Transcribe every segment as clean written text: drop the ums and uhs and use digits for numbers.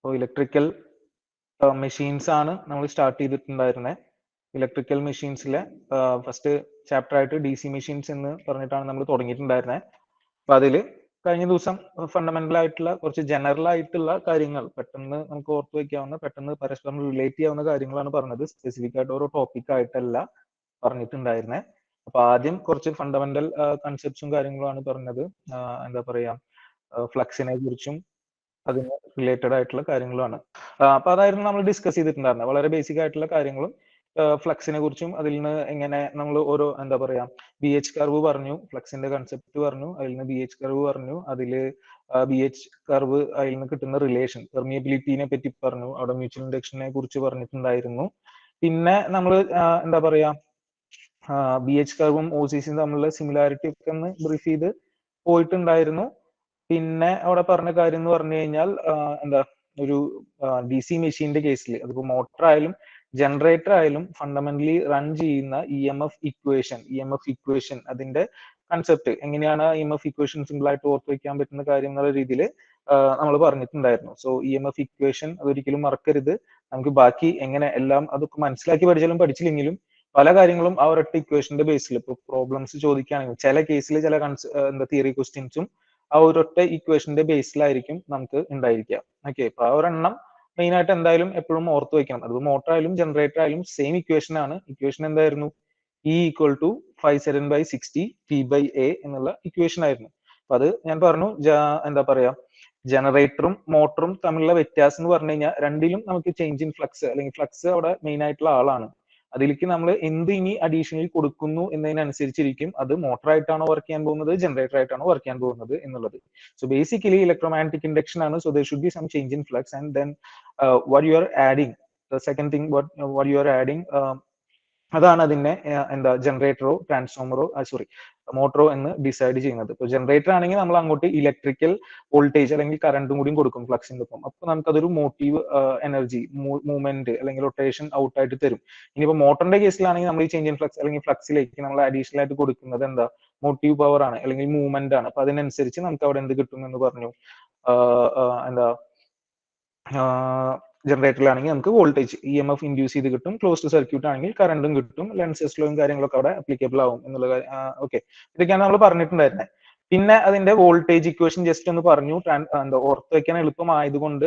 അപ്പോൾ electrical machines ആണ് നമ്മൾ സ്റ്റാർട്ട് ചെയ്തിട്ടുണ്ടായിരുന്നത്. ഇലക്ട്രിക്കൽ മെഷീൻസിലെ ഫസ്റ്റ് ചാപ്റ്റർ ആയിട്ട് DC മെഷീൻസ് എന്ന് പറഞ്ഞിട്ടാണ് നമ്മൾ തുടങ്ങിയിട്ടുണ്ടായിരുന്നത്. അപ്പൊ അതിൽ കഴിഞ്ഞ ദിവസം ഫണ്ടമെന്റൽ ആയിട്ടുള്ള കുറച്ച് ജനറൽ ആയിട്ടുള്ള കാര്യങ്ങൾ പെട്ടെന്ന് നമുക്ക് ഓർത്ത് വെക്കാവുന്ന, പെട്ടെന്ന് പരസ്പരം റിലേറ്റ് ചെയ്യാവുന്ന കാര്യങ്ങളാണ് പറഞ്ഞത്. സ്പെസിഫിക് ആയിട്ട് ഓരോ ടോപ്പിക് ആയിട്ടല്ല പറഞ്ഞിട്ടുണ്ടായിരുന്നത്. അപ്പൊ ആദ്യം കുറച്ച് ഫണ്ടമെന്റൽ കൺസെപ്റ്റ്സും കാര്യങ്ങളുമാണ് പറഞ്ഞത്. എന്താ പറയാ, ഫ്ലക്സിനെ കുറിച്ചും അതിന് റിലേറ്റഡ് ആയിട്ടുള്ള കാര്യങ്ങളാണ്. അപ്പൊ അതായിരുന്നു നമ്മൾ ഡിസ്കസ് ചെയ്തിട്ടുണ്ടായിരുന്നത്. വളരെ ബേസിക് ആയിട്ടുള്ള കാര്യങ്ങളും ഫ്ലക്സിനെ കുറിച്ചും അതിൽ നിന്ന് എങ്ങനെ നമ്മൾ ഓരോ എന്താ പറയാ BH കർവ് പറഞ്ഞു, ഫ്ലക്സിന്റെ കൺസെപ്റ്റ് പറഞ്ഞു, അതിൽ നിന്ന് BH കർവ് പറഞ്ഞു, അതിൽ BH കർവ് അതിൽ നിന്ന് കിട്ടുന്ന റിലേഷൻ പെർമിയബിലിറ്റിനെ പറ്റി പറഞ്ഞു, അവിടെ മ്യൂച്വൽ ഇൻഡക്ഷനെ കുറിച്ച് പറഞ്ഞിട്ടുണ്ടായിരുന്നു. പിന്നെ നമ്മൾ എന്താ പറയാ BH കർവും OCCയും തമ്മിലുള്ള സിമിലാരിറ്റി ഒക്കെ ഒന്ന് ബ്രീഫ് ചെയ്ത് പോയിട്ടുണ്ടായിരുന്നു. പിന്നെ അവിടെ പറഞ്ഞ കാര്യം എന്ന് പറഞ്ഞു കഴിഞ്ഞാൽ എന്താ ഒരു DC മെഷീന്റെ കേസിൽ അതിപ്പോ മോട്ടർ ആയാലും ജനറേറ്റർ ആയാലും ഫണ്ടമെന്റലി റൺ ചെയ്യുന്ന EMF ഇക്വേഷൻ അതിന്റെ കൺസെപ്റ്റ് എങ്ങനെയാണ് EMF ഇക്വേഷൻ സിമ്പിൾ ആയിട്ട് ഓർത്ത് വെക്കാൻ പറ്റുന്ന കാര്യം എന്നുള്ള രീതിയിൽ നമ്മൾ പറഞ്ഞിട്ടുണ്ടായിരുന്നു. സോ EMF ഇക്വേഷൻ അതൊരിക്കലും മറക്കരുത്. നമുക്ക് ബാക്കി എങ്ങനെ എല്ലാം അതൊക്കെ മനസ്സിലാക്കി പഠിച്ചാലും പഠിച്ചില്ലെങ്കിലും പല കാര്യങ്ങളും ആ ഒരൊറ്റ ഇക്വേഷന്റെ ബേസിൽ ഇപ്പോൾ പ്രോബ്ലംസ് ചോദിക്കുകയാണെങ്കിൽ ചില കേസിൽ ചില എന്താ തിയറി ക്വസ്റ്റ്യൻസും ആ ഒരൊറ്റ ഇക്വേഷന്റെ ബേസിലായിരിക്കും നമുക്ക് ഉണ്ടായിരിക്കുക. ഓക്കെ, അപ്പൊ ആ ഒരെണ്ണം മെയിൻ ആയിട്ട് എന്തായാലും എപ്പോഴും ഓർത്ത് വെക്കണം. അത് മോട്ടർ ആയാലും ജനറേറ്റർ ആയാലും സെയിം ഇക്വേഷൻ ആണ്. ഇക്വേഷൻ എന്തായിരുന്നു? E = 5/60 P/A എന്നുള്ള ഇക്വേഷൻ ആയിരുന്നു. അപ്പൊ അത് ഞാൻ പറഞ്ഞു. എന്താ പറയാ, ജനറേറ്ററും മോട്ടറും തമ്മിലുള്ള വ്യത്യാസം എന്ന് പറഞ്ഞു കഴിഞ്ഞാൽ രണ്ടിലും നമുക്ക് ചേഞ്ച് ഇൻ ഫ്ലക്സ് അല്ലെങ്കിൽ ഫ്ലക്സ് അവിടെ മെയിൻ ആയിട്ടുള്ള ആളാണ്. അതിലേക്ക് നമ്മൾ എന്ത് ഇനി അഡീഷണൽ കൊടുക്കുന്നു എന്നതിനനുസരിച്ചിരിക്കും അത് മോട്ടർ ആയിട്ടാണോ വർക്ക് ചെയ്യാൻ പോകുന്നത്, ജനറേറ്റർ ആയിട്ടാണോ വർക്ക് ചെയ്യാൻ പോകുന്നത് എന്നുള്ളത്. സോ ബേസിക്കലി ഇലക്ട്രോമാഗ്നറ്റിക് ഇൻഡക്ഷൻ ആണ്. So there should be some change in flux and then what you are adding, the second thing what you are adding, അതാണ് അതിനെ എന്താ ജനറേറ്ററോ ട്രാൻസ്ഫോമറോ മോട്ടറോ എന്ന് ഡിസൈഡ് ചെയ്യുന്നത്. ഇപ്പോൾ ജനറേറ്റർ ആണെങ്കിൽ നമ്മൾ അങ്ങോട്ട് ഇലക്ട്രിക്കൽ വോൾട്ടേജ് അല്ലെങ്കിൽ കറണ്ടും കൂടി കൊടുക്കും ഫ്ലക്സിന്റെ ഒപ്പം. അപ്പൊ നമുക്കതൊരു മോട്ടീവ് എനർജി മൂവ്മെന്റ് അല്ലെങ്കിൽ റൊട്ടേഷൻ ഔട്ട് ആയിട്ട് തരും. ഇനിയിപ്പോ മോട്ടറിന്റെ കേസിലാണെങ്കിൽ നമ്മൾ ഈ ചേഞ്ച് ഇൻ ഫ്ലക്സ് അല്ലെങ്കിൽ ഫ്ലക്സിലേക്ക് നമ്മൾ അഡീഷണൽ ആയിട്ട് കൊടുക്കുന്നത് എന്താ മോട്ടീവ് പവർ ആണ് അല്ലെങ്കിൽ മൂവ്മെന്റ് ആണ്. അപ്പൊ അതിനനുസരിച്ച് നമുക്ക് അവിടെ എന്ത് കിട്ടും എന്ന് പറഞ്ഞു. എന്താ ജനറേറ്ററിലാണെങ്കിൽ നമുക്ക് വോൾട്ടേജ് EMF ഇൻഡ്യൂസ് ചെയ്ത് കിട്ടും. ക്ലോസ്ഡ് സർക്യൂട്ട് ആണെങ്കിൽ കറണ്ടും കിട്ടും. ലെൻസസ് ലോയും കാര്യങ്ങളൊക്കെ അവിടെ അപ്ലിക്കബിൾ ആവും എന്നുള്ള ഓക്കെ, ഇതൊക്കെയാണ് നമ്മൾ പറഞ്ഞിട്ടുണ്ടായിരുന്നത്. പിന്നെ അതിന്റെ വോൾട്ടേജ് ഇക്വേഷൻ ജസ്റ്റ് ഒന്ന് പറഞ്ഞു. എന്താ ഓർത്ത് വെക്കാൻ എളുപ്പമായതുകൊണ്ട്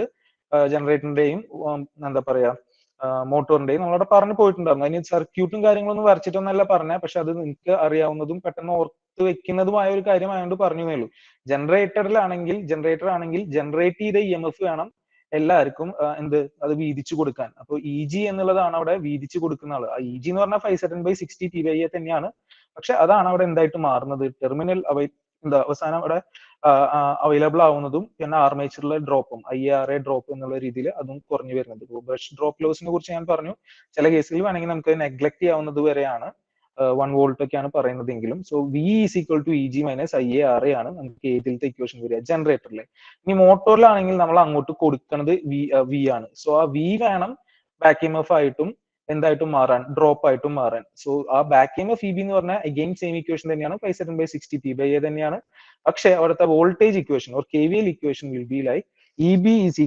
ജനറേറ്ററിന്റെയും എന്താ പറയാ മോട്ടോറിന്റെയും നമ്മളവിടെ പറഞ്ഞു പോയിട്ടുണ്ടായിരുന്നു. അതിന് സർക്യൂട്ടും കാര്യങ്ങളൊന്നും വരച്ചിട്ടൊന്നല്ല പറഞ്ഞത്, പക്ഷെ അത് നിങ്ങൾക്ക് അറിയാവുന്നതും പെട്ടെന്ന് ഓർത്ത് വെക്കുന്നതുമായ ഒരു കാര്യമായതുകൊണ്ട് പറഞ്ഞു എന്നേ ഉള്ളൂ. ജനറേറ്റർ ആണെങ്കിൽ ജനറേറ്റ് ചെയ്ത EMF വേണം എല്ലാവർക്കും എന്ത് അത് വീതിച്ചു കൊടുക്കാൻ. അപ്പൊ EG എന്നുള്ളതാണ് അവിടെ വീതിച്ചു കൊടുക്കുന്ന ആള്. EG എന്ന് പറഞ്ഞാൽ 5/60 P/A തന്നെയാണ്. പക്ഷെ അതാണ് അവിടെ എന്തായിട്ട് മാറുന്നത്, ടെർമിനൽ എന്താ അവസാനം അവിടെ അവൈലബിൾ ആവുന്നതും പിന്നെ ആർമേച്ചറിലെ ഡ്രോപ്പും IARA ഡ്രോപ്പ് എന്നുള്ള രീതിയിൽ അതും കുറഞ്ഞു വരുന്നത്. ബ്രഷ് ഡ്രോപ്പ് ലോസിനെ കുറിച്ച് ഞാൻ പറഞ്ഞു. ചില കേസിൽ വേണമെങ്കിൽ നമുക്ക് നെഗ്ലക്ട് ചെയ്യാവുന്നത് വരെയാണ് 1 വോൾട്ട് ഒക്കെയാണ് പറയുന്നതെങ്കിലും. സോ V = EG - IARA ആണ് നമുക്ക് ഏതിലത്തെ ഇക്വേഷൻ വരിക, ജനറേറ്ററിലെ. ഇനി മോട്ടോറിലാണെങ്കിൽ നമ്മൾ അങ്ങോട്ട് കൊടുക്കുന്നത് V ആണ്. സോ ആ V വേണം ബാക്ക് EMF ആയിട്ടും എന്തായിട്ടും മാറാൻ, ഡ്രോപ്പ് ആയിട്ടും മാറാൻ. സോ ആ ബാക്ക് EMF EB എന്ന് പറഞ്ഞാൽ അഗെയിൻ സെയിം ഇക്വേഷൻ തന്നെയാണ്, 5/60 P/A തന്നെയാണ്. പക്ഷെ അവിടുത്തെ voltage equation or KVL equation will be like EB =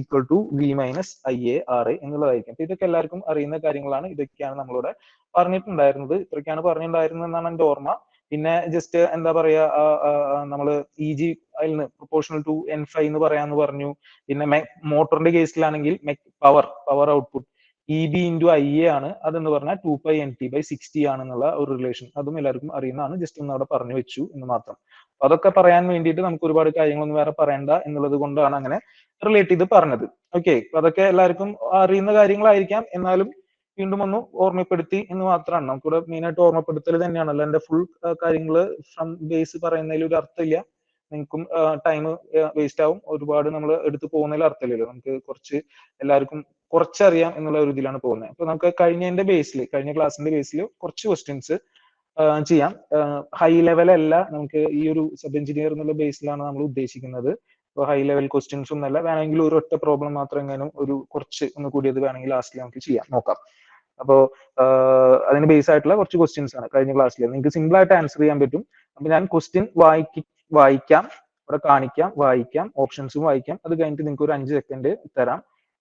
V - IARA എന്നുള്ളതായിരിക്കും. അപ്പൊ ഇതൊക്കെ എല്ലാവർക്കും അറിയുന്ന കാര്യങ്ങളാണ്. ഇതൊക്കെയാണ് നമ്മളിവിടെ പറഞ്ഞിട്ടുണ്ടായിരുന്നത്. ഇത്രയൊക്കെയാണ് പറഞ്ഞിട്ടുണ്ടായിരുന്നത് എന്നാണ് എന്റെ ഓർമ്മ. പിന്നെ ജസ്റ്റ് എന്താ പറയാ നമ്മള് EG അതിൽ നിന്ന് പ്രൊപ്പോർഷണൽ ടു N5 എന്ന് പറയാന്ന് പറഞ്ഞു. പിന്നെ മോട്ടറിന്റെ കേസിലാണെങ്കിൽ പവർ ഔട്ട്പുട്ട് EB × IA ആണ്. അതെന്ന് പറഞ്ഞാൽ 2πNT/60 ആണെന്നുള്ള ഒരു റിലേഷൻ. അതും എല്ലാവർക്കും അറിയുന്നതാണ്. ജസ്റ്റ് ഒന്ന് അവിടെ പറഞ്ഞു വെച്ചു എന്ന് മാത്രം. അതൊക്കെ പറയാൻ വേണ്ടിയിട്ട് നമുക്ക് ഒരുപാട് കാര്യങ്ങളൊന്നും വേറെ പറയണ്ട എന്നുള്ളത് കൊണ്ടാണ് അങ്ങനെ റിലേറ്റ് ചെയ്ത് പറഞ്ഞത്. ഓക്കെ, അതൊക്കെ എല്ലാവർക്കും അറിയുന്ന കാര്യങ്ങളായിരിക്കാം. എന്നാലും വീണ്ടും ഒന്ന് ഓർമ്മപ്പെടുത്തി എന്ന് മാത്രമാണ്. നമുക്കിവിടെ മെയിൻ ആയിട്ട് ഓർമ്മപ്പെടുത്തൽ തന്നെയാണല്ലോ. എന്റെ ഫുൾ കാര്യങ്ങൾ ഫ്രം ബേസ് പറയുന്നതിൽ ഒരു അർത്ഥമില്ല. നിങ്ങൾക്കും ടൈം വേസ്റ്റ് ആവും. ഒരുപാട് നമ്മൾ എടുത്തു പോകുന്നതിൽ അർത്ഥമില്ലല്ലോ. നമുക്ക് എല്ലാവർക്കും കുറച്ചറിയാം എന്നുള്ള ഒരു ഇതിലാണ് പോകുന്നത്. അപ്പൊ നമുക്ക് കഴിഞ്ഞ ക്ലാസ്സിന്റെ ബേസിൽ കുറച്ച് ക്വസ്റ്റ്യൻസ് ചെയ്യാം. ഹൈ ലെവൽ അല്ല, നമുക്ക് ഈ ഒരു സബ് എഞ്ചിനീയർ എന്നുള്ള ബേസിലാണ് നമ്മൾ ഉദ്ദേശിക്കുന്നത്. അപ്പോൾ ഹൈ ലെവൽ ക്വസ്റ്റ്യൻസ് ഒന്നല്ല. വേണമെങ്കിൽ ഒരു ഒറ്റ പ്രോബ്ലം മാത്രം എങ്ങാനും കുറച്ച് ഒന്ന് കൂടിയത് വേണമെങ്കിൽ ലാസ്റ്റിൽ നമുക്ക് നോക്കാം. അപ്പോ അതിന് ബേസ് ആയിട്ടുള്ള കുറച്ച് ക്വസ്റ്റ്യൻസ് ആണ് കഴിഞ്ഞ ക്ലാസ്സിൽ. നിങ്ങൾക്ക് സിമ്പിൾ ആയിട്ട് ആൻസർ ചെയ്യാൻ പറ്റും. അപ്പൊ ഞാൻ ക്വസ്റ്റ്യൻ വായിക്കാം, ഇവിടെ കാണിക്കാം, വായിക്കാം, ഓപ്ഷൻസും വായിക്കാം. അത് കഴിഞ്ഞിട്ട് നിങ്ങൾക്ക് ഒരു 5 സെക്കൻഡ് തരാം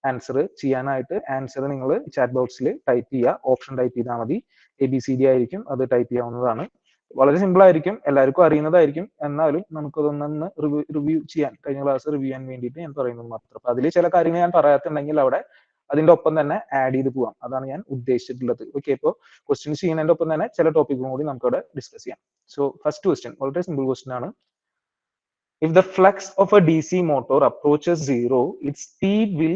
ആൻസർ ചെയ്യാനായിട്ട് ആൻസർ നിങ്ങൾ ചാറ്റ് ബോക്സിൽ ടൈപ്പ് ചെയ്യുക, ഓപ്ഷൻ ടൈപ്പ് ചെയ്താൽ മതി. ABCD ആയിരിക്കും, അത് ടൈപ്പ് ചെയ്യാവുന്നതാണ്. വളരെ സിമ്പിൾ ആയിരിക്കും, എല്ലാവർക്കും അറിയുന്നതായിരിക്കും. എന്നാലും നമുക്കതൊന്നൊന്ന് റിവ്യൂ ചെയ്യാൻ, കഴിഞ്ഞ ക്ലാസ് റിവ്യൂ ചെയ്യാൻ വേണ്ടിയിട്ട് ഞാൻ പറയുന്നത് മാത്രം. അപ്പൊ അതിൽ ചില കാര്യങ്ങൾ ഞാൻ പറയാത്തുണ്ടെങ്കിൽ അവിടെ അതിന്റെ ഒപ്പം തന്നെ ആഡ് ചെയ്ത് പോവാം, അതാണ് ഞാൻ ഉദ്ദേശിച്ചിട്ടുള്ളത്. ഓക്കെ, ഇപ്പോൾ ക്വസ്റ്റ്യൻസ് ചെയ്യുന്നതിന്റെ ഒപ്പം തന്നെ ചില ടോപ്പിക്കും കൂടി നമുക്ക് അവിടെ ഡിസ്കസ് ചെയ്യാം. സോ ഫസ്റ്റ് ക്വസ്റ്റ്യൻ വളരെ സിമ്പിൾ ക്വസ്റ്റ്യൻ ആണ്. If the flux of a DC motor approaches zero, its speed will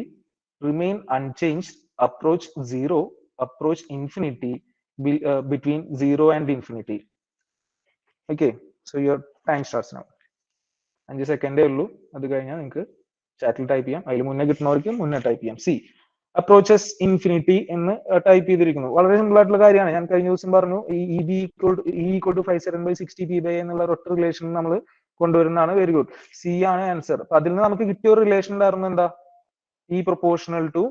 remain unchanged, approach zero, approach infinity, between zero and infinity. Okay, so your time starts now. 5 സെക്കൻഡേ ഉള്ളൂ, അത് കഴിഞ്ഞാൽ നിങ്ങൾക്ക് ചാറ്റിൽ type ചെയ്യാം. അതിൽ മുന്നേ കിട്ടുന്നവർക്ക് മുന്നേ ടൈപ്പ് ചെയ്യാം. സി അപ്രോച്ചസ് ഇൻഫിനിറ്റി എന്ന് ടൈപ്പ് ചെയ്തിരിക്കുന്നു. വളരെ സിമ്പിൾ ആയിട്ടുള്ള കാര്യമാണ്. ഞാൻ കഴിഞ്ഞ ദിവസം പറഞ്ഞു EB = 5/60p/A എന്നുള്ള ഒറ്റ റിലേഷൻ നമ്മൾ കൊണ്ടുവരുന്നതാണ്. വെരി ഗുഡ്, സി ആണ് ആൻസർ. അപ്പൊ അതിൽ നിന്ന് നമുക്ക് കിട്ടിയ ഒരു റിലേഷൻ ഉണ്ടായിരുന്നു, എന്താ? E പ്രൊപ്പോർഷണൽ ടു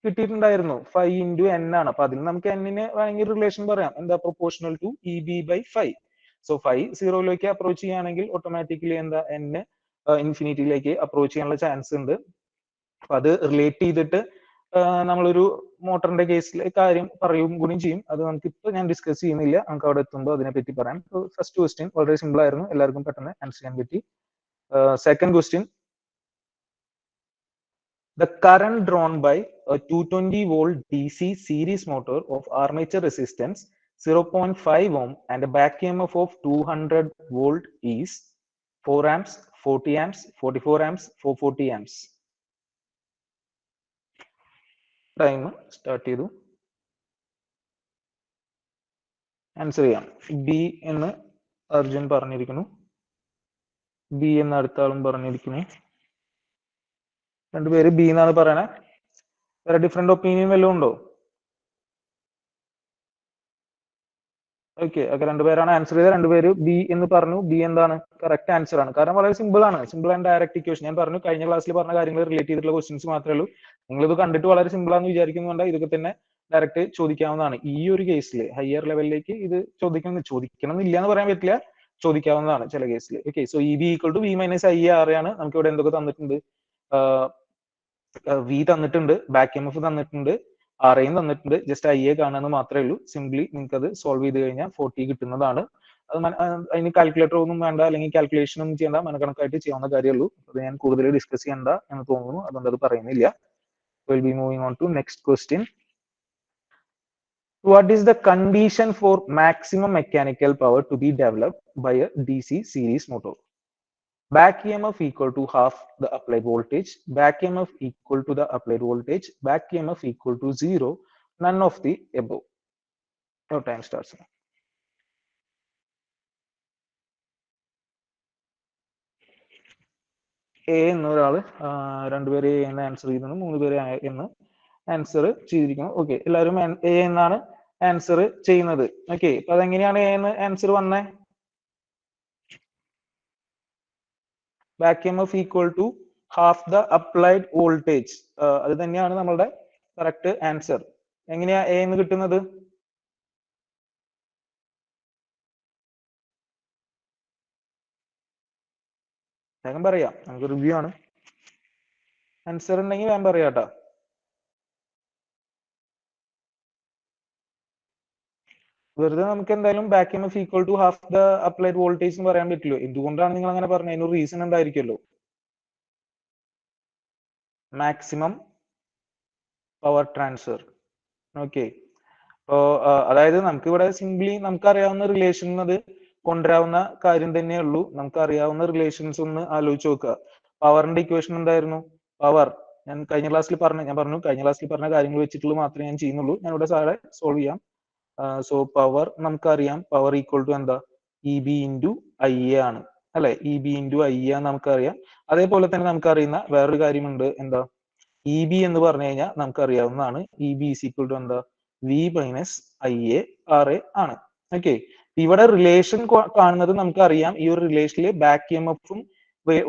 കിട്ടിയിട്ടുണ്ടായിരുന്നു, 5 × n ആണ്. അപ്പൊ അതിൽ നമുക്ക് n നെ വേണമെങ്കിൽ റിലേഷൻ പറയാം, എന്താ? Proportional to EB/5. സോ 5 സീറോയിലേക്ക് അപ്രോച്ച് ചെയ്യുകയാണെങ്കിൽ ഓട്ടോമാറ്റിക്കലി എന്താ? n ഇൻഫിനിറ്റിയിലേക്ക് അപ്രോച്ച് ചെയ്യാനുള്ള ചാൻസ് ഉണ്ട്. അപ്പൊ അത് റിലേറ്റ് ചെയ്തിട്ട് നമ്മളൊരു മോട്ടറിന്റെ കേസിൽ കാര്യം പറയും കൂടി ചെയ്യും. അത് നമുക്ക് ഇപ്പൊ ഞാൻ ഡിസ്കസ് ചെയ്യുന്നില്ല, നമുക്ക് അവിടെ എത്തുമ്പോൾ അതിനെപ്പറ്റി പറയാം. ഫസ്റ്റ് ക്വസ്റ്റ്യൻ വളരെ സിമ്പിൾ ആയിരുന്നു, എല്ലാവർക്കും പെട്ടെന്ന് ആൻസർ ചെയ്യാൻ പറ്റി. Second question, the current drawn by a 220 volt DC series motor of armature resistance 0.5 ohm and a back EMF of 200 volt is 4 amps, 40 amps, 44 amps, 440 amps. Time start ചെയ്തു. Answer ചെയ്യാം. B എന്ന് അർജുൻ പറഞ്ഞിരിക്കുന്നു, B എന്ന് അടുത്ത ആളും പറഞ്ഞിരിക്കുന്നു. രണ്ടുപേര് B എന്നാണ് പറയണേ. വേറെ ഡിഫറെന്റ് ഒപ്പീനിയൻ വല്ലതും ഉണ്ടോ? ഓക്കെ, ഒക്കെ രണ്ടുപേരാണ് ആൻസർ ചെയ്തത്. രണ്ടുപേര് ബി എന്ന് പറഞ്ഞു. ബി എന്താണ്? കറക്റ്റ് ആൻസർ ആണ്. കാരണം വളരെ സിമ്പിൾ ആണ്, സിമ്പിൾ ആൻഡ് ഡയറക്റ്റ് ഇക്വേഷൻ. ഞാൻ പറഞ്ഞു കഴിഞ്ഞ ക്ലാസ്സിൽ പറഞ്ഞ കാര്യങ്ങൾ റിലേറ്റ് ചെയ്തിട്ടുള്ള ക്വസ്റ്റ്യൻസ് മാത്രമേ ഉള്ളൂ. നിങ്ങൾ ഇത് കണ്ടിട്ട് വളരെ സിമ്പിൾ ആണെന്ന് വിചാരിക്കുന്നുണ്ട്, ഇതൊക്കെ തന്നെ ഡയറക്റ്റ് ചോദിക്കാവുന്നതാണ്. ഈ ഒരു കേസിൽ ഹയർ ലെവലിലേക്ക് ഇത് ചോദിക്കണം എന്നില്ല എന്ന് പറയാൻ പറ്റില്ല, ചോദിക്കാവുന്നതാണ് ചില കേസിൽ. Okay, so EB = V - IR ആണ്. നമുക്ക് ഇവിടെ എന്തൊക്കെ തന്നിട്ടുണ്ട്? V തന്നിട്ടുണ്ട്, ബാക്ക് EMF തന്നിട്ടുണ്ട്, RAയും തന്നിട്ടുണ്ട്. ജസ്റ്റ് IA കാണുന്നത് മാത്രമേ ഉള്ളൂ. സിംപ്ലി നിങ്ങൾക്ക് അത് സോൾവ് ചെയ്ത് കഴിഞ്ഞാൽ 40 കിട്ടുന്നതാണ്. അത് അതിന് കാൽക്കുലേറ്റർ ഒന്നും വേണ്ട, അല്ലെങ്കിൽ കാൽക്കുലേഷൻ ഒന്നും ചെയ്യേണ്ട, മനക്കണക്കായിട്ട് ചെയ്യാവുന്ന കാര്യമുള്ളൂ. അത് ഞാൻ കൂടുതൽ ഡിസ്കസ് ചെയ്യണ്ട എന്ന് തോന്നുന്നു, അതുകൊണ്ട് അത് പറയുന്നില്ല. We'll be moving on to next question. What is the condition for maximum mechanical power to be developed by a DC series motor? Back EMF equal to half the applied voltage, back EMF equal to the applied voltage, back EMF equal to 0, none of the above. Your time starts now. A എന്നൊരാള്, രണ്ടുപേര് A എന്ന് answer ചെയ്തിരുന്നു, 3 പേര് എന്ന് answer ചെയ്തിരിക്കുന്നു. Okay, എല്ലാവരും A എന്നാണ് answer ചെയ്യുന്നത്. ഓക്കെ, അപ്പൊ അതെങ്ങനെയാണ് എ എന്ന് ആൻസർ വന്നേ? Back EMF equal to half the applied voltage. അത് തന്നെയാണ് നമ്മളുടെ കറക്റ്റ് ആൻസർ. എങ്ങനെയാ എ എന്ന് കിട്ടുന്നത്? വേഗം പറയാം, നമുക്ക് റിവ്യൂ ആണ്. ആൻസർ ഉണ്ടെങ്കിൽ വേഗം പറയാട്ടോ. വെറുതെ നമുക്ക് എന്തായാലും back EMF equal to half the applied voltage എന്ന് പറയാൻ പറ്റില്ലോ. എന്തുകൊണ്ടാണ് നിങ്ങൾ അങ്ങനെ പറഞ്ഞത്? അതിനൊരു റീസൺ എന്തായിരിക്കുമല്ലോ. Maximum power transfer. ഓക്കെ, അപ്പോ അതായത് നമുക്ക് ഇവിടെ സിംപ്ലി നമുക്കറിയാവുന്ന റിലേഷൻ അത് കൊണ്ടുവരാവുന്ന കാര്യം തന്നെ ഉള്ളൂ. നമുക്ക് അറിയാവുന്ന റിലേഷൻസ് ഒന്ന് ആലോചിച്ച് നോക്കുക. പവറിന്റെ ഇക്വേഷൻ എന്തായിരുന്നു? പവർ ഞാൻ കഴിഞ്ഞ ക്ലാസ്സിൽ പറഞ്ഞു കഴിഞ്ഞ ക്ലാസ്സിൽ പറഞ്ഞ കാര്യങ്ങൾ വെച്ചിട്ടുള്ള മാത്രമേ ഞാൻ ചെയ്യുന്നുള്ളൂ. ഞാൻ ഇവിടെ സാറെ സോൾവ് ചെയ്യാം. സോ പവർ നമുക്കറിയാം, പവർ ഈക്വൽ ടു എന്താ? EB × IA ആണ് അല്ലെ? EB × IA നമുക്കറിയാം. അതേപോലെ തന്നെ നമുക്കറിയുന്ന വേറൊരു കാര്യമുണ്ട്, എന്താ? EB എന്ന് പറഞ്ഞു കഴിഞ്ഞാൽ നമുക്കറിയാവുന്നതാണ്. EB = എന്താ? V - IA RA ആണ്. ഓക്കെ, ഇവിടെ റിലേഷൻ കാണുന്നത് നമുക്കറിയാം. ഈ ഒരു റിലേഷനിൽ ബാക്ക് EMF-ഉം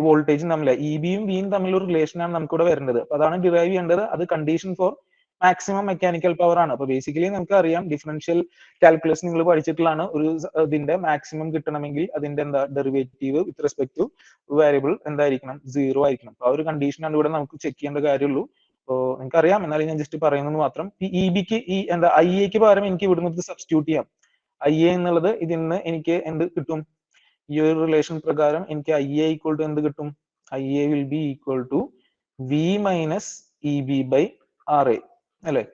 വോൾട്ടേജും തമ്മിൽ, EB-യും V-യും തമ്മിലുള്ള റിലേഷൻ ആണ് നമുക്കിവിടെ വരുന്നത്. അപ്പൊ അതാണ് ഡിറൈവ് ചെയ്യേണ്ടത്. അത് condition for maximum mechanical power ആണ്. അപ്പൊ ബേസിക്കലി നമുക്ക് അറിയാം, ഡിഫറൻഷ്യൽ കാൽക്കുലസ് നിങ്ങൾ പഠിച്ചിട്ടുള്ളതാണ്. ഒരു ഇതിന്റെ മാക്സിമം കിട്ടണമെങ്കിൽ അതിന്റെ എന്താ derivative with respect to variable എന്തായിരിക്കണം? 0 ആയിരിക്കണം. അപ്പൊ ആ ഒരു കണ്ടീഷനാണ് ഇവിടെ നമുക്ക് ചെക്ക് ചെയ്യേണ്ട കാര്യമുള്ളൂ. അപ്പോൾ നിങ്ങൾക്കറിയാം, എന്നാലും ഞാൻ ജസ്റ്റ് പറയുന്നത് മാത്രം. ഈ ഇ ബിക്ക് ഈ എന്താ ഐ എക്ക് പകരം എനിക്ക് ഇവിടുന്ന് സബ്സ്റ്റിറ്റ്യൂട്ട് ചെയ്യാം. ഐ എ എന്നുള്ളത് ഇതിൽ നിന്ന് എനിക്ക് എന്ത് കിട്ടും? ഈ ഒരു റിലേഷൻ പ്രകാരം എനിക്ക് ഐ എ ഈക്വൽ ടു എന്ത് കിട്ടും? I A will be equal to V minus E B by R A അല്ലെ?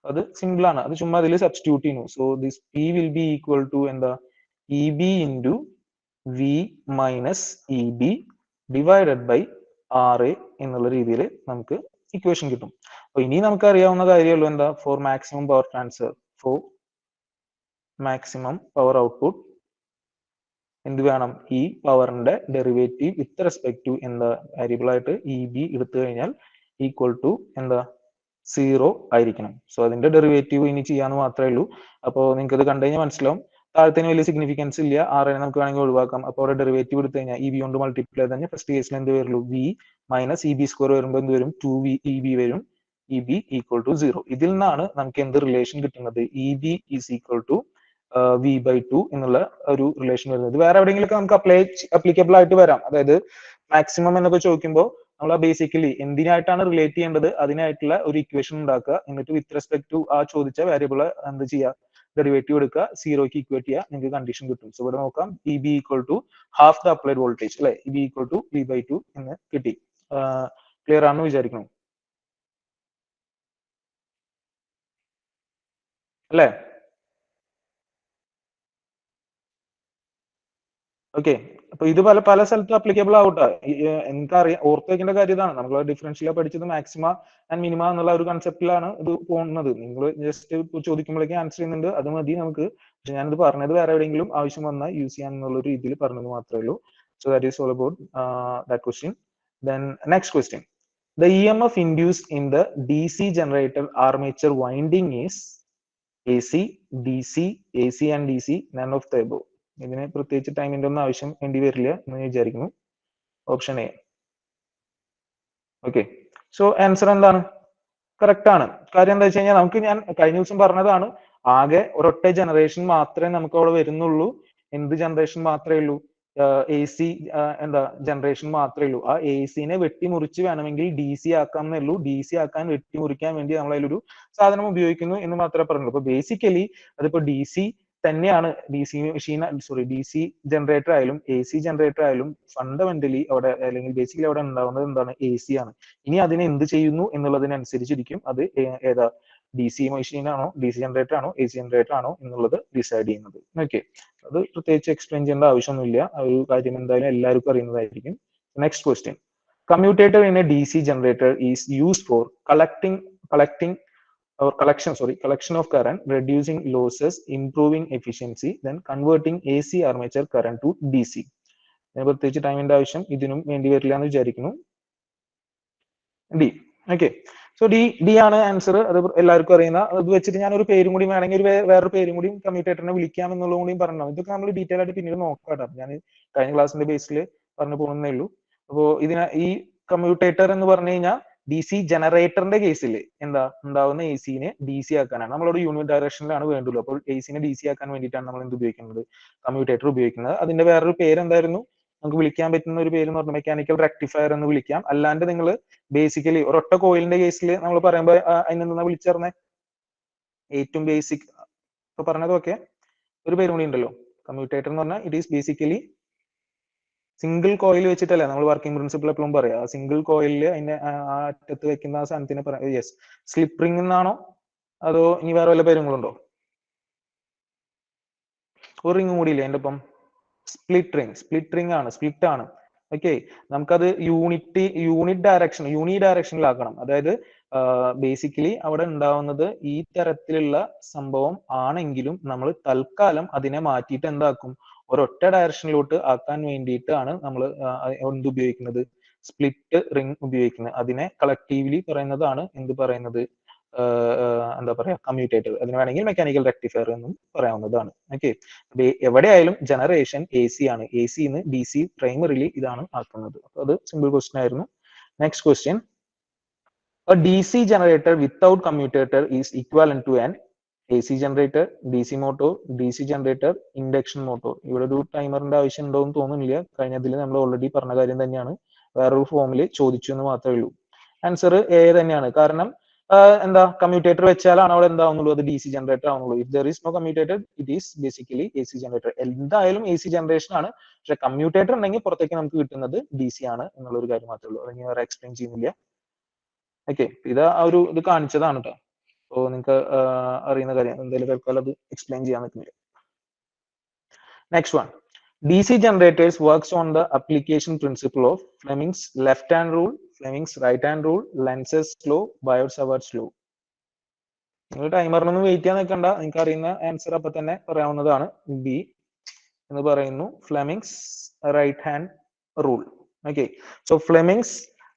അത് സിമ്പിൾ ആണ്, അത് ചുമ്മാ അതിൽ സബ്സ്റ്റിറ്റ്യൂട്ട് ചെയ്യുന്നു. So this P will be equal to എന്താ? E B into V minus E B divided by R A എന്നുള്ള രീതിയിൽ നമുക്ക് ഇക്വേഷൻ കിട്ടും. അപ്പൊ ഇനി നമുക്ക് അറിയാവുന്ന കാര്യമുള്ളൂ എന്താ? For maximum power transfer, for maximum power output എന്ത് വേണം? ഈ പവറിന്റെ ഡെറിവേറ്റീവ് വിത്ത് റെസ്പെക്ട് ടു എന്താ വേരിയബിൾ ആയിട്ട് ഇ ബി എടുത്തു കഴിഞ്ഞാൽ ഈക്വൽ ടു എന്താ? 0 ആയിരിക്കണം. സോ അതിന്റെ ഡെറിവേറ്റീവ് ഇനി ചെയ്യാന്ന് മാത്രമേ ഉള്ളൂ. അപ്പോൾ നിങ്ങൾക്ക് ഇത് കണ്ടു കഴിഞ്ഞാൽ മനസ്സിലാവും. താഴത്തിന് വലിയ സിഗ്നിഫിക്കൻസ് ഇല്ല, ആറിനെ നമുക്ക് വേണമെങ്കിൽ ഒഴിവാക്കാം. അപ്പോൾ അവിടെ ഡെറിവേറ്റീവ് എടുത്തു കഴിഞ്ഞാൽ ഇ ബി കൊണ്ട് മൾട്ടിപ്ലൈ ചെയ്ത് കഴിഞ്ഞാൽ ഫസ്റ്റ് കേസിൽ എന്ത് വരുള്ളൂ? V minus E B square വരുമ്പോൾ എന്ത് വരും? 2v ഇ ബി വരും. E B equal to 0. ഇതിൽ നിന്നാണ് നമുക്ക് എന്ത് റിലേഷൻ കിട്ടുന്നത്? E B is equal to V by 2 എന്നുള്ള ഒരു റിലേഷൻ വരുന്നത്. വേറെ എവിടെയെങ്കിലും നമുക്ക് അപ്ലിക്കബിൾ ആയിട്ട് വരാം. അതായത് മാക്സിമം എന്നൊക്കെ ചോദിക്കുമ്പോൾ നമ്മൾ ബേസിക്കലി എന്തിനായിട്ടാണ് റിലേറ്റ് ചെയ്യേണ്ടത് അതിനായിട്ടുള്ള ഒരു ഇക്വേഷൻ ഉണ്ടാക്കുക. എന്നിട്ട് വിത്ത് റെസ്പെക്ട് ടു ആ ചോദിച്ച വേരിയബിൾ എന്ത് ചെയ്യുക? ഡെറിവേറ്റീവ് എടുക്കുക, 0ക്ക് ഇക്വേറ്റ് ചെയ്യുക, നിങ്ങൾക്ക് കണ്ടീഷൻ കിട്ടും. സോ ഇവിടെ നോക്കാം, E B equal to half the applied voltage അല്ലെ? E B equal to V by 2 എന്ന് കിട്ടി. ക്ലിയർ ആണെന്ന് വിചാരിക്കണം അല്ലേ? ഓക്കെ, അപ്പൊ ഇത് പല പല സ്ഥലത്തും അപ്ലിക്കബിൾ ആവട്ടെ. എനിക്കറിയാം, ഓർത്ത് വെക്കേണ്ട കാര്യം ഇതാണ്, നമ്മൾ ഡിഫറൻഷ്യൽ പഠിച്ചത് മാക്സിമ ആൻഡ് മിനിമ എന്നുള്ള ഒരു കൺസെപ്റ്റിലാണ് ഇത് പോകുന്നത്. നിങ്ങൾ ജസ്റ്റ് ചോദിക്കുമ്പോഴേക്കും ആൻസർ ചെയ്യുന്നുണ്ട്, അത് മതി നമുക്ക്. പക്ഷെ ഞാനിത് പറഞ്ഞത് വേറെ എവിടെയെങ്കിലും ആവശ്യം വന്നാൽ യൂസ് ചെയ്യാൻ എന്നുള്ള ഒരു രീതിയിൽ പറഞ്ഞത് മാത്രമേ ഉള്ളൂ. So that is all about that question. Then next question, the EMF induced in the DC generator armature winding is AC, DC, AC and DC, none of the above. ഇതിന് പ്രത്യേകിച്ച് ടൈമിന്റെ ഒന്നും ആവശ്യം വേണ്ടി വരില്ല എന്ന് വിചാരിക്കുന്നു. Option A. Okay, so answer എന്താണ്? കറക്റ്റ് ആണ്. കാര്യം എന്താ വെച്ച് കഴിഞ്ഞാൽ നമുക്ക്, ഞാൻ കഴിഞ്ഞ ദിവസം പറഞ്ഞതാണ്, ആകെ ഒരൊറ്റ ജനറേഷൻ മാത്രമേ നമുക്ക് അവിടെ വരുന്നുള്ളൂ. എന്ത് ജനറേഷൻ മാത്രമേ ഉള്ളൂ? എ സി എന്താ ജനറേഷൻ മാത്രമേ ഉള്ളൂ. ആ എ സിനെ വെട്ടിമുറിച്ച് വേണമെങ്കിൽ ഡി സി ആക്കാം എന്നേ ഉള്ളൂ. ഡി സി ആക്കാൻ വെട്ടിമുറിക്കാൻ വേണ്ടി നമ്മൾ അതിലൊരു സാധനം ഉപയോഗിക്കുന്നു എന്ന് മാത്രമേ പറഞ്ഞുള്ളൂ. അപ്പൊ ബേസിക്കലി അതിപ്പോ ഡി സി തന്നെയാണ്. D C machine, sorry, D C generator ആയാലും എ സി ജനറേറ്റർ ആയാലും ഫണ്ടമെന്റലി അവിടെ, അല്ലെങ്കിൽ ബേസിക്കലി അവിടെ ഉണ്ടാവുന്നത് എന്താണ്? എ സി ആണ്. ഇനി അതിനെ എന്ത് ചെയ്യുന്നു എന്നുള്ളതിനനുസരിച്ചിരിക്കും അത് ഏതാ ഡി സി മെഷീൻ ആണോ, ഡി സി ജനറേറ്റർ ആണോ, എ സി ജനറേറ്റർ ആണോ എന്നുള്ളത് ഡിസൈഡ് ചെയ്യുന്നത്. ഓക്കെ, അത് പ്രത്യേകിച്ച് എക്സ്പ്ലെയിൻ ചെയ്യേണ്ട ആവശ്യമൊന്നുമില്ല. ആ ഒരു കാര്യം എന്തായാലും എല്ലാവർക്കും അറിയുന്നതായിരിക്കും. Next question, commutator in a D C generator is used for collection of current, reducing losses, improving efficiency, then converting AC armature current to DC. പ്രത്യേകിച്ച് ടൈമിന്റെ ആവശ്യം ഇതിനും വേണ്ടി വരില്ല എന്ന് വിചാരിക്കുന്നു. ഡി. ഓക്കെ, സോ ഡി ആണ് ആൻസർ. അത് എല്ലാവർക്കും അറിയുന്ന. അത് വെച്ചിട്ട് ഞാൻ ഒരു പേരും കൂടി വേണമെങ്കിൽ വേറൊരു പേരും കൂടി കമ്മ്യൂട്ടേറ്ററിനെ വിളിക്കാം എന്നുള്ളതും കൂടി പറഞ്ഞു. ഇതൊക്കെ നമ്മൾ ഡീറ്റെയിൽ ആയിട്ട് പിന്നീട് നോക്കാം. ഞാൻ കഴിഞ്ഞ ക്ലാസ്സിന്റെ ബേസിൽ പറഞ്ഞു പോകുന്നേ ഉള്ളൂ. അപ്പോൾ ഈ കമ്മ്യൂട്ടേറ്റർ എന്ന് പറഞ്ഞു കഴിഞ്ഞാൽ ഡി സി ജനറേറ്ററിന്റെ കേസിൽ എന്താ ഉണ്ടാവുന്ന എ സിനെ ഡി സി ആക്കാനാണ്. നമ്മളോട് യൂണിറ്റ് ഡയറക്ഷനിലാണ് വേണ്ടുള്ളൂ. അപ്പോൾ എ സിനെ ഡി സി ആക്കാൻ വേണ്ടിയിട്ടാണ് നമ്മൾ എന്ത് ഉപയോഗിക്കുന്നത്? കമ്മ്യൂട്ടേറ്റർ ഉപയോഗിക്കുന്നത്. അതിന്റെ വേറൊരു പേര് എന്തായിരുന്നു? നമുക്ക് വിളിക്കാൻ പറ്റുന്ന ഒരു പേര് എന്ന് പറഞ്ഞാൽ മെക്കാനിക്കൽ റെക്ടിഫയർ എന്ന് വിളിക്കാം. അല്ലാണ്ട് നിങ്ങൾ ബേസിക്കലി ഒരൊറ്റ കോയിലിന്റെ കേസിൽ നമ്മൾ പറയുമ്പോൾ അതിനെന്താ വിളിച്ചേർന്നെ? ഏറ്റവും ബേസിക് ഇപ്പൊ പറഞ്ഞതൊക്കെ ഒരു പേരും കൂടി ഉണ്ടല്ലോ. കമ്മ്യൂട്ടേറ്റർ എന്ന് പറഞ്ഞാൽ it is basically single coil വെച്ചിട്ടല്ലേ നമ്മൾ വർക്കിംഗ് പ്രിൻസിപ്പിൾ എപ്പോഴും പറയാം. സിംഗിൾ കോയിലിൽ അതിന്റെ ആ അറ്റത്ത് വെക്കുന്ന ആ സാധനത്തിന് പറയാം. യെസ്, സ്ലിപ്പ് റിംഗ് എന്നാണോ അതോ ഇനി വേറെ വല്ല പേരുകളുണ്ടോ? ഒരു റിംഗ് കൂടി ഇല്ലേ അതിന്റെ ഒപ്പം? സ്പ്ലിറ്റ് റിംഗ് ആണ്, സ്പ്ലിറ്റ് ആണ്. ഓക്കെ, നമുക്കത് യൂണി ഡയറക്ഷനിലാക്കണം. അതായത് ബേസിക്കലി അവിടെ ഉണ്ടാവുന്നത് ഈ തരത്തിലുള്ള സംഭവം ആണെങ്കിലും നമ്മൾ തൽക്കാലം അതിനെ മാറ്റിയിട്ട് എന്താക്കും? ഒരൊറ്റ ഡയറക്ഷനിലോട്ട് ആക്കാൻ വേണ്ടിയിട്ടാണ് നമ്മൾ എന്ത് ഉപയോഗിക്കുന്നത്? സ്പ്ലിറ്റ് റിംഗ് ഉപയോഗിക്കുന്നത്. അതിനെ കളക്റ്റീവ്ലി പറയുന്നതാണ് എന്ത് പറയുന്നത്? എന്താ പറയാ, കമ്മ്യൂട്ടേറ്റർ. അതിന് വേണമെങ്കിൽ മെക്കാനിക്കൽ റെക്ടിഫയർ എന്നും പറയാവുന്നതാണ്. ഓക്കെ, എവിടെയായാലും ജനറേഷൻ എ സി ആണ്. A Sindh D C primarily ഇതാണ് ആക്കുന്നത്. അപ്പൊ അത് സിമ്പിൾ ക്വസ്റ്റ്യൻ ആയിരുന്നു. Next question, a DC generator without commutator is equivalent to an AC generator, DC motor, DC generator, induction motor. ഇവിടെ ഒരു ടൈമറിന്റെ ആവശ്യം ഉണ്ടോന്ന് തോന്നുന്നില്ല. കഴിഞ്ഞതിൽ നമ്മൾ ഓൾറെഡി പറഞ്ഞ കാര്യം തന്നെയാണ്. വേറൊരു ഫോമിൽ ചോദിച്ചു എന്ന് മാത്രമേ ഉള്ളൂ. ആൻസർ എ തന്നെയാണ്. കാരണം എന്താ കമ്മ്യൂട്ടേറ്റർ വെച്ചാലാണ് അവിടെ എന്താവുന്നുള്ളൂ, അത് DC ജനറേറ്റർ ആവുന്നുള്ളൂ. If there is no commutator it is basically AC generator. എന്തായാലും AC ജനറേഷൻ ആണ്. പക്ഷെ കമ്മ്യൂട്ടേറ്റർ ഉണ്ടെങ്കിൽ പുറത്തേക്ക് നമുക്ക് കിട്ടുന്നത് DC ആണ് എന്നുള്ള ഒരു കാര്യം മാത്രമേ ഉള്ളൂ. അത് ഞാൻ വേറെ എക്സ്പ്ലെയിൻ ചെയ്യുന്നില്ല. ഓക്കെ, ഇത് ആ ഒരു ഇത് കാണിച്ചതാണ് കേട്ടോ. അപ്പോൾ നിങ്ങൾക്ക് അറിയുന്ന കാര്യം എന്തായാലും തൽക്കാലം അത് എക്സ്പ്ലെയിൻ ചെയ്യാൻ നിൽക്കുന്നില്ല. Next one. DC generators works on the application principle of Fleming's left-hand rule, Fleming's right-hand rule, Lenz's law, Biot-Savart's law. നിങ്ങൾ ടൈമറിനൊന്നും വെയിറ്റ് ചെയ്യാൻ നിൽക്കണ്ട, നിങ്ങൾക്ക് അറിയുന്ന ആൻസർ അപ്പൊ തന്നെ പറയാവുന്നതാണ്. ബി എന്ന് പറയുന്നു Fleming's right hand rule. Okay, so Fleming's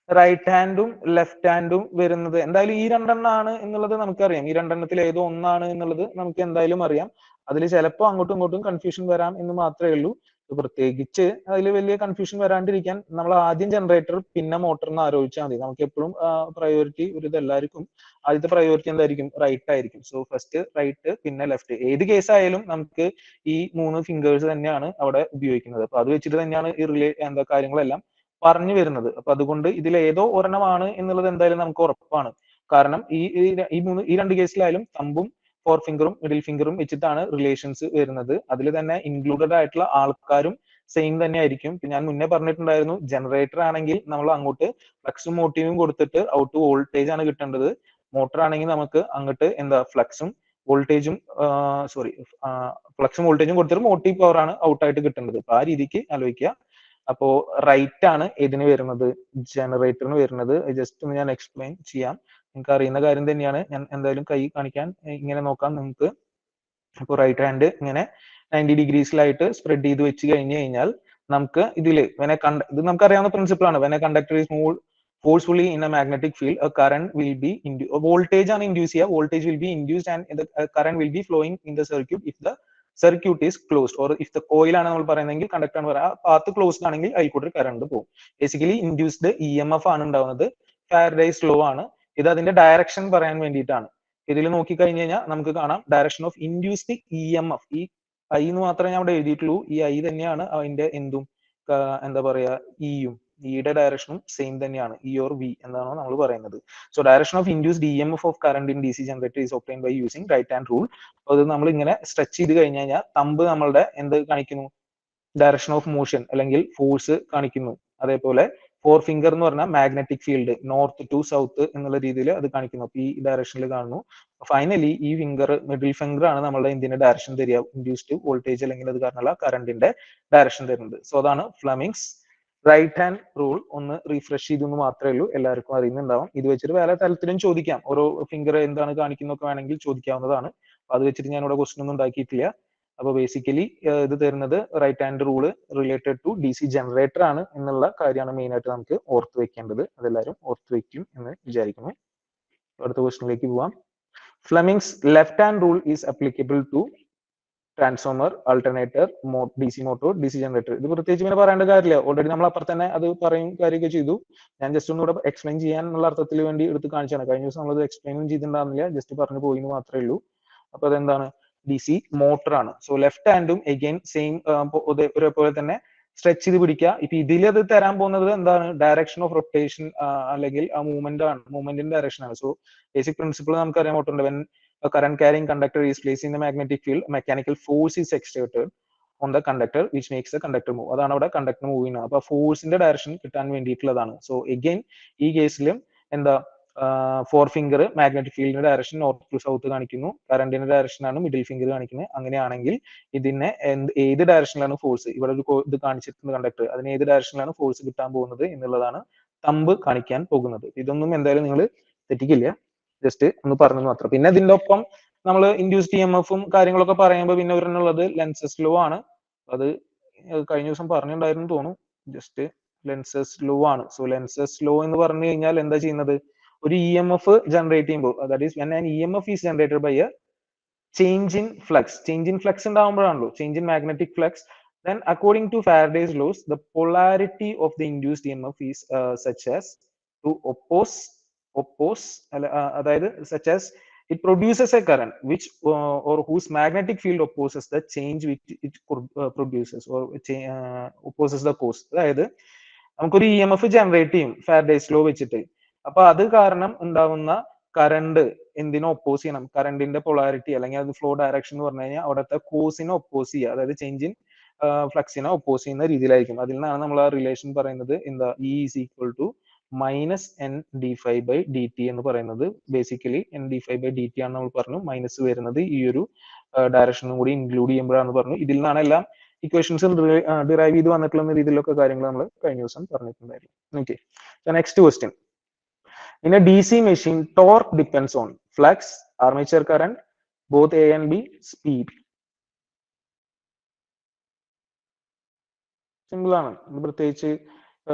right ഹാൻഡും ലെഫ്റ്റ് ഹാൻഡും വരുന്നത് എന്തായാലും ഈ രണ്ടെണ്ണമാണ് എന്നുള്ളത് നമുക്കറിയാം. ഈ രണ്ടെണ്ണത്തിൽ ഏതോ ഒന്നാണ് എന്നുള്ളത് നമുക്ക് എന്തായാലും അറിയാം. അതിൽ ചിലപ്പോൾ അങ്ങോട്ടും ഇങ്ങോട്ടും കൺഫ്യൂഷൻ വരാം എന്ന് മാത്രമേ ഉള്ളൂ. പ്രത്യേകിച്ച് അതിൽ വലിയ കൺഫ്യൂഷൻ വരാണ്ടിരിക്കാൻ നമ്മൾ ആദ്യം ജനറേറ്റർ പിന്നെ മോട്ടർ എന്ന് ആലോചിച്ചാൽ മതി. നമുക്ക് എപ്പോഴും പ്രയോറിറ്റി ഒരു ഇതെല്ലാവർക്കും ആദ്യത്തെ പ്രയോറിറ്റി എന്തായിരിക്കും, റൈറ്റ് ആയിരിക്കും. സോ ഫസ്റ്റ് റൈറ്റ് പിന്നെ ലെഫ്റ്റ്. ഏത് കേസ് ആയാലും നമുക്ക് ഈ 3 ഫിംഗേഴ്സ് തന്നെയാണ് അവിടെ ഉപയോഗിക്കുന്നത്. അപ്പൊ അത് വെച്ചിട്ട് തന്നെയാണ് ഈ എന്താ കാര്യങ്ങളെല്ലാം പറഞ്ഞു വരുന്നത്. അപ്പൊ അതുകൊണ്ട് ഇതിൽ ഏതോ ഒരെണ്ണമാണ് എന്നുള്ളത് എന്തായാലും നമുക്ക് ഉറപ്പാണ്. കാരണം ഈ രണ്ട് കേസിലായാലും തമ്പും ഫോർ ഫിംഗറും മിഡിൽ ഫിംഗറും വെച്ചിട്ടാണ് റിലേഷൻസ് വരുന്നത്. അതിൽ തന്നെ ഇൻക്ലൂഡഡ് ആയിട്ടുള്ള ആൾക്കാരും സെയിം തന്നെ ആയിരിക്കും. ഞാൻ മുന്നേ പറഞ്ഞിട്ടുണ്ടായിരുന്നു, ജനറേറ്റർ ആണെങ്കിൽ നമ്മൾ അങ്ങോട്ട് ഫ്ലക്സും മോട്ടീവും കൊടുത്തിട്ട് ഔട്ട് വോൾട്ടേജ് ആണ് കിട്ടേണ്ടത്. മോട്ടർ ആണെങ്കിൽ നമുക്ക് അങ്ങോട്ട് എന്താ ഫ്ലക്സും വോൾട്ടേജും ഫ്ലക്സും വോൾട്ടേജും കൊടുത്തിട്ട് മോട്ടീവ് പവർ ആണ് ഔട്ടായിട്ട് കിട്ടേണ്ടത്. അപ്പൊ ആ രീതിക്ക് ആലോചിക്കുക. അപ്പോ റൈറ്റ് ആണ് ഇതിന് വരുന്നത്, ജനറേറ്ററിന് വരുന്നത്. ജസ്റ്റ് ഒന്ന് ഞാൻ എക്സ്പ്ലെയിൻ ചെയ്യാം. നിങ്ങൾക്ക് അറിയുന്ന കാര്യം തന്നെയാണ്. ഞാൻ എന്തായാലും കൈ കാണിക്കാൻ ഇങ്ങനെ നോക്കാം നിങ്ങൾക്ക്. അപ്പോൾ റൈറ്റ് ഹാൻഡ് ഇങ്ങനെ 90 ഡിഗ്രീസിലായിട്ട് സ്പ്രെഡ് ചെയ്ത് വെച്ച് കഴിഞ്ഞു കഴിഞ്ഞാൽ നമുക്ക് ഇതില് ഇത് നമുക്ക് അറിയാവുന്ന പ്രിൻസിപ്പിൾ ആണ്. When A conductor is move forcefully in a magnetic field, a current will be voltage ആണ് induce ചെയ്യുക. Voltage will be induced and the current will be flowing in the circuit if the circuit is closed, or if the coil ആണ് നമ്മൾ പറയുന്നതെങ്കിൽ conductor ആണ് പറയുക, path closed ആണെങ്കിൽ അതിൽക്കൂടെ current പോകും. Basically induced EMF ആണ് ഉണ്ടാവുന്നത്. ഫാരഡേസ് ലോ ആണ് ഇത്. അതിന്റെ ഡയറക്ഷൻ പറയാൻ വേണ്ടിയിട്ടാണ്. ഇതിൽ നോക്കി കഴിഞ്ഞു കഴിഞ്ഞാൽ നമുക്ക് കാണാം ഡയറക്ഷൻ ഓഫ് ഇൻഡ്യൂസ്ഡ് EMF. ഈ ഐ എന്ന് മാത്രമേ ഞാൻ അവിടെ എഴുതിയിട്ടുള്ളൂ. ഈ ഐ തന്നെയാണ് അതിന്റെ എന്തും എന്താ പറയാ ഇയും. ഇയുടെ ഡയറക്ഷനും സെയിം തന്നെയാണ്, ഇ ഓർ വി എന്നാണോ നമ്മൾ പറയുന്നത്. So direction of induced EMF of current in DC generator is obtained by using right hand rule. അത് നമ്മൾ ഇങ്ങനെ സ്ട്രെച്ച് ചെയ്ത് കഴിഞ്ഞു കഴിഞ്ഞാൽ തമ്പ് നമ്മളുടെ എന്ത് കാണിക്കുന്നു, ഡയറക്ഷൻ ഓഫ് മോഷൻ അല്ലെങ്കിൽ ഫോഴ്സ് കാണിക്കുന്നു. അതേപോലെ ഫോർ ഫിംഗർ എന്ന് പറഞ്ഞാൽ magnetic field north to south എന്നുള്ള രീതിയിൽ അത് കാണിക്കുന്നു. അപ്പൊ ഈ ഡയറക്ഷനിൽ കാണുന്നു. ഫൈനലി ഈ ഫിംഗർ മിഡിൽ ഫിംഗർ ആണ് നമ്മളുടെ ഇതിന്റെ ഡയറക്ഷൻ തരിക, ഇൻഡ്യൂസ്ഡ് വോൾട്ടേജ് അല്ലെങ്കിൽ അത് കാരണമുള്ള കറന്റിന്റെ ഡയറക്ഷൻ തരുന്നത്. സോ അതാണ് ഫ്ലെമിങ്സ് റൈറ്റ് ഹാൻഡ് റൂൾ. ഒന്ന് റീഫ്രഷ് ചെയ്തെന്ന് മാത്രമേ ഉള്ളൂ, എല്ലാവർക്കും അറിയുന്നുണ്ടാവും. ഇത് വെച്ചിട്ട് വേറെ തരത്തിലും ചോദിക്കാം. ഓരോ ഫിംഗർ എന്താണ് കാണിക്കുന്നൊക്കെ വേണമെങ്കിൽ ചോദിക്കാവുന്നതാണ്. അത് വെച്ചിട്ട് ഞാൻ ഇവിടെ ക്വസ്റ്റൻ ഒന്നും ഉണ്ടാക്കിയിട്ടില്ല. അപ്പൊ ബേസിക്കലി ഇത് തരുന്നത് right hand rule related to DC generator ആണ് എന്നുള്ള കാര്യമാണ് മെയിൻ ആയിട്ട് നമുക്ക് ഓർത്ത് വെക്കേണ്ടത്. അതെല്ലാവരും ഓർത്ത് വെക്കും എന്ന് വിചാരിക്കുന്നു. അടുത്ത ക്വസ്റ്റനിലേക്ക് പോവാം. Fleming's left hand rule is applicable to transformer, alternator, DC motor, DC generator. ഇത് പ്രത്യേകിച്ച് ഇങ്ങനെ പറയേണ്ട കാര്യമില്ല. ഓൾറെഡി നമ്മൾ അപ്പുറത്ത് തന്നെ അത് പറയും കാര്യമൊക്കെ ചെയ്തു. ഞാൻ ജസ്റ്റ് ഒന്നുകൂടെ എക്സ്പ്ലെയിൻ ചെയ്യാനുള്ള അർത്ഥത്തിൽ വേണ്ടി എടുത്ത് കാണിച്ചാണ്. കഴിഞ്ഞ ദിവസം നമ്മളത് എക്സ്പ്ലെയിനും ചെയ്തിട്ടുണ്ടാകുന്നില്ല, ജസ്റ്റ് പറഞ്ഞു പോയി എന്ന് മാത്രമേ ഉള്ളൂ. അപ്പൊ അതെന്താണ്, DC മോട്ടർ ആണ്. സോ ലെഫ്റ്റ് ഹാൻഡും എഗെയിൻ സെയിം ഒരേപോലെ തന്നെ സ്ട്രെച്ച് ചെയ്ത് പിടിക്കുക. ഇപ്പൊ ഇതിൽ അത് തരാൻ പോകുന്നത് എന്താണ്, ഡയറക്ഷൻ ഓഫ് റൊട്ടേഷൻ അല്ലെങ്കിൽ ആ മൂവ്മെന്റ് ആണ്, മൂവ്മെന്റിന്റെ ഡയറക്ഷൻ ആണ്. സോ ബേസിക് പ്രിൻസിപ്പിൾ നമുക്കറിയാൻ പോയിട്ടുണ്ട്. When a current carrying conductor is placed in the magnetic field, a mechanical force is exerted on the conductor which makes the conductor move. അതാണ് അവിടെ conductor move ചെയ്യുന്നത്. അപ്പൊ ഫോഴ്സിന്റെ direction കിട്ടാൻ വേണ്ടിയിട്ടുള്ളതാണ്. സോ എഗെയിൻ ഈ കേസിലും എന്താ ഫോർ ഫിംഗർ മാഗ്നറ്റിക് ഫീൽഡിന്റെ ഡയറക്ഷൻ നോർത്ത് ടു സൗത്ത് കാണിക്കുന്നു, കറന്റിന്റെ ഡയറക്ഷൻ ആണ് മിഡിൽ ഫിംഗർ കാണിക്കുന്നത്. അങ്ങനെയാണെങ്കിൽ ഇതിനെ ഏത് ഡയറക്ഷനിലാണ് ഫോഴ്സ്, ഇവിടെ ഒരു ഇത് കാണിച്ചിട്ടുണ്ട് കണ്ടക്ടർ, അതിന് ഏത് ഡയറക്ഷനിലാണ് ഫോഴ്സ് കിട്ടാൻ പോകുന്നത് എന്നുള്ളതാണ് തമ്പ് കാണിക്കാൻ പോകുന്നത്. ഇതൊന്നും എന്തായാലും നിങ്ങൾ തെറ്റിക്കില്ല, ജസ്റ്റ് ഒന്ന് പറഞ്ഞു മാത്രം. പിന്നെ ഇതിന്റെ ഒപ്പം നമ്മൾ ഇൻഡ്യൂസ്ഡ് EMF-ഉം കാര്യങ്ങളൊക്കെ പറയുമ്പോൾ പിന്നെ ഒരെണ്ണുള്ളത് ലെൻസസ് ലോ ആണ്. അത് കഴിഞ്ഞ ദിവസം പറഞ്ഞിട്ടുണ്ടായിരുന്നു തോന്നുന്നു. ജസ്റ്റ് ലെൻസസ് ലോ ആണ്. സോ ലെൻസസ് ലോ എന്ന് പറഞ്ഞു കഴിഞ്ഞാൽ എന്താ ചെയ്യുന്നത്, ഒരു EMF ജനറേറ്റ് ചെയ്യുമ്പോൾ, that is when an EMF is generated by a change in flux. Change in flux ഉണ്ടാകുമ്പോഴാണല്ലോ change in magnetic flux. Then according to Faraday's laws, the polarity of the induced EMF is such as to oppose അതായത് such as it produces a current which or whose magnetic field opposes the change which it produces or opposes the cause. അതായത് നമുക്കൊരു EMF generate ചെയ്യും Faraday's law വെച്ചിട്ട്. അപ്പൊ അത് കാരണം ഉണ്ടാവുന്ന current എന്തിനെ ഒപ്പോസ് ചെയ്യണം, കറണ്ടിന്റെ പൊളാരിറ്റി അല്ലെങ്കിൽ അത് ഫ്ലോ ഡയറക്ഷൻ എന്ന് പറഞ്ഞു കഴിഞ്ഞാൽ അവിടുത്തെ കോസിനെ ഒപ്പോസ് ചെയ്യുക, അതായത് ചേഞ്ച് ഇൻ ഫ്ലക്സിനെ ഒപ്പോസ് ചെയ്യുന്ന രീതിയിലായിരിക്കും. അതിൽ നിന്നാണ് നമ്മൾ ആ റിലേഷൻ പറയുന്നത് എന്താ, E is equal to minus N D five by D T എന്ന് പറയുന്നത്. Basically N D five by D T ആണ് നമ്മൾ പറഞ്ഞു, മൈനസ് വരുന്നത് ഈ ഒരു ഡയറക്ഷനും കൂടി ഇൻക്ലൂഡ് ചെയ്യുമ്പോഴാണ് പറഞ്ഞു. ഇതിൽ നിന്നാണ് എല്ലാം ഇക്വേഷൻസ് ഡിറൈവ് ചെയ്ത് വന്നിട്ടുള്ള രീതിയിലൊക്കെ കാര്യങ്ങൾ നമ്മൾ കഴിഞ്ഞ ദിവസം പറഞ്ഞിട്ടുണ്ടായിരുന്നു. Okay, next question. In a DC machine, torque depends on flux, armature current, both A and B, speed. Simple ആണ്, പ്രത്യേകിച്ച്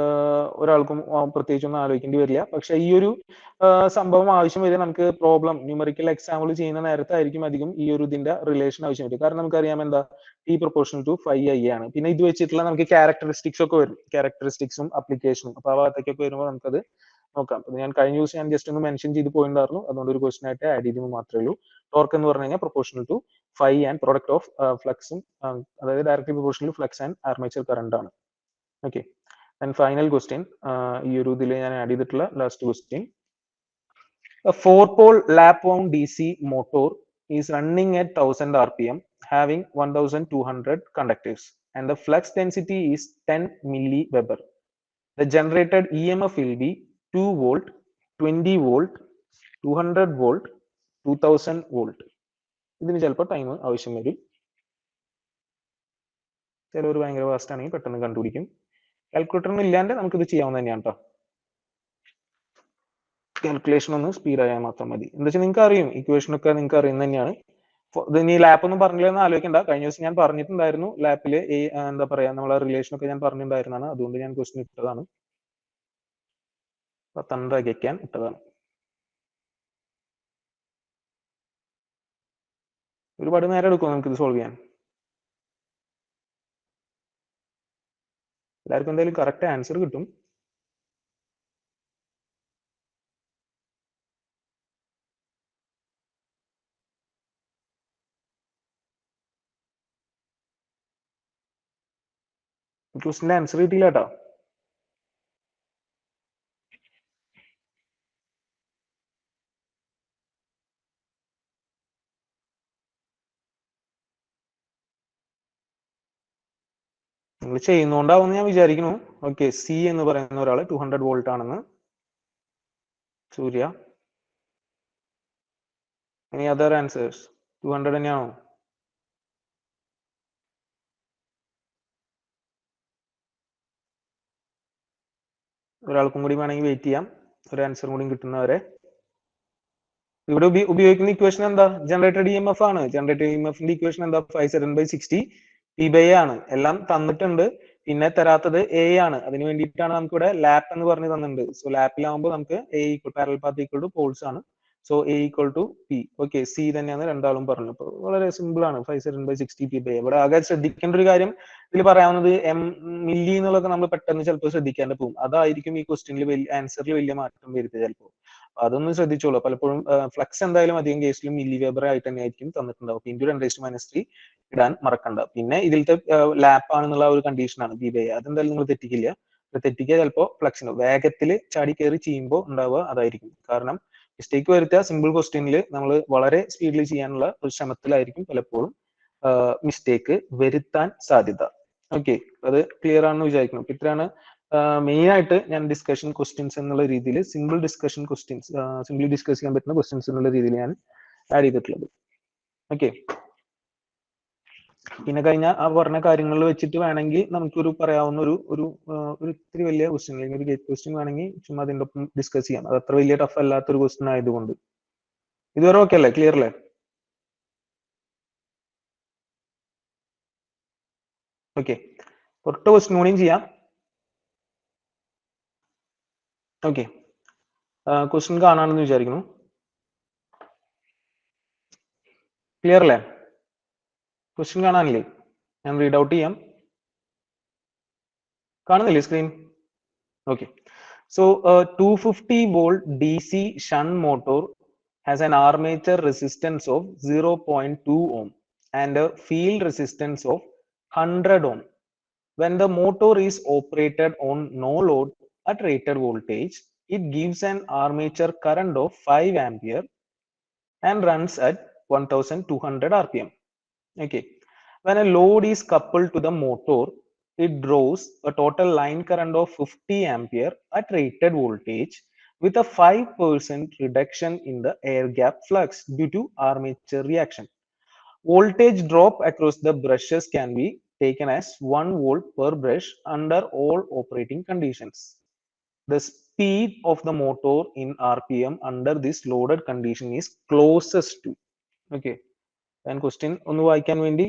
ഒരാൾക്കും പ്രത്യേകിച്ച് ഒന്നും ആലോചിക്കേണ്ടി വരില്ല. പക്ഷെ ഈ ഒരു സംഭവം ആവശ്യം വരിക നമുക്ക് പ്രോബ്ലം ന്യൂമറിക്കൽ എക്സാമ്പിൾ ചെയ്യുന്ന നേരത്തായിരിക്കും അധികം ഈ ഒരു ഇതിന്റെ റിലേഷൻ ആവശ്യം വരും. കാരണം നമുക്കറിയാം എന്താ, T പ്രൊപ്പോർഷണൽ ടു 5I ആണ്. പിന്നെ ഇത് വെച്ചിട്ടുള്ള നമുക്ക് ക്യാരക്ടറിസ്റ്റിക്സ് ഒക്കെ വരും, ക്യാരക്ടറിസ്റ്റിക്സും അപ്ലിക്കേഷനും. അപ്പൊ ആ ഭാഗത്തേക്കൊക്കെ വരുമ്പോൾ നമുക്കത് നോക്കാം. ഞാൻ കഴിഞ്ഞ ദിവസം ഞാൻ ജസ്റ്റ് ഒന്ന് മെൻഷൻ ചെയ്ത് പോയിട്ടുണ്ടായിരുന്നു, അതുകൊണ്ട് ഒരു ക്വസ്റ്റൻ ആയിട്ട് ആഡ് ചെയ്തെന്ന് മാത്രമേ ഉള്ളൂ. ടോർക്ക് എന്ന് പറഞ്ഞു കഴിഞ്ഞാൽ proportional to phi and product of ഫ്ലക്സും, അതായത് directly proportional flux and armature current ആണ്. ഓക്കെ, ആൻഡ് ഫൈനൽ ക്വസ്റ്റ്യൻ, ഈ ഒരു ഇതിൽ ഞാൻ ആഡ് ചെയ്തിട്ടുള്ള last question. A 4-pole lap wound DC motor is running at 1000 rpm, having 1200 conductors, and the flux density is 10 milliweber. The generated EMF will be 2 volt, 20 volt, 200 volt, 2000 volt. ഇതിന് ചിലപ്പോൾ time ആവശ്യം വരും. ചിലവർ ഭയങ്കര fast ആണെങ്കിൽ പെട്ടെന്ന് കണ്ടുപിടിക്കും. കാൽക്കുലേറ്ററിന് ഇല്ലാണ്ട് നമുക്കിത് ചെയ്യാവുന്ന തന്നെയാണ് കേട്ടോ. കാൽക്കുലേഷൻ ഒന്ന് സ്പീഡ് ആയാൽ മാത്രം മതി. എന്താ വെച്ചാൽ നിങ്ങൾക്ക് അറിയും, ഇക്വേഷൻ ഒക്കെ നിങ്ങൾക്ക് അറിയുന്നത് തന്നെയാണ്. ഇത് ഇനി ലാപ്പ് ഒന്നും പറഞ്ഞില്ലെന്ന് ആലോചിക്കണ്ട, കഴിഞ്ഞ ദിവസം ഞാൻ പറഞ്ഞിട്ടുണ്ടായിരുന്നു ലാപ്പില് എന്താ പറയാ നമ്മളെ റിലേഷൻ ഒക്കെ ഞാൻ പറഞ്ഞിട്ടുണ്ടായിരുന്നതാണ്, അതുകൊണ്ട് ഞാൻ ക്വസ്റ്റ്യൻ ഇട്ടതാണ്, 12 ഇട്ടതാണ്. ഒരുപാട് നേരം എടുക്കും നമുക്ക് ഇത് സോൾവ് ചെയ്യാൻ. എല്ലാവർക്കും എന്തായാലും കറക്റ്റ് ആൻസർ കിട്ടും. ക്വസ്റ്റിന്റെ ആൻസർ കിട്ടിയില്ല കേട്ടോ. നിങ്ങൾ ചെയ്യുന്നോണ്ടാവും ഞാൻ വിചാരിക്കുന്നു. ഓക്കെ, സി എന്ന് പറയുന്ന ഒരാള് 200 വോൾട്ട് ആണെന്ന്. സൂര്യ, എനി അതർ ആൻസേഴ്സ്? 200 തന്നെയാണോ? ഒരാൾക്കും കൂടി വേണമെങ്കിൽ വെയിറ്റ് ചെയ്യാം, ഒരു ആൻസർ കൂടി കിട്ടുന്നവരെ. ഇവിടെ ഉപയോഗിക്കുന്ന ഇക്വേഷൻ എന്താ, ജനറേറ്റഡ് ഇ എം എഫ് ആണ്. ജനറേറ്റഡ് ഇ എം എഫിന്റെ ഇക്വേഷൻ എന്താ, 5/60 P/A ആണ്. എല്ലാം തന്നിട്ടുണ്ട്. പിന്നെ തരാത്തത് എ ആണ്. അതിന് വേണ്ടിയിട്ടാണ് നമുക്ക് ഇവിടെ ലാപ്പ് എന്ന് പറഞ്ഞ് തന്നിട്ടുണ്ട്. സോ ലാപ്പിലാവുമ്പോൾ നമുക്ക് A equal parallel path equal to poles ആണ്. So A equal to P. Okay, C തന്നെയാണ് രണ്ടാളും പറഞ്ഞു. അപ്പോൾ വളരെ സിമ്പിൾ ആണ്, 5/60 P/A. ഇവിടെ ആകെ ശ്രദ്ധിക്കേണ്ട ഒരു കാര്യം ഇതിൽ പറയാവുന്നത് മില്ലി എന്നുള്ളതൊക്കെ നമ്മൾ പെട്ടെന്ന് ചിലപ്പോൾ ശ്രദ്ധിക്കാണ്ട് പോകും. അതായിരിക്കും ഈ ക്വസ്റ്റ്യനിൽ വലിയ ആൻസറിൽ വലിയ മാറ്റം വരുന്നത് ചിലപ്പോൾ. അതൊന്നും ശ്രദ്ധിച്ചോളൂ. പലപ്പോഴും ഫ്ലക്സ് എന്തായാലും അധികം കേസിലും മില്ലി വെബർ ആയിട്ട് തന്നെ ആയിരിക്കും തന്നിട്ടുണ്ടാവും. ഇൻറ്റു 10⁻³ ഇടാൻ മറക്കണ്ട. പിന്നെ ഇതിലത്തെ ലാപ്പ് ആണെന്നുള്ള ഒരു കണ്ടീഷനാണ് P/A. അതെന്തായാലും നിങ്ങൾ തെറ്റിക്കില്ല. തെറ്റിക്കുക ചിലപ്പോൾ ഫ്ലക്സിന് വേഗത്തിൽ ചാടി കയറി ചെയ്യുമ്പോൾ ഉണ്ടാവുക അതായിരിക്കും. കാരണം മിസ്റ്റേക്ക് വരുത്തുക സിമ്പിൾ ക്വസ്റ്റ്യനിൽ നമ്മൾ വളരെ സ്പീഡിൽ ചെയ്യാനുള്ള ഒരു ശ്രമത്തിലായിരിക്കും പലപ്പോഴും മിസ്റ്റേക്ക് വരുത്താൻ സാധ്യത. ഓക്കെ, അത് ക്ലിയർ ആണെന്ന് വിചാരിക്കണം. ഇത്രയാണ് മെയിൻ ആയിട്ട് ഞാൻ ഡിസ്കഷൻ ക്വസ്റ്റ്യൻസ് എന്നുള്ള രീതിയിൽ, simple discussion questions, simply discuss ചെയ്യാൻ പറ്റുന്ന ക്വസ്റ്റ്യൻസ് എന്നുള്ള രീതിയിൽ ഞാൻ ആഡ് ചെയ്തിട്ടുള്ളത്. ഓക്കെ, പിന്നെ കഴിഞ്ഞ ആ പറഞ്ഞ കാര്യങ്ങളിൽ വെച്ചിട്ട് വേണമെങ്കിൽ നമുക്കൊരു പറയാവുന്ന ഒരു ഇത്തിരി വലിയ ക്വസ്റ്റ്യൻ അല്ലെങ്കിൽ ഒരു ഗേറ്റ് ക്വസ്റ്റ്യൻ വേണമെങ്കിൽ ചുമ്മാ അതിൻ്റെ ഒപ്പം ഡിസ്കസ് ചെയ്യാം. അത് അത്ര വലിയ ടഫ് അല്ലാത്തൊരു ക്വസ്റ്റ്യൻ ആയതുകൊണ്ട്. ഇതുവരെ ഓക്കെ അല്ലേ, ക്ലിയർ അല്ലേ? ഓക്കെ, ഒറ്റ ക്വസ്റ്റ്യൻ കൂടിയും ചെയ്യാം. ഓക്കെ, ക്വസ്റ്റ്യൻ കാണാണെന്ന് വിചാരിക്കുന്നു. ക്ലിയർ അല്ലേ? ക്വസ്റ്റ്യൻ കാണാനില്ലേ? ഞാൻ റീഡ് ഔട്ട് ചെയ്യാം. കാണുന്നില്ലേ screen? Okay, so a 250 volt DC shunt motor has an armature resistance of 0.2 ohm and a field resistance of 100 ohm. When the motor is operated on no load at rated voltage, it gives an armature current of 5 ampere and runs at 1200 rpm. Okay. When a load is coupled to the motor, it draws a total line current of 50 ampere at rated voltage with a 5% reduction in the air gap flux due to armature reaction. Voltage drop across the brushes can be taken as 1 volt per brush under all operating conditions. The speed of the motor in RPM under this loaded condition is closest to. Okay. ഞാൻ question ഒന്ന് വായിക്കാൻ വേണ്ടി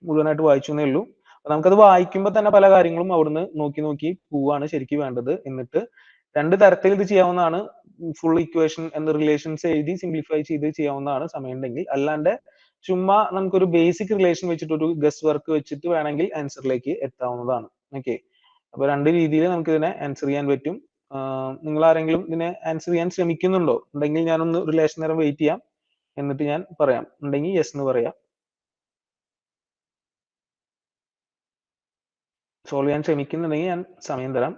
മുഴുവനായിട്ട് വായിച്ചു എന്നേ ഉള്ളൂ. നമുക്കത് വായിക്കുമ്പോൾ തന്നെ പല കാര്യങ്ങളും അവിടുന്ന് നോക്കി നോക്കി പോവാണ് ശരിക്കും വേണ്ടത്. എന്നിട്ട് രണ്ട് തരത്തിൽ ഇത് ചെയ്യാവുന്നതാണ്. ഫുൾ ഇക്വേഷൻ എന്ന റിലേഷൻസ് എഴുതി സിംപ്ലിഫൈ ചെയ്ത് ചെയ്യാവുന്നതാണ് സമയമുണ്ടെങ്കിൽ. അല്ലാണ്ട് ചുമ്മാ നമുക്കൊരു ബേസിക് റിലേഷൻ വെച്ചിട്ട് ഒരു ഗസ് വർക്ക് വെച്ചിട്ട് വേണമെങ്കിൽ ആൻസറിലേക്ക് എത്താവുന്നതാണ്. ഓക്കെ. അപ്പൊ രണ്ട് രീതിയിൽ നമുക്ക് ഇതിനെ ആൻസർ ചെയ്യാൻ പറ്റും. നിങ്ങൾ ആരെങ്കിലും ഇതിനെ ആൻസർ ചെയ്യാൻ ശ്രമിക്കുന്നുണ്ടോ? ഉണ്ടെങ്കിൽ ഞാനൊന്ന് റിലേഷൻ നേരം വെയിറ്റ് ചെയ്യാം, എന്നിട്ട് ഞാൻ പറയാം. ഉണ്ടെങ്കിൽ യെസ് എന്ന് പറയാം. സോൾവ് ചെയ്യാൻ ശ്രമിക്കുന്നുണ്ടെങ്കിൽ ഞാൻ സമയം തരാം.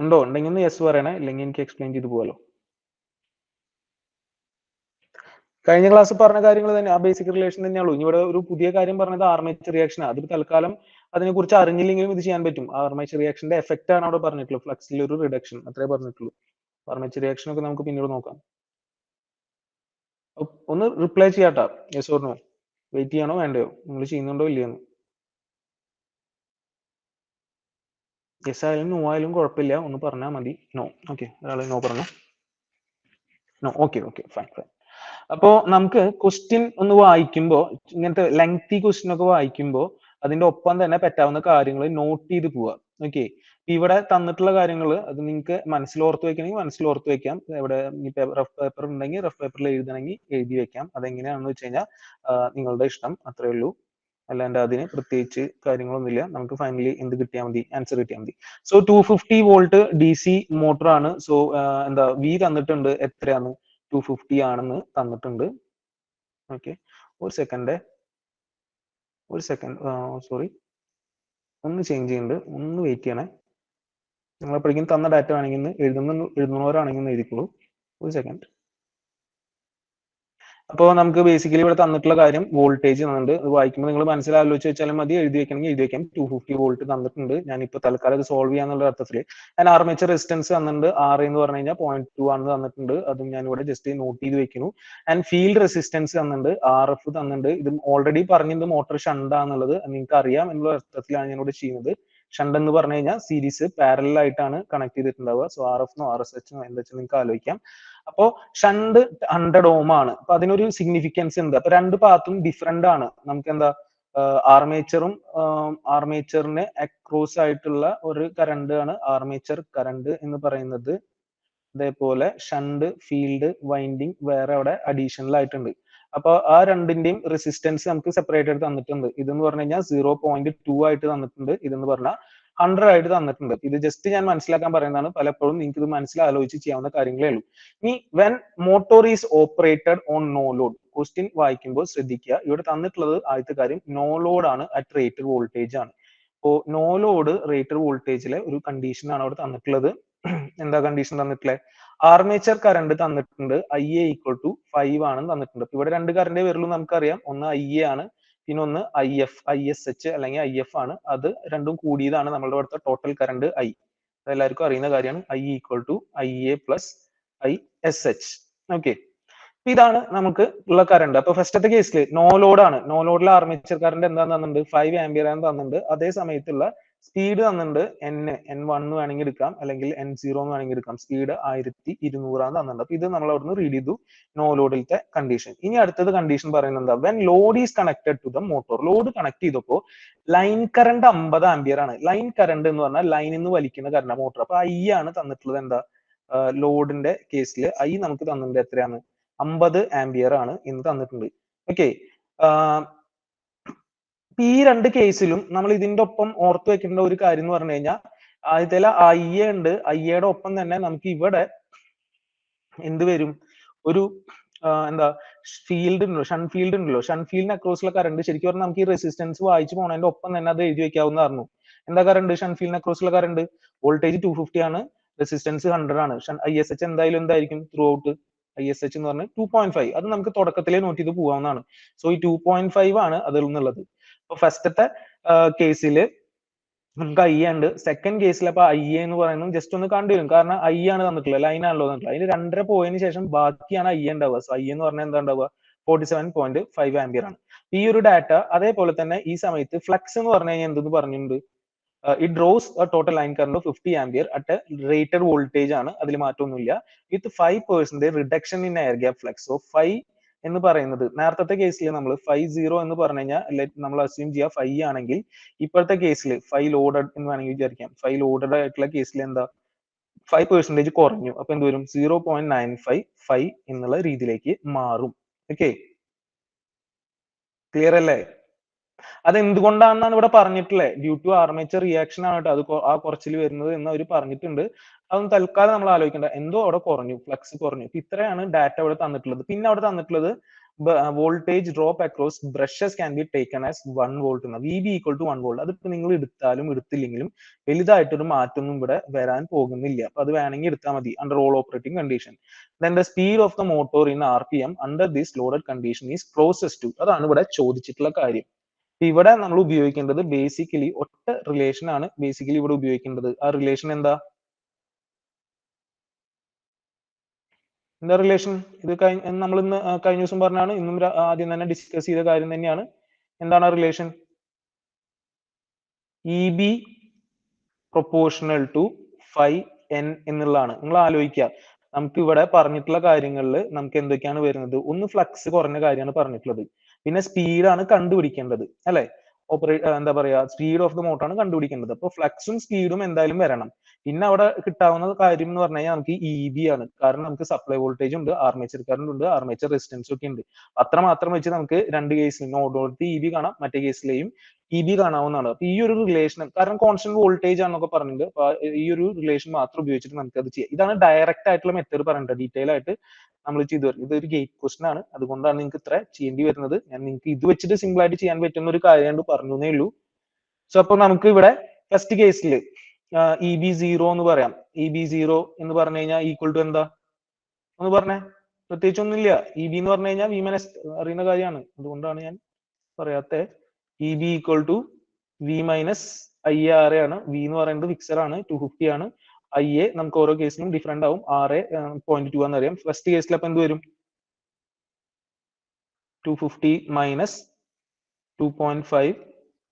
ഉണ്ടോ? ഉണ്ടെങ്കിൽ ഒന്ന് യെസ് പറയണേ, ഇല്ലെങ്കിൽ എനിക്ക് എക്സ്പ്ലെയിൻ ചെയ്ത് പോകാലോ. കഴിഞ്ഞ ക്ലാസ് പറഞ്ഞ കാര്യങ്ങൾ തന്നെ, ആ ബേസിക് റിലേഷൻ തന്നെയുള്ളൂ. ഇനി ഇവിടെ ഒരു പുതിയ കാര്യം പറഞ്ഞത് ആർമേച്ചർ റിയാക്ഷൻ. അത് തൽക്കാലം അതിനെ കുറിച്ച് അറിഞ്ഞില്ലെങ്കിലും ഇത് ചെയ്യാൻ പറ്റും. ആർമേച്ചർ റിയാക്ഷന്റെ എഫക്റ്റ് ആണ് അവിടെ പറഞ്ഞിട്ടുള്ളത്. ഫ്ലക്സിൽ ഒരു റിഡക്ഷൻ അത്രേ പറഞ്ഞിട്ടുള്ളൂ. ആർമേച്ചർ റിയാക്ഷൻ ഒക്കെ നമുക്ക് പിന്നീട് നോക്കാം. ഒന്ന് റിപ്ലൈ ചെയ്യാട്ടാ, യെസ് ഓർ നോ. വെയിറ്റ് ചെയ്യണോ വേണ്ടയോ? നിങ്ങൾ ചെയ്യുന്നുണ്ടോ ഇല്ലയോ? യെസ് ആയാലും നോ ആയാലും കുഴപ്പമില്ല, ഒന്ന് പറഞ്ഞാൽ മതി. നോ. ഓക്കെ, ഒരാൾ നോ പറഞ്ഞു. No. Okay okay, fine fine. അപ്പോ നമുക്ക് ക്വസ്റ്റ്യൻ ഒന്ന് വായിക്കുമ്പോൾ, ഇങ്ങനത്തെ ലെങ്തി ക്വസ്റ്റ്യൻ ഒക്കെ വായിക്കുമ്പോൾ അതിന്റെ ഒപ്പം തന്നെ പറ്റാവുന്ന കാര്യങ്ങൾ നോട്ട് ചെയ്ത് പോവുക. ഓക്കെ. ഇവിടെ തന്നിട്ടുള്ള കാര്യങ്ങൾ അത് നിങ്ങൾക്ക് മനസ്സിൽ ഓർത്ത് വെക്കണമെങ്കിൽ മനസ്സിൽ ഓർത്ത് വെക്കാം. ഇവിടെ റഫ് പേപ്പർ ഉണ്ടെങ്കിൽ റഫ് പേപ്പറിൽ എഴുതണമെങ്കിൽ എഴുതി വെക്കാം. അതെങ്ങനെയാണെന്ന് വെച്ച് കഴിഞ്ഞാൽ നിങ്ങളുടെ ഇഷ്ടം, അത്രേ ഉള്ളൂ. അല്ലാണ്ട് അതിന് പ്രത്യേകിച്ച് കാര്യങ്ങളൊന്നുമില്ല. നമുക്ക് ഫൈനലി എന്ത് കിട്ടിയാൽ മതി? ആൻസർ കിട്ടിയാൽ മതി. സോ 250 വോൾട്ട് DC മോട്ടർ ആണ്. സോ എന്താ വി തന്നിട്ടുണ്ട്, എത്രയാണ്? 250 ആണെന്ന് തന്നിട്ടുണ്ട്. ഓക്കെ, ഒരു സെക്കൻഡ് സോറി, ഒന്ന് ചേഞ്ച് ചെയ്യുന്നുണ്ട്, ഒന്ന് വെയിറ്റ് ചെയ്യണേ. നിങ്ങൾ എപ്പോഴേക്കും തന്ന ഡാറ്റ വേണമെങ്കിൽ എഴുതുന്നവരാണെങ്കിൽ എഴുതിക്കോളൂ. ഒരു സെക്കൻഡ്. അപ്പോൾ നമുക്ക് ബേസിക്കലി ഇവിടെ തന്നിട്ടുള്ള കാര്യം വോൾട്ടേജ് തന്നിട്ടുണ്ട്. അത് വായിക്കുമ്പോൾ നിങ്ങൾ മനസ്സിലാലോചിച്ച് വെച്ചാലും മതി, എഴുതി വെക്കണമെങ്കിൽ എഴുതി വെക്കാം. 250 വോൾട്ട് തന്നിട്ടുണ്ട്. ഞാനിപ്പോൾ തൽക്കാലം ഇത് സോൾവ് ചെയ്യാന്നുള്ള അർത്ഥത്തിൽ ഞാൻ ആർമേച്ചർ റെസിസ്റ്റൻസ് തന്നിട്ടുണ്ട്. R എന്ന് പറഞ്ഞു കഴിഞ്ഞാൽ 0.2 ആണെന്ന് തന്നിട്ടുണ്ട്. അതും ഞാൻ ഇവിടെ ജസ്റ്റ് നോട്ട് ചെയ്ത് വെക്കുന്നു. ആൻഡ് ഫീൽഡ് റെസിസ്റ്റൻസ് തന്നിട്ടുണ്ട്, RF തന്നിട്ടുണ്ട്. ഇത് ഓൾറെഡി പറഞ്ഞത് മോട്ടോർ ഷണ്ടാന്നുള്ളത് നിങ്ങൾക്ക് അറിയാം എന്നുള്ള അർത്ഥത്തിലാണ് ഞാൻ ഇവിടെ ചെയ്യുന്നത്. ഷണ്ട് എന്ന് പറഞ്ഞു കഴിഞ്ഞാൽ സീരീസ് പാരലൽ ആയിട്ടാണ് കണക്ട് ചെയ്തിട്ടുണ്ടാവുക. സോ RF നോ RSH നോ എന്താ വെച്ചാൽ നിങ്ങൾക്ക് ആലോചിക്കാം. അപ്പോ ഷണ്ട് 100 ഓം ആണ്. അപ്പൊ അതിനൊരു സിഗ്നിഫിക്കൻസ് ഉണ്ട്. അപ്പൊ രണ്ട് പാത്തും ഡിഫറെന്റ് ആണ്. നമുക്ക് എന്താ ആർമേച്ചറിന് അക്രോസ് ആയിട്ടുള്ള ഒരു കറണ്ട് ആണ് ആർമേച്ചർ കറണ്ട് എന്ന് പറയുന്നത്. അതേപോലെ ഷണ്ട് ഫീൽഡ് വൈൻഡിങ് വേറെ അവിടെ അഡീഷണൽ ആയിട്ടുണ്ട്. അപ്പൊ ആ രണ്ടിന്റെയും റെസിസ്റ്റൻസ് നമുക്ക് സെപ്പറേറ്റ് ആയിട്ട് തന്നിട്ടുണ്ട്. ഇതെന്ന് പറഞ്ഞു കഴിഞ്ഞാൽ 0.2 ആയിട്ട് തന്നിട്ടുണ്ട്. ഇതെന്ന് പറഞ്ഞാൽ 100 ആയിട്ട് തന്നിട്ടുണ്ട്. ഇത് ജസ്റ്റ് ഞാൻ മനസ്സിലാക്കാൻ പറയുന്നതാണ്. പലപ്പോഴും നിങ്ങൾക്ക് ഇത് മനസ്സിലാലോചിച്ച് ചെയ്യാവുന്ന കാര്യങ്ങളേ ഉള്ളൂ. ഇനി when motor is operated on no load, question വായിക്കുമ്പോൾ ശ്രദ്ധിക്കുക. ഇവിടെ തന്നിട്ടുള്ളത് ആദ്യത്തെ കാര്യം നോ ലോഡ് ആണ്, അറ്റ് റേറ്റഡ് വോൾട്ടേജ് ആണ്. അപ്പോ നോ ലോഡ് റേറ്റഡ് വോൾട്ടേജിലെ ഒരു കണ്ടീഷൻ ആണ് അവിടെ തന്നിട്ടുള്ളത്. എന്താ കണ്ടീഷൻ തന്നിട്ടുള്ളത്? ആർമേച്ചർ കറണ്ട് തന്നിട്ടുണ്ട്, IA ഈക്വൽ ടു 5 ആണെന്ന് തന്നിട്ടുണ്ട്. ഇവിടെ രണ്ട് കറണ്ടേ വരുള്ളൂ നമുക്കറിയാം. ഒന്ന് IA ആണ്, പിന്നെ ഒന്ന് ISH അല്ലെങ്കിൽ IF ആണ്. അത് രണ്ടും കൂടിയതാണ് നമ്മളുടെ അടുത്ത ടോട്ടൽ കറണ്ട് I. അതെല്ലാവർക്കും അറിയുന്ന കാര്യമാണ്. I equal to IA plus ISH. Okay, ഇതാണ് നമുക്ക് ഉള്ള കറണ്ട്. അപ്പൊ ഫസ്റ്റത്തെ കേസിൽ നോ ലോഡ് ആണ്. നോ ലോഡിൽ ആർമേച്ചർ കറണ്ട് എന്താന്ന് തന്നിട്ടുണ്ട്? 5 ആംപിയർ ആണ് തന്നിട്ടുണ്ട്. അതേ സമയത്തുള്ള സ്പീഡ് തന്നിട്ടുണ്ട് N1 വേണമെങ്കിൽ എടുക്കാം, അല്ലെങ്കിൽ N0 എന്ന് വേണമെങ്കിൽ എടുക്കാം. സ്പീഡ് 1200 ആണ് തന്നിട്ടുണ്ട്. അപ്പൊ ഇത് നമ്മൾ അവിടുന്ന് റീഡ് ചെയ്തു, നോ ലോഡിലത്തെ കണ്ടീഷൻ. ഇനി അടുത്തത് കണ്ടീഷൻ പറയുന്നത് എന്താ? When load is connected to the motor, load connect ചെയ്തപ്പോ ലൈൻ കറണ്ട് 50 ആംപിയർ ആണ്. ലൈൻ കറണ്ട് എന്ന് പറഞ്ഞാൽ ലൈനിൽ നിന്ന് വലിക്കുന്ന കറണ്ട് മോട്ടോർ. അപ്പൊ I ആണ് തന്നിട്ടുള്ളത്. എന്താ ലോഡിന്റെ കേസിൽ I നമുക്ക് തന്നിട്ടുണ്ട് എത്രയാണ്? 50 ആംപിയർ ആണ് എന്ന് തന്നിട്ടുണ്ട്. ഓക്കെ, ഈ രണ്ട് കേസിലും നമ്മൾ ഇതിന്റെ ഒപ്പം ഓർത്ത് വെക്കേണ്ട ഒരു കാര്യം എന്ന് പറഞ്ഞു കഴിഞ്ഞാൽ, ആദ്യത്തെ IA ഉണ്ട്. IAയുടെ ഒപ്പം തന്നെ നമുക്ക് ഇവിടെ എന്ത് വരും? ഒരു എന്താ ഫീൽഡ് ഉണ്ടല്ലോ, ഷൻ ഫീൽഡ് ഉണ്ടല്ലോ. ഷൻ ഫീൽഡിന് അക്രോസ് ഉള്ള കറണ്ട് ശരിക്കും പറഞ്ഞാൽ നമുക്ക് ഈ റെസിസ്റ്റൻസ് വായിച്ചു പോണതിന്റെ ഒപ്പം തന്നെ അത് എഴുതി വെക്കാവുന്നതായിരുന്നു. എന്താ കറണ്ട് ഷൺഫീൽഡിന് അക്രോസ് ഉള്ള കറണ്ട് വോൾട്ടേജ് 250 ആണ്, റെസിസ്റ്റൻസ് 100 ആണ്. ISH എന്തായാലും എന്തായിരിക്കും ത്രൂ ഔട്ട് ISH എന്ന് പറഞ്ഞാൽ 2.5. അത് നമുക്ക് തുടക്കത്തിലേ നോട്ട് ചെയ്ത് പോകാവുന്നതാണ്. സോ ഈ 2.5 ആണ് അതിൽ നിന്നുള്ളത്. അപ്പൊ ഫസ്റ്റത്തെ കേസിൽ നമുക്ക് ഐ ഉണ്ട്. സെക്കൻഡ് കേസിൽ അപ്പൊ ഐ എന്ന് പറയുന്നത് ജസ്റ്റ് ഒന്ന് കണ്ടുവരും, കാരണം ഐ ആണ് തന്നിട്ടുള്ളത്, ലൈൻ ആണല്ലോ തന്നിട്ടുള്ളത്. അതിന് 2.5 പോയതിനു ശേഷം ബാക്കിയാണ് ഐ ഉണ്ടാവുക. സോ ഐ എന്ന് പറഞ്ഞാൽ എന്താ ഉണ്ടാവുക 47.5 ആംപിയർ ആണ്. ഈ ഒരു ഡാറ്റ അതേപോലെ തന്നെ ഈ സമയത്ത് ഫ്ലക്സ് എന്ന് പറഞ്ഞു കഴിഞ്ഞാൽ എന്തെന്ന് പറഞ്ഞിട്ടുണ്ട്, it draws A total line current of 50 ampere at rated voltage ആണ്, അതിൽ മാറ്റമൊന്നുമില്ല. വിത്ത് 5% reduction in air gap flux. So 5 എന്ന് പറയുന്നത് നേരത്തെ കേസിൽ നമ്മൾ 50 എന്ന് പറഞ്ഞു കഴിഞ്ഞാൽ നമ്മൾ അസ്യൂം ചെയ്യുക 5 ആണെങ്കിൽ, ഇപ്പോഴത്തെ കേസിൽ 5 ലോഡഡ് എന്ന് വേണമെങ്കിൽ വിചാരിക്കാം. 5 ലോഡഡ് ആയിട്ടുള്ള കേസിൽ എന്താ 5% കുറഞ്ഞു. അപ്പൊ എന്ത് വരും 0.955 എന്നുള്ള രീതിയിലേക്ക് മാറും. ഓക്കെ, ക്ലിയർ അല്ലേ? അത് എന്തുകൊണ്ടാണെന്നാണ് ഇവിടെ പറഞ്ഞിട്ടുള്ളത്. ഡ്യൂ ടു ആർമേച്ചർ റിയാക്ഷൻ ആണ് അത് ആ കുറച്ചിൽ വരുന്നത് എന്ന് അവർ പറഞ്ഞിട്ടുണ്ട്. അതൊന്നും തൽക്കാലം നമ്മൾ ആലോചിക്കേണ്ട. എന്തോ അവിടെ കുറഞ്ഞു, ഫ്ലക്സ് കുറഞ്ഞു. ഇത്രയാണ് ഡാറ്റ അവിടെ തന്നിട്ടുള്ളത്. പിന്നെ അവിടെ തന്നിട്ടുള്ളത് voltage drop across brushes can be taken as 1 volt എന്ന്. VB equal to 1 volt. അതിപ്പോ നിങ്ങൾ എടുത്താലും എടുത്തില്ലെങ്കിലും വലുതായിട്ടൊരു മാറ്റമൊന്നും ഇവിടെ വരാൻ പോകുന്നില്ല. അപ്പൊ അത് വേണമെങ്കിൽ എടുത്താൽ മതി under all operating condition. Then the speed of the motor in RPM under this loaded condition is closest to. അതാണ് ഇവിടെ ചോദിച്ചിട്ടുള്ള കാര്യം. ഇവിടെ നമ്മൾ ഉപയോഗിക്കേണ്ടത് ബേസിക്കലി ഒറ്റ റിലേഷൻ ആണ് ബേസിക്കലി ഇവിടെ ഉപയോഗിക്കേണ്ടത്. ആ റിലേഷൻ എന്താ റിലേഷൻ? ഇത് നമ്മൾ ഇന്ന് കഴിഞ്ഞ ദിവസം പറഞ്ഞാണ്, ഇന്നും ആദ്യം തന്നെ ഡിസ്കസ് ചെയ്ത കാര്യം തന്നെയാണ്. എന്താണ് ആ relation? EB proportional to phi n എന്നുള്ളതാണ്. നിങ്ങൾ ആലോചിക്കുക, നമുക്ക് ഇവിടെ പറഞ്ഞിട്ടുള്ള കാര്യങ്ങളിൽ നമുക്ക് എന്തൊക്കെയാണ് വരുന്നത്? ഒന്ന് ഫ്ലക്സ് കുറഞ്ഞ കാര്യമാണ് പറഞ്ഞിട്ടുള്ളത്, പിന്നെ സ്പീഡാണ് കണ്ടുപിടിക്കേണ്ടത് അല്ലെ? എന്താ പറയാ, സ്പീഡ് ഓഫ് ദ മോട്ടർ ആണ് കണ്ടുപിടിക്കേണ്ടത്. അപ്പൊ ഫ്ലക്സും സ്പീഡും എന്തായാലും വരണം. പിന്നെ അവിടെ കിട്ടാവുന്ന കാര്യം എന്ന് പറഞ്ഞു കഴിഞ്ഞാൽ നമുക്ക് EB ആണ്. കാരണം നമുക്ക് സപ്ലൈ വോൾട്ടേജ് ഉണ്ട്, ആർമേച്ചർ കറന്റ് ഉണ്ട്, ആർമേച്ചർ റെസിസ്റ്റൻസ് ഒക്കെ ഉണ്ട്. അത്ര മാത്രം വെച്ച് നമുക്ക് രണ്ട് കേസിൽ നോഡോട്ട് EB കാണാം, മറ്റേ കേസിലെയും EB കാണാവുന്നതാണ്. അപ്പൊ ഈ ഒരു റിലേഷൻ, കാരണം കോൺസ്റ്റന്റ് വോൾട്ടേജ് ആണെന്നൊക്കെ പറഞ്ഞിട്ടുണ്ട്, അപ്പൊ ഈ ഒരു റിലേഷൻ മാത്രം ഉപയോഗിച്ചിട്ട് നമുക്ക് അത് ചെയ്യാം. ഇതാണ് ഡയറക്റ്റ് ആയിട്ടുള്ള മെത്തേഡ് പറഞ്ഞിട്ട് ഡീറ്റെയിൽ ആയിട്ട് നമ്മൾ ചെയ്തു വരുന്നത്. ഇതൊരു ഗേറ്റ് ക്വസ്റ്റൻ ആണ്, അതുകൊണ്ടാണ് നിങ്ങൾക്ക് ഇത്ര ചെയ്യേണ്ടി വരുന്നത്. ഞാൻ നിങ്ങൾക്ക് ഇത് വെച്ചിട്ട് സിമ്പിൾ ആയിട്ട് ചെയ്യാൻ പറ്റുന്ന ഒരു കാര്യം പറഞ്ഞു എന്നേ ഉള്ളൂ. സോ അപ്പൊ നമുക്ക് ഇവിടെ ഫസ്റ്റ് കേസിൽ EB0 എന്ന് പറയാം. EB0 എന്ന് പറഞ്ഞു കഴിഞ്ഞാൽ ഈക്വൽ ടു എന്താ ഒന്ന് പറഞ്ഞേ? പ്രത്യേകിച്ചൊന്നുമില്ല. EB എന്ന് പറഞ്ഞു കഴിഞ്ഞാൽ V - അറിയുന്ന കാര്യമാണ്, അതുകൊണ്ടാണ് ഞാൻ പറയാത്തെ. EB equal to V - IR ആണ്. V എന്ന് പറയുന്നത് ഫിക്സഡ് ആണ്, 250 ആണ്. IA നമുക്ക് ഓരോ കേസിലും ഡിഫറെന്റ് ആവും. 6.2 എന്നറിയാം. ഫസ്റ്റ് കേസിൽ അപ്പൊ എന്ത് വരും? 250 മൈനസ് 2.5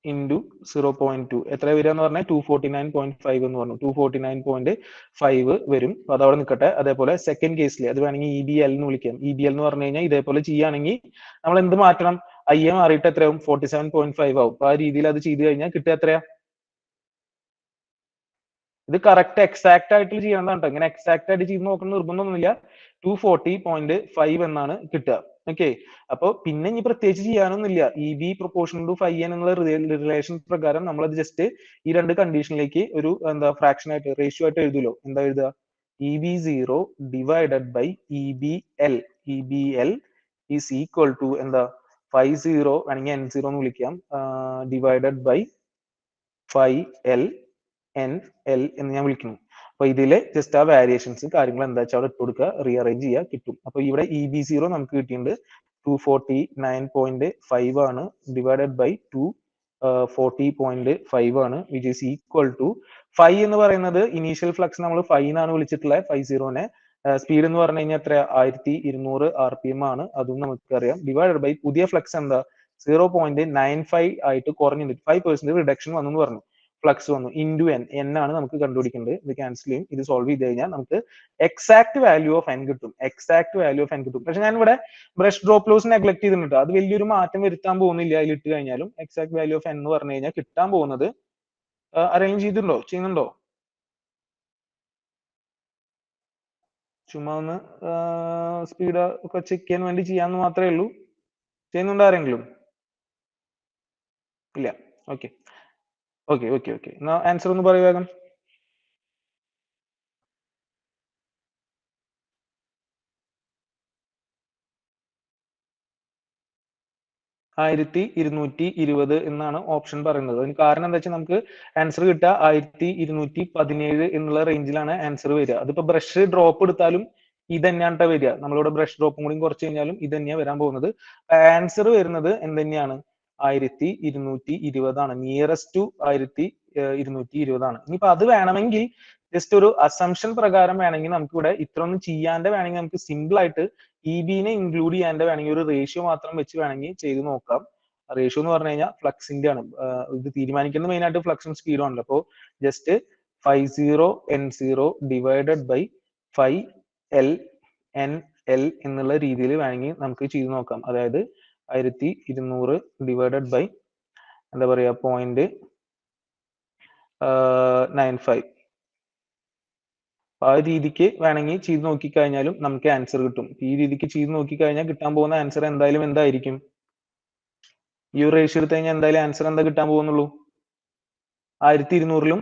ഇൻറ്റു 0.2 എത്ര വരിക എന്ന് പറഞ്ഞാൽ 249.5 എന്ന് പറഞ്ഞു. 249.5 വരും. അപ്പൊ അതവിടെ നിൽക്കട്ടെ. അതേപോലെ സെക്കൻഡ് കേസിൽ അത് വേണമെങ്കിൽ EBL എന്ന് വിളിക്കാം. EBL എന്ന് പറഞ്ഞു കഴിഞ്ഞാൽ ഇതേപോലെ ചെയ്യുകയാണെങ്കിൽ നമ്മൾ എന്ത് മാറ്റണം? IA മാറിയിട്ട് എത്രയാവും? 47.5 ആവും. അപ്പൊ ആ രീതിയിൽ അത് ചെയ്ത് കഴിഞ്ഞാൽ കിട്ടുക എത്രയാ? ഇത് കറക്റ്റ് എക്സാക്ട് ആയിട്ട് ചെയ്യേണ്ടതാണ് കേട്ടോ. ഇങ്ങനെ എക്സാക്ട് ആയിട്ട് ചെയ്ത് നോക്കണം നിർബന്ധമൊന്നുമില്ല. 240.5 എന്നാണ് കിട്ടുക. ഓക്കെ, അപ്പൊ പിന്നെ ഇനി പ്രത്യേകിച്ച് ചെയ്യാനൊന്നുമില്ല. EB proportional to phi n എന്നുള്ള റിലേഷൻ പ്രകാരം നമ്മളത് ജസ്റ്റ് ഈ രണ്ട് കണ്ടീഷനിലേക്ക് ഒരു എന്താ ഫ്രാക്ഷൻ ആയിട്ട്, റേഷ്യോ ആയിട്ട് എഴുതുമല്ലോ. എന്താ എഴുതുക? EB0 divided by EBL. EBL is equal to എന്താ 50 വേണമെങ്കിൽ N0 എന്ന് വിളിക്കാം, ഡിവൈഡഡ് ബൈ 5L NL എന്ന് ഞാൻ വിളിക്കുന്നു. അപ്പൊ ഇതിലെ ജസ്റ്റ് ആ വാരിയേഷൻസ് കാര്യങ്ങൾ എന്താ വെച്ചാൽ അവിടെ ഇട്ട് കൊടുക്കുക, റീഅറേഞ്ച് ചെയ്യുക, കിട്ടും. അപ്പൊ ഇവിടെ EB0 നമുക്ക് കിട്ടിയിട്ടുണ്ട് 249.5 ആണ്, ഡിവൈഡഡ് ബൈ 240.5 ആണ്, വിച്ച് ഈസ് ഈക്വൽ ടു 5 എന്ന് പറയുന്നത് ഇനീഷ്യൽ ഫ്ലക്സ് നമ്മൾ 5 എന്നാണ് വിളിച്ചിട്ടുള്ളത്, 50നെ. സ്പീഡ് എന്ന് പറഞ്ഞു കഴിഞ്ഞാൽ എത്ര? 1200 RPM ആണ്, അതും നമുക്കറിയാം. ഡിവൈഡഡ് ബൈ പുതിയ ഫ്ലക്സ് എന്താ 0.95 ആയിട്ട് കുറഞ്ഞിട്ടുണ്ട്, 5% റിഡക്ഷൻ വന്നു എന്ന് പറഞ്ഞു. ഫ്ലക്സ് വന്നു ഇൻറ്റു N ആണ് നമുക്ക് കണ്ടുപിടിക്കേണ്ടത്. ഇത് ക്യാൻസൽ ചെയ്യും. ഇത് സോൾവ് ചെയ്ത് കഴിഞ്ഞാൽ നമുക്ക് എക്സാക്ട് വാല്യൂ ഓഫ് N കിട്ടും. എക്സാക്ട് വാല്യൂ ഓഫ് N കിട്ടും. പക്ഷെ ഞാൻ ഇവിടെ ബ്രഷ് ഡ്രോപ്പ് ലോസ് നെഗ്ലക്ട് ചെയ്തിട്ടുണ്ട്. അത് വലിയൊരു മാറ്റം വരുത്താൻ പോകുന്നില്ല. അതിൽ ഇട്ട് കഴിഞ്ഞാലും എക്സാക്ട് വാല്യൂ ഓഫ് N എന്ന് പറഞ്ഞു കഴിഞ്ഞാൽ കിട്ടാൻ പോകുന്നത് അറേഞ്ച് ചെയ്തിട്ടുണ്ടോ? ചെയ്യുന്നുണ്ടോ? ചുമ്മാ ഒന്ന് സ്പീഡ് ഒക്കെ ചെക്ക് ചെയ്യാൻ വേണ്ടി ചെയ്യാന്ന് മാത്രമേ ഉള്ളൂ. ചെയ്യുന്നുണ്ടോ ആരെങ്കിലും? ഇല്ല. ഓക്കെ ഓക്കെ ഓക്കെ ഓക്കെ എന്നാ ആൻസർ ഒന്ന് പറയൂ വേഗം. 1220 എന്നാണ് ഓപ്ഷൻ പറയുന്നത്. അതിന് കാരണം എന്താ വെച്ചാൽ നമുക്ക് ആൻസർ കിട്ടുക 1217 എന്നുള്ള റേഞ്ചിലാണ് ആൻസർ വരിക. അതിപ്പോ ബ്രഷ് ഡ്രോപ്പ് എടുത്താലും ഇത് തന്നെയാണ് വരിക. നമ്മളിവിടെ ബ്രഷ് ഡ്രോപ്പും കൂടി കുറച്ച് കഴിഞ്ഞാലും ഇത് തന്നെയാണ് വരാൻ പോകുന്നത്. ആൻസർ വരുന്നത് എന്ത് തന്നെയാണ്? 1220 ആണ്. നിയറസ്റ്റ് ടു 1220 ആണ്. ഇനിയിപ്പോ അത് വേണമെങ്കിൽ ജസ്റ്റ് ഒരു അസംഷൻ പ്രകാരം വേണമെങ്കിൽ നമുക്ക് ഇവിടെ ഇത്ര ഒന്നും ചെയ്യാണ്ട് വേണമെങ്കിൽ നമുക്ക് സിമ്പിൾ ആയിട്ട് ഇബിനെ ഇൻക്ലൂഡ് ചെയ്യാണ്ട് വേണമെങ്കിൽ ഒരു റേഷ്യോ മാത്രം വെച്ച് വേണമെങ്കിൽ ചെയ്ത് നോക്കാം. റേഷ്യോ എന്ന് പറഞ്ഞു കഴിഞ്ഞാൽ ഫ്ലക്സിന്റെ ആണ്. ഇത് തീരുമാനിക്കുന്നത് മെയിൻ ആയിട്ട് ഫ്ലക്സും സ്പീഡും ആണല്ലോ. അപ്പോൾ just 50n0 divided by 5ln എന്നുള്ള രീതിയിൽ വേണമെങ്കിൽ നമുക്ക് ചെയ്ത് നോക്കാം. അതായത് 1200 ഡിവൈഡഡ് ബൈ എന്താ പറയാ 0.95. ആ രീതിക്ക് വേണമെങ്കിൽ ചെയ്ത് നോക്കിക്കഴിഞ്ഞാലും നമുക്ക് ആൻസർ കിട്ടും. ഈ രീതിക്ക് ചെയ്ത് നോക്കിക്കഴിഞ്ഞാൽ കിട്ടാൻ പോകുന്ന ആൻസർ എന്തായാലും എന്തായിരിക്കും? ഈ ഒരു റേഷ്യോ എടുത്തു കഴിഞ്ഞാൽ എന്തായാലും ആൻസർ എന്താ കിട്ടാൻ പോകുന്നുള്ളൂ? 1200ലും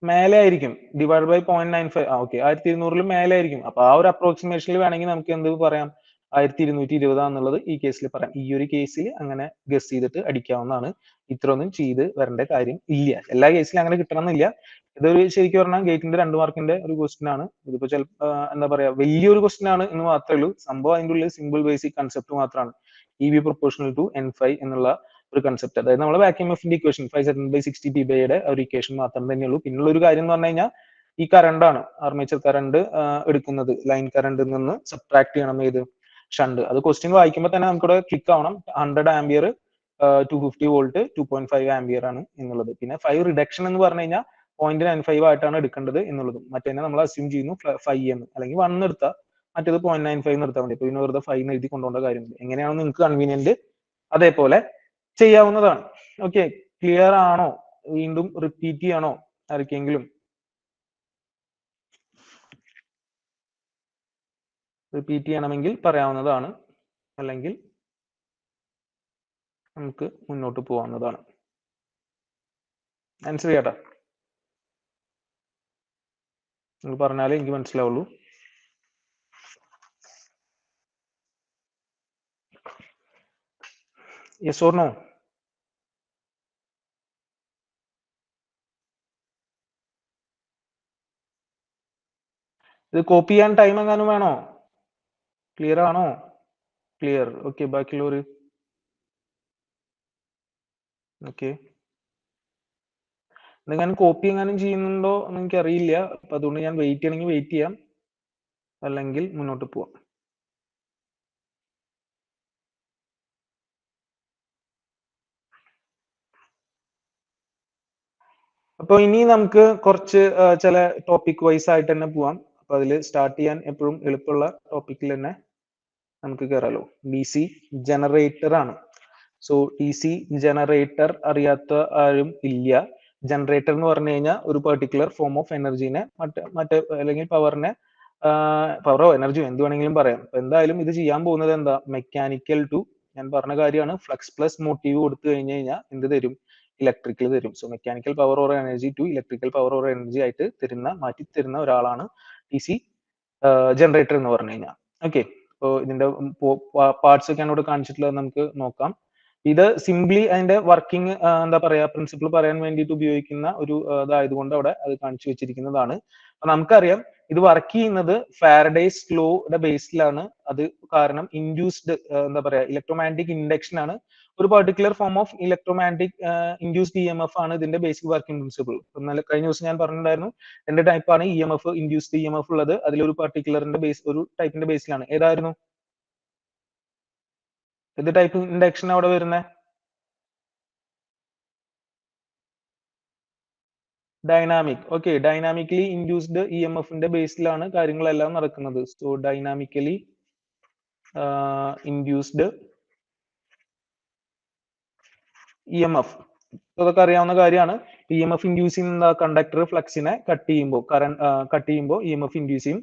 മേലെ ആയിരിക്കും. Divide by 0.95. ഓക്കെ, 1200ലും മേലെ ആയിരിക്കും. അപ്പൊ ആ ഒരു അപ്രോക്സിമേഷനിൽ വേണമെങ്കിൽ നമുക്ക് എന്ത് പറയാം? 1220 എന്നുള്ളത് ഈ കേസിൽ പറയാം. ഈ ഒരു കേസിൽ അങ്ങനെ ഗസ് ചെയ്തിട്ട് അടിക്കാവുന്നതാണ്. ഇത്രയൊന്നും ചെയ്ത് വരേണ്ട കാര്യം ഇല്ല. എല്ലാ കേസിലും അങ്ങനെ കിട്ടണമെന്നില്ല. ഇതൊരു ശരിക്കും പറഞ്ഞാൽ ഗേറ്റിന്റെ 2 മാർക്കിന്റെ ഒരു ക്വസ്റ്റ്യൻ ആണ്. ഇതിപ്പോ എന്താ പറയാ വലിയൊരു ക്വസ്റ്റ്യൻ ആണ് എന്ന് മാത്രമേ ഉള്ളൂ. സംഭവം അതിന്റെ ഉള്ളിൽ സിമ്പിൾ ബേസിക് കൺസെപ്റ്റ് മാത്രമാണ്. EB പ്രൊപ്പോർഷണൽ ടു N5 എന്നുള്ള ഒരു കൺസെപ്റ്റ്. അതായത് നമ്മൾ വാക്യൂം എഫിന്റെ ഇക്വേഷൻ 5/60 ഒരു ഇക്വേഷൻ മാത്രം തന്നെയുള്ളൂ. പിന്നുള്ള ഒരു കാര്യം എന്ന് പറഞ്ഞു കഴിഞ്ഞാൽ ഈ കറണ്ട് ആണ്, ആർമേച്ചർ കറണ്ട് എടുക്കുന്നത് ലൈൻ കറണ്ടിൽ നിന്ന് സബ്ട്രാക്ട് ചെയ്യണം ഏത് ഷണ്ട്. അത് ക്വസ്റ്റ്യൻ വായിക്കുമ്പോൾ തന്നെ നമുക്കിവിടെ ക്ലിക്ക് ആവണം. 100 ആംബിയർ 250 വോൾട്ട് 2.5 ആംബിയർ ആണ് എന്നുള്ളത്. പിന്നെ 5 റിഡക്ഷൻ എന്ന് പറഞ്ഞു കഴിഞ്ഞാൽ 0.95 ആയിട്ടാണ് എടുക്കേണ്ടത് എന്നുള്ളതും. മറ്റേ നമ്മൾ അസ്യൂം ചെയ്യുന്നു 5 എന്ന്, അല്ലെങ്കിൽ 1 എടുത്താൽ മറ്റേത് 0.95 എടുത്താൽ മതി. പിന്നെ വെറുതെ 5 എഴുതി കൊണ്ടുപോകേണ്ട കാര്യമില്ല. എങ്ങനെയാണോ നിങ്ങൾക്ക് കൺവീനിയന്റ് അതേപോലെ ചെയ്യാവുന്നതാണ്. ഓക്കെ, ക്ലിയർ ആണോ? വീണ്ടും റിപ്പീറ്റ് ചെയ്യണോ ആർക്കെങ്കിലും? റിപ്പീറ്റ് ചെയ്യണമെങ്കിൽ പറയാവുന്നതാണ്, അല്ലെങ്കിൽ നമുക്ക് മുന്നോട്ട് പോകാവുന്നതാണ്. ആൻസർ ചെയ്യട്ടെ? നിങ്ങൾ പറഞ്ഞാലേ എനിക്ക് മനസ്സിലാവുള്ളൂ. Yes or no? ഇത് കോപ്പി ചെയ്യാൻ ടൈം എങ്ങാനും വേണോ? ക്ലിയർ ആണോ? ക്ലിയർ. ഓക്കെ, ബാക്കിയുള്ളവർ? ഓക്കെ, ഞാൻ കോപ്പി എങ്ങാനും ചെയ്യുന്നുണ്ടോ എന്ന് എനിക്ക് അറിയില്ല. അപ്പൊ അതുകൊണ്ട് ഞാൻ വെയിറ്റ് ചെയ്യണമെങ്കിൽ വെയിറ്റ് ചെയ്യാം, അല്ലെങ്കിൽ മുന്നോട്ട് പോവാം. അപ്പൊ ഇനി നമുക്ക് കുറച്ച് ചില ടോപ്പിക് വൈസ് ആയിട്ട് തന്നെ പോവാം. അപ്പൊ അതിൽ സ്റ്റാർട്ട് ചെയ്യാൻ എപ്പോഴും എളുപ്പമുള്ള ടോപ്പിക്കിൽ തന്നെ നമുക്ക് കയറാലോ. DC ജനറേറ്റർ ആണ്. സോ DC ജനറേറ്റർ അറിയാത്ത ആരും ഇല്ല. ജനറേറ്റർ എന്ന് പറഞ്ഞു കഴിഞ്ഞാൽ ഒരു പെർട്ടിക്കുലർ ഫോം ഓഫ് എനർജീനെ മറ്റേ അല്ലെങ്കിൽ പവറോ എനർജിയോ എന്ത് വേണമെങ്കിലും പറയാം. അപ്പൊ എന്തായാലും ഇത് ചെയ്യാൻ പോകുന്നത് എന്താ? മെക്കാനിക്കൽ ടു, ഞാൻ പറഞ്ഞ കാര്യമാണ്, ഫ്ലക്സ് പ്ലസ് മോട്ടീവ് കൊടുത്തു കഴിഞ്ഞു കഴിഞ്ഞാൽ എന്ത് തരും? ഇലക്ട്രിക്കൽ തരും. So mechanical power or energy to electrical power or energy ആയിട്ട് മാറ്റി തരുന്ന ഒരാളാണ് DC ജനറേറ്റർ എന്ന് പറഞ്ഞു കഴിഞ്ഞാൽ. ഓക്കെ, അപ്പോൾ ഇതിന്റെ പാർട്സ് ഒക്കെ ഇവിടെ കാണിച്ചിട്ടുള്ളത് നമുക്ക് നോക്കാം. ഇത് സിംപ്ലി അതിന്റെ വർക്കിംഗ് എന്താ പറയാ പ്രിൻസിപ്പിൾ പറയാൻ വേണ്ടിയിട്ട് ഉപയോഗിക്കുന്ന ഒരു ഇതായതുകൊണ്ട് അവിടെ അത് കാണിച്ചു വെച്ചിരിക്കുന്നതാണ്. അപ്പൊ നമുക്കറിയാം ഇത് വർക്ക് ചെയ്യുന്നത് ഫാരഡേസ് ലോയുടെ ബേസിലാണ്. അത് കാരണം ഇൻഡ്യൂസ്ഡ് എന്താ പറയാ ഇലക്ട്രോമാഗ്നറ്റിക് ഇൻഡക്ഷൻ ആണ്. ഒരു particular form of electromagnetic induced EMF ആണ് ഇതിന്റെ ബേസിക് വർക്കിംഗ് പ്രിൻസിപ്പിൾ. കഴിഞ്ഞ ദിവസം ഞാൻ പറഞ്ഞിട്ടുണ്ടായിരുന്നു 2 ടൈപ്പാണ് EMF ഇൻഡ്യൂസ്ഡ് EMF ഉള്ളത്. അതിലൊരു പെർട്ടിക്കുലറിന്റെ ബേസ് ഒരു ടൈപ്പിന്റെ ബേസിലാണ്. ഏതായിരുന്നു? ഏത് ടൈപ്പ് ഇൻഡക്ഷൻ അവിടെ വരുന്നത്? ഡൈനാമിക്. ഓക്കെ, ഡൈനാമിക്കലി ഇൻഡ്യൂസ്ഡ് EMFന്റെ ബേസിലാണ് കാര്യങ്ങളെല്ലാം നടക്കുന്നത്. സോ ഡൈനാമിക്കലി ഇൻഡ്യൂസ്ഡ് EMF അതൊക്കെ അറിയാവുന്ന കാര്യമാണ്. EMF ഇൻഡ്യൂസ് ചെയ്യുന്ന കണ്ടക്ടർ ഫ്ലക്സിനെ കട്ട് ചെയ്യുമ്പോൾ EMF ഇൻഡ്യൂസ് ചെയ്യും.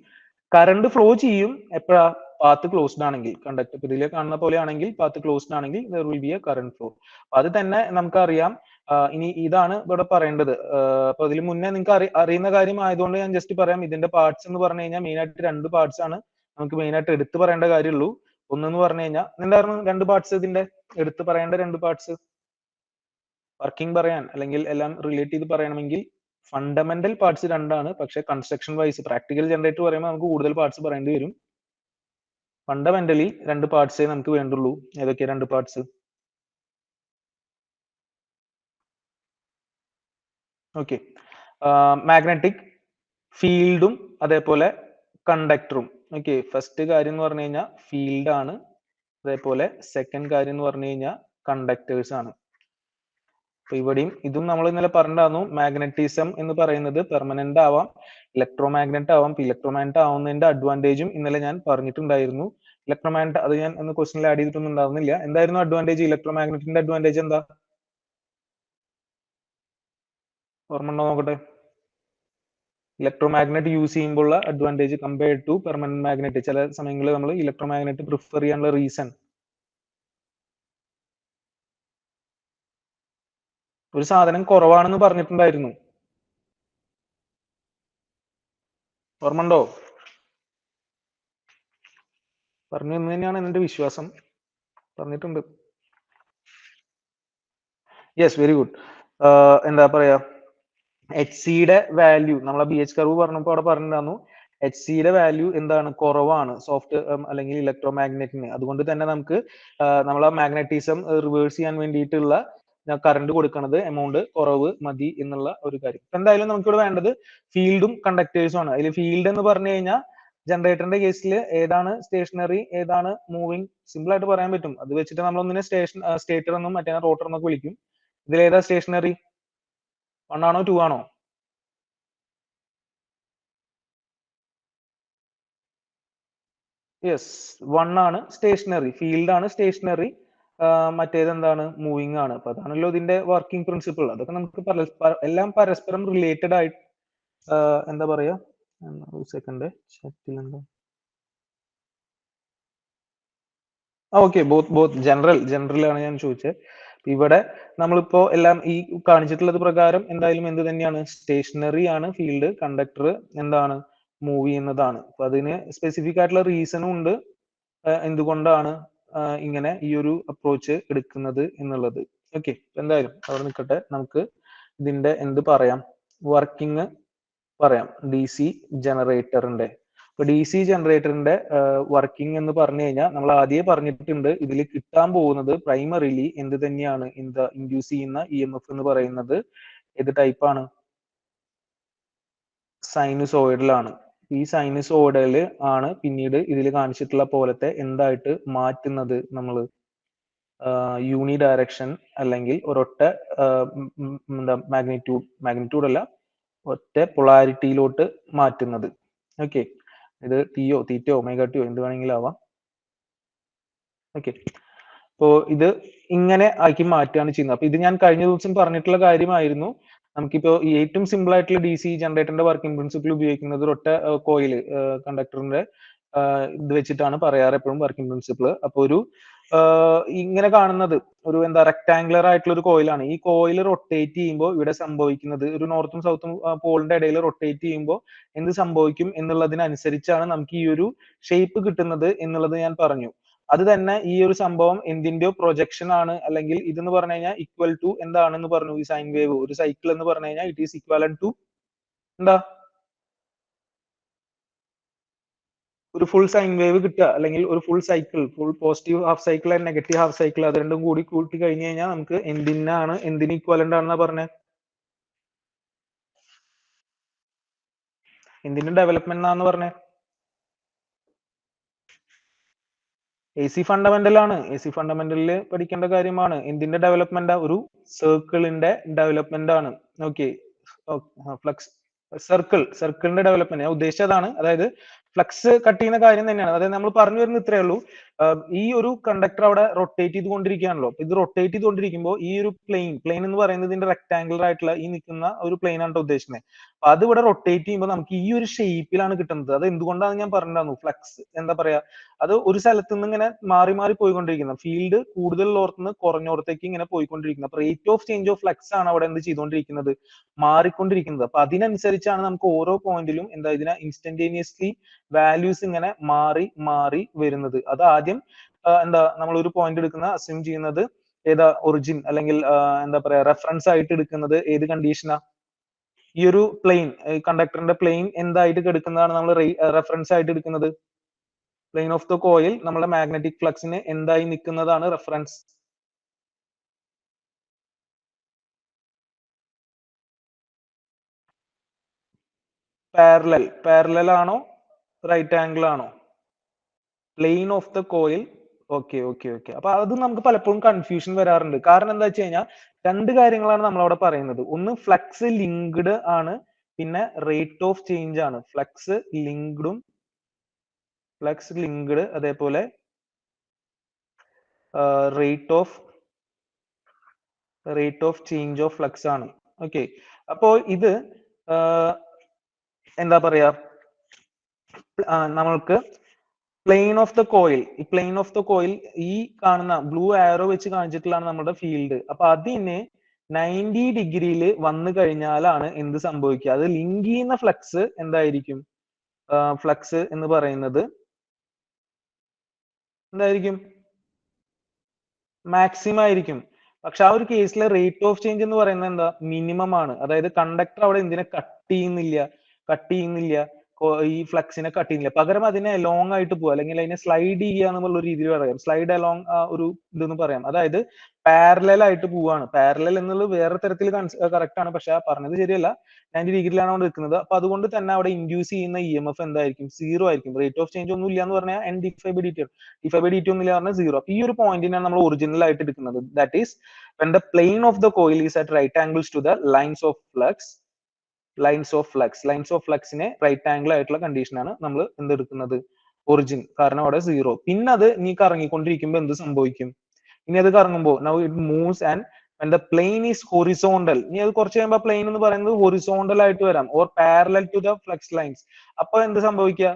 കറണ്ട് ഫ്ലോ ചെയ്യും എപ്പോഴാ? പാത്ത് ക്ലോസ്ഡ് ആണെങ്കിൽ. കണ്ടക്ടർ ഇതിലെ കാണുന്ന പോലെ ആണെങ്കിൽ പാത്ത് ക്ലോസ്ഡ് ആണെങ്കിൽ there will be a current flow. അത് തന്നെ നമുക്കറിയാം. ഇനി ഇതാണ് ഇവിടെ പറയേണ്ടത്. അപ്പൊ ഇതിൽ മുന്നേ നിങ്ങൾക്ക് അറിയുന്ന കാര്യം ആയതുകൊണ്ട് ഞാൻ ജസ്റ്റ് പറയാം. ഇതിന്റെ പാർട്സ് എന്ന് പറഞ്ഞു കഴിഞ്ഞാൽ മെയിൻ ആയിട്ട് 2 പാർട്സ് ആണ് നമുക്ക് മെയിൻ ആയിട്ട് എടുത്തു പറയേണ്ട കാര്യമുള്ളൂ. ഒന്നെന്ന് പറഞ്ഞു കഴിഞ്ഞാൽ എന്തായിരുന്നു 2 പാർട്സ് ഇതിന്റെ? എടുത്തു പറയേണ്ട രണ്ട് പാർട്സ് വർക്കിംഗ് പറയാൻ അല്ലെങ്കിൽ എല്ലാം റിലേറ്റ് ചെയ്ത് പറയണമെങ്കിൽ ഫണ്ടമെന്റൽ പാർട്സ് രണ്ടാണ്. പക്ഷെ കൺസ്ട്രക്ഷൻ വൈസ് പ്രാക്ടിക്കൽ ജനറേറ്റർ പറയുമ്പോൾ നമുക്ക് കൂടുതൽ പാർട്സ് പറയേണ്ടി വരും. ഫണ്ടമെന്റലി രണ്ട് പാർട്സേ നമുക്ക് വേണ്ടുള്ളൂ. ഏതൊക്കെയാ രണ്ട് പാർട്സ്? ഓക്കെ, മാഗ്നറ്റിക് ഫീൽഡും അതേപോലെ കണ്ടക്ടറും. ഓക്കെ, ഫസ്റ്റ് കാര്യം എന്ന് പറഞ്ഞു കഴിഞ്ഞാൽ ഫീൽഡ് ആണ്. അതേപോലെ സെക്കൻഡ് കാര്യം എന്ന് പറഞ്ഞു കഴിഞ്ഞാൽ കണ്ടക്ടേഴ്സ് ആണ്. അപ്പൊ ഇവിടെയും ഇതും നമ്മൾ ഇന്നലെ പറഞ്ഞിട്ടുണ്ടായിരുന്നു. മാഗ്നറ്റിസം എന്ന് പറയുന്നത് പെർമനന്റ് ആവാം, ഇലക്ട്രോ മാഗ്നറ്റ് ആവാം. ഇലക്ട്രോ മാഗ്നറ്റ് ആവുന്നതിന്റെ അഡ്വാൻറ്റേജും ഇന്നലെ ഞാൻ പറഞ്ഞിട്ടുണ്ടായിരുന്നു. ഇലക്ട്രോ മാഗ്നറ്റ് അത് ഞാൻ ഒന്ന് ക്വസ്റ്റിനിൽ ആഡ് ചെയ്തിട്ടൊന്നും ഉണ്ടാവുന്നില്ല. എന്തായിരുന്നു അഡ്വാൻറ്റേജ്? ഇലക്ട്രോ മാഗ്നറ്റിന്റെ അഡ്വാൻറ്റേജ് എന്താ? ഓർമ്മ ഉണ്ടോ നോക്കട്ടെ. ഇലക്ട്രോ മാഗ്നറ്റ് യൂസ് ചെയ്യുമ്പോഴുള്ള advantage compared to permanent magnet. ചില സമയങ്ങളിൽ നമ്മൾ ഇലക്ട്രോ മാഗ്നറ്റ് പ്രിഫർ ചെയ്യാനുള്ള റീസൺ, ഒരു സാധനം കുറവാണെന്ന് പറഞ്ഞിട്ടുണ്ടായിരുന്നു. ഓർമ്മണ്ടോ? പറഞ്ഞു എന്ന് തന്നെയാണ് എന്റെ വിശ്വാസം. പറഞ്ഞിട്ടുണ്ട്. Yes, very good. എന്താ പറയാ, എച്ച് സിയുടെ വാല്യൂ നമ്മൾ ബി എച്ച് കർവ് പറഞ്ഞപ്പോൾ അവിടെ പറഞ്ഞിട്ടുണ്ടായിരുന്നു. എച്ച് സിയുടെ വാല്യൂ എന്താണ്? കുറവാണ് സോഫ്റ്റ് അല്ലെങ്കിൽ ഇലക്ട്രോ മാഗ്നറ്റിന്. അതുകൊണ്ട് തന്നെ നമുക്ക് നമ്മളെ മാഗ്നറ്റിസം റിവേഴ്സ് ചെയ്യാൻ വേണ്ടിയിട്ടുള്ള കറണ്ട് കൊടുക്കുന്നത് എമൗണ്ട് കുറവ് മതി എന്നുള്ള ഒരു കാര്യം. എന്തായാലും നമുക്കിവിടെ വേണ്ടത് ഫീൽഡും കണ്ടക്ടേഴ്സും ആണ്. അതിൽ ഫീൽഡ് എന്ന് പറഞ്ഞു കഴിഞ്ഞാൽ ജനറേറ്ററിന്റെ കേസിൽ ഏതാണ് സ്റ്റേഷനറി ഏതാണ് മൂവിങ് സിമ്പിൾ ആയിട്ട് പറയാൻ പറ്റും. അത് വെച്ചിട്ട് നമ്മൾ ഒന്നിനെ സ്റ്റേറ്റർ എന്നും മറ്റേ റോട്ടർ എന്നൊക്കെ വിളിക്കും. ഇതിൽ ഏതാ സ്റ്റേഷനറി? 1 ആണോ 2 ആണോ? യെസ്, 1 ആണ് സ്റ്റേഷനറി. ഫീൽഡ് ആണ് സ്റ്റേഷനറി, മറ്റേത് എന്താണ്? മൂവിങ് ആണ്. അപ്പൊ അതാണല്ലോ ഇതിന്റെ വർക്കിംഗ് പ്രിൻസിപ്പിൾ. അതൊക്കെ നമുക്ക് എല്ലാം പരസ്പരം റിലേറ്റഡ് ആയിട്ട് എന്താ പറയാ, ഒരു സെക്കൻഡ് ചാറ്റിൽ എന്താ, ഓക്കെ, ബോത്ത് ജനറലാണ് ഞാൻ ചോദിച്ചത്. ഇവിടെ നമ്മളിപ്പോ എല്ലാം ഈ കാണിച്ചിട്ടുള്ളത് പ്രകാരം എന്തായാലും എന്ത് തന്നെയാണ്? സ്റ്റേഷനറി ആണ് ഫീൽഡ്, കണ്ടക്ടർ എന്താണ്? മൂവ് ചെയ്യുന്നതാണ്. അപ്പൊ അതിന് സ്പെസിഫിക് ആയിട്ടുള്ള റീസണും ഉണ്ട് എന്തുകൊണ്ടാണ് ഇങ്ങനെ ഈ ഒരു അപ്രോച്ച് എടുക്കുന്നത് എന്നുള്ളത്. ഓക്കെ, എന്തായാലും അവിടെ നിൽക്കട്ടെ. നമുക്ക് ഇതിന്റെ എന്ത് പറയാം, വർക്കിംഗ് പറയാം. ഡി സി ജനറേറ്ററിന്റെ, ഇപ്പൊ ഡി സി ജനറേറ്ററിന്റെ വർക്കിംഗ് എന്ന് പറഞ്ഞു കഴിഞ്ഞാൽ നമ്മൾ ആദ്യമേ പറഞ്ഞിട്ടുണ്ട്. ഇതിൽ കിട്ടാൻ പോകുന്നത് പ്രൈമറിലി എന്ത് തന്നെയാണ്? ഇൻഡ്യൂസ് ചെയ്യുന്ന ഇ എം എഫ് എന്ന് പറയുന്നത് ഏത് ടൈപ്പാണ്? സൈനുസോയിഡലാണ്. ഈ സൈനുസോയിഡല് ആണ് പിന്നീട് ഇതിൽ കാണിച്ചിട്ടുള്ള പോലത്തെ എന്തായിട്ട് മാറ്റുന്നത് നമ്മൾ? യൂണി ഡയറക്ഷൻ അല്ലെങ്കിൽ ഒരൊറ്റ എന്താ മാഗ്നിറ്റ്യൂഡ് അല്ല, ഒറ്റ പൊളാരിറ്റിയിലോട്ട് മാറ്റുന്നത്. ഓക്കെ, ഇത് ടിയോ തീറ്റയോ ഒമേഗ ടിയോ എന്ത് വേണമെങ്കിലും ആവാം. ഓക്കെ, അപ്പോ ഇത് ഇങ്ങനെ ആക്കി മാറ്റുകയാണ് ചെയ്യുന്നത്. അപ്പൊ ഇത് ഞാൻ കഴിഞ്ഞ ദിവസം പറഞ്ഞിട്ടുള്ള കാര്യമായിരുന്നു. നമുക്കിപ്പോ ഈ ഏറ്റവും സിമ്പിൾ ആയിട്ടുള്ള ഡി സി ജനറേറ്ററിന്റെ വർക്കിംഗ് പ്രിൻസിപ്പിൾ ഉപയോഗിക്കുന്നത് ഒരൊറ്റ കോയില് കണ്ടക്ടറിന്റെ ഇത് വെച്ചിട്ടാണ് പറയാറ് എപ്പോഴും വർക്കിംഗ് പ്രിൻസിപ്പിൾ. അപ്പൊ ഒരു ഇങ്ങനെ കാണുന്നത് ഒരു എന്താ റെക്ടാംഗുലർ ആയിട്ടുള്ള ഒരു കോയിലാണ്. ഈ കോയിൽ റൊട്ടേറ്റ് ചെയ്യുമ്പോൾ ഇവിടെ സംഭവിക്കുന്നത് ഒരു നോർത്തും സൗത്തും പോളിന്റെ ഇടയിൽ റൊട്ടേറ്റ് ചെയ്യുമ്പോൾ എന്ത് സംഭവിക്കും എന്നുള്ളതിനനുസരിച്ചാണ് നമുക്ക് ഈ ഒരു ഷേപ്പ് കിട്ടുന്നത് എന്നുള്ളത് ഞാൻ പറഞ്ഞു. അത് തന്നെ ഈ ഒരു സംഭവം എന്തിന്റെയോ പ്രൊജക്ഷൻ ആണ്, അല്ലെങ്കിൽ ഇതെന്ന് പറഞ്ഞു കഴിഞ്ഞാൽ ഈക്വൽ ടു എന്താണെന്ന് പറഞ്ഞു. ഈ സൈൻ വേവ് ഒരു സൈക്കിൾ എന്ന് പറഞ്ഞു കഴിഞ്ഞാൽ ഇറ്റ് ഈസ് ഈക്വലൻ ടു എന്താ? ഒരു ഫുൾ സൈൻ വേവ് കിട്ടുക, അല്ലെങ്കിൽ ഒരു full cycle, full positive half cycle and negative half cycle, അത് രണ്ടും കൂടി കൂട്ടി കഴിഞ്ഞു കഴിഞ്ഞാൽ നമുക്ക് എന്തിന് ഈക്വലന്റ് ആണെന്നാ പറഞ്ഞത്? എന്തിന്റെ ഡെവലപ്മെന്റ് എന്നാന്ന് പറഞ്ഞത്? എ സി ഫണ്ടമെന്റൽ ആണ്. എ സി ഫണ്ടമെന്റലിൽ പഠിക്കേണ്ട കാര്യമാണ്. എന്തിന്റെ ഡെവലപ്മെന്റ്? ഒരു സർക്കിളിന്റെ ഡെവലപ്മെന്റ് ആണ്. ഓക്കെ, ഫ്ലക്സ് സർക്കിളിന്റെ ഡെവലപ്മെന്റ് ഞാൻ ഉദ്ദേശിച്ചതാണ്. അതായത് ഫ്ലക്സ് കട്ട് ചെയ്യുന്ന കാര്യം തന്നെയാണ്. അതായത് നമ്മൾ പറഞ്ഞു വരുന്നത് ഇത്രയേ ഉള്ളൂ. ഈ ഒരു കണ്ടക്ടർ അവിടെ റൊട്ടേറ്റ് ചെയ്തുകൊണ്ടിരിക്കുകയാണല്ലോ. ഇത് റൊട്ടേറ്റ് ചെയ്തുകൊണ്ടിരിക്കുമ്പോൾ ഈ ഒരു പ്ലെയിൻ എന്ന് പറയുന്നത് ഇതിന്റെ റെക്ടാംഗുലർ ആയിട്ടുള്ള ഈ നിൽക്കുന്ന ഒരു പ്ലെയിൻ ആണ് ഉദ്ദേശിക്കുന്നത്. അപ്പൊ അത് ഇവിടെ റൊട്ടേറ്റ് ചെയ്യുമ്പോൾ നമുക്ക് ഈ ഒരു ഷേപ്പിലാണ് കിട്ടുന്നത്. അത് എന്തുകൊണ്ടാണ് ഞാൻ പറഞ്ഞിട്ടുണ്ടായിരുന്നു. ഫ്ലക്സ് എന്താ പറയാ, അത് ഒരു സ്ഥലത്ത് നിന്ന് ഇങ്ങനെ മാറി മാറി പോയിക്കൊണ്ടിരിക്കുന്ന ഫീൽഡ് കൂടുതലുള്ളോർത്തുനിന്ന് കുറഞ്ഞോടത്തേക്ക് ഇങ്ങനെ പോയിക്കൊണ്ടിരിക്കുന്നത്. അപ്പൊ rate of change of flux ആണ് അവിടെ എന്ത് ചെയ്തുകൊണ്ടിരിക്കുന്നത്? മാറിക്കൊണ്ടിരിക്കുന്നത്. അപ്പൊ അതിനനുസരിച്ചാണ് നമുക്ക് ഓരോ പോയിന്റിലും ഇതിനെ ഇൻസ്റ്റന്റേനിയസ്ലി വാല്യൂസ് ഇങ്ങനെ മാറി മാറി വരുന്നത്. അത് ആദ്യം എന്താ നമ്മൾ ഒരു പോയിന്റ് എടുക്കുന്ന അസ്യൂം ചെയ്യുന്നത് ഏതാ ഒറിജിൻ അല്ലെങ്കിൽ എന്താ പറയാ റെഫറൻസ് ആയിട്ട് എടുക്കുന്നത് ഏത് കണ്ടീഷനാ? ഈ ഒരു പ്ലെയിൻ കണ്ടക്ടറിന്റെ പ്ലെയിൻ എന്തായിട്ട് എടുക്കുന്നതാണ് നമ്മൾ റെഫറൻസ് ആയിട്ട് എടുക്കുന്നത്? പ്ലെയിൻ ഓഫ് ദ കോയിൽ നമ്മുടെ മാഗ്നറ്റിക് ഫ്ലക്സിന് എന്തായി നിൽക്കുന്നതാണ് റെഫറൻസ്? പാരലൽ ആണോ റൈറ്റ് ആംഗിൾ ആണോ? Plain of the coil. Okay. അപ്പൊ അത് നമുക്ക് പലപ്പോഴും കൺഫ്യൂഷൻ വരാറുണ്ട്. കാരണം എന്താ വെച്ച് കഴിഞ്ഞാൽ രണ്ട് കാര്യങ്ങളാണ് നമ്മൾ അവിടെ പറയുന്നത്. ഒന്ന് ഫ്ലക്സ് ലിങ്ക്ഡ് ആണ്, പിന്നെ റേറ്റ് ഓഫ് ചേഞ്ച് ആണ്. ഫ്ലക്സ് ലിങ്ക്ഡ് അതേപോലെ rate of change of flux ആണ്. ഓക്കെ. അപ്പോ ഇത് എന്താ പറയാ നമ്മൾക്ക് പ്ലെയിൻ ഓഫ് ദ കോയിൽ, ഈ പ്ലെയിൻ ഓഫ് ദ കോയിൽ ഈ കാണുന്ന ബ്ലൂ ആരോ വെച്ച് കാണിച്ചിട്ടുള്ളതാണ് നമ്മുടെ ഫീൽഡ്. അപ്പൊ അതിന് 90 ഡിഗ്രിയിൽ വന്നു കഴിഞ്ഞാലാണ് എന്ത് സംഭവിക്കുക? അത് ലിങ്ക് ചെയ്യുന്ന ഫ്ലക്സ് എന്തായിരിക്കും? ഫ്ലക്സ് എന്ന് പറയുന്നത് എന്തായിരിക്കും? മാക്സിമം ആയിരിക്കും. പക്ഷെ ആ ഒരു കേസിൽ റേറ്റ് ഓഫ് ചേഞ്ച് എന്ന് പറയുന്നത് എന്താ? മിനിമം ആണ്. അതായത് കണ്ടക്ടർ അവിടെ എന്തിനെ കട്ട് ചെയ്യുന്നില്ല, ഈ ഫ്ലക്സിനെ കട്ട് ചെയ്യുന്നില്ല. പകരം അതിനെ ലോങ് ആയിട്ട് പോവുക, അല്ലെങ്കിൽ അതിനെ സ്ലൈഡ് ചെയ്യുക എന്നുള്ള രീതിയിൽ പറയാം. സ്ലൈഡ് അലോങ് ഒരു ഇതെന്ന് പറയാം. അതായത് പാരലൽ ആയിട്ട് പോവാണ്. പാരലൽ എന്നുള്ളത് വേറെ തരത്തിൽ കറക്റ്റ് ആണ്, പക്ഷെ ആ പറഞ്ഞത് ശരിയല്ല. 90 ഡിഗ്രിയിലാണ് അവിടെ നിൽക്കുന്നത്. അപ്പൊ അതുകൊണ്ട് തന്നെ അവിടെ ഇൻഡ്യൂസ് ചെയ്യുന്ന EMF എന്തായിരിക്കും? സീറോ ആയിരിക്കും. റേറ്റ് ഓഫ് ചേഞ്ച് ഒന്നും ഇല്ല എന്ന് പറഞ്ഞാൽ NdΦ/dt ഒന്നും ഇല്ല പറഞ്ഞാൽ സീറോ. അപ്പൊ ഈ ഒരു പോയിന്റിനാണ് നമ്മൾ ഒറിജിനൽ ആയിട്ട് എടുക്കുന്നത്. That is when the plane of the coil is at right angles to the lines of ഫ്ലക്സിനെ റൈറ്റ് ആംഗിൾ ആയിട്ടുള്ള കണ്ടീഷൻ ആണ് നമ്മൾ എന്തെടുക്കുന്നത്? ഒറിജിൻ. കാരണം അവിടെ സീറോ. പിന്നെ അത് ഇനി കറങ്ങിക്കൊണ്ടിരിക്കുമ്പോൾ എന്ത് സംഭവിക്കും? ഇനി അത് കറങ്ങുമ്പോൾ now it moves and when the plane is horizontal, ഇനി അത് കുറച്ച് കഴിയുമ്പോൾ പ്ലെയിൻ എന്ന് പറയുന്നത് ഹൊറിസോണ്ടൽ ആയിട്ട് വരാം, or parallel to the flux lines. അപ്പൊ എന്ത് സംഭവിക്കുക?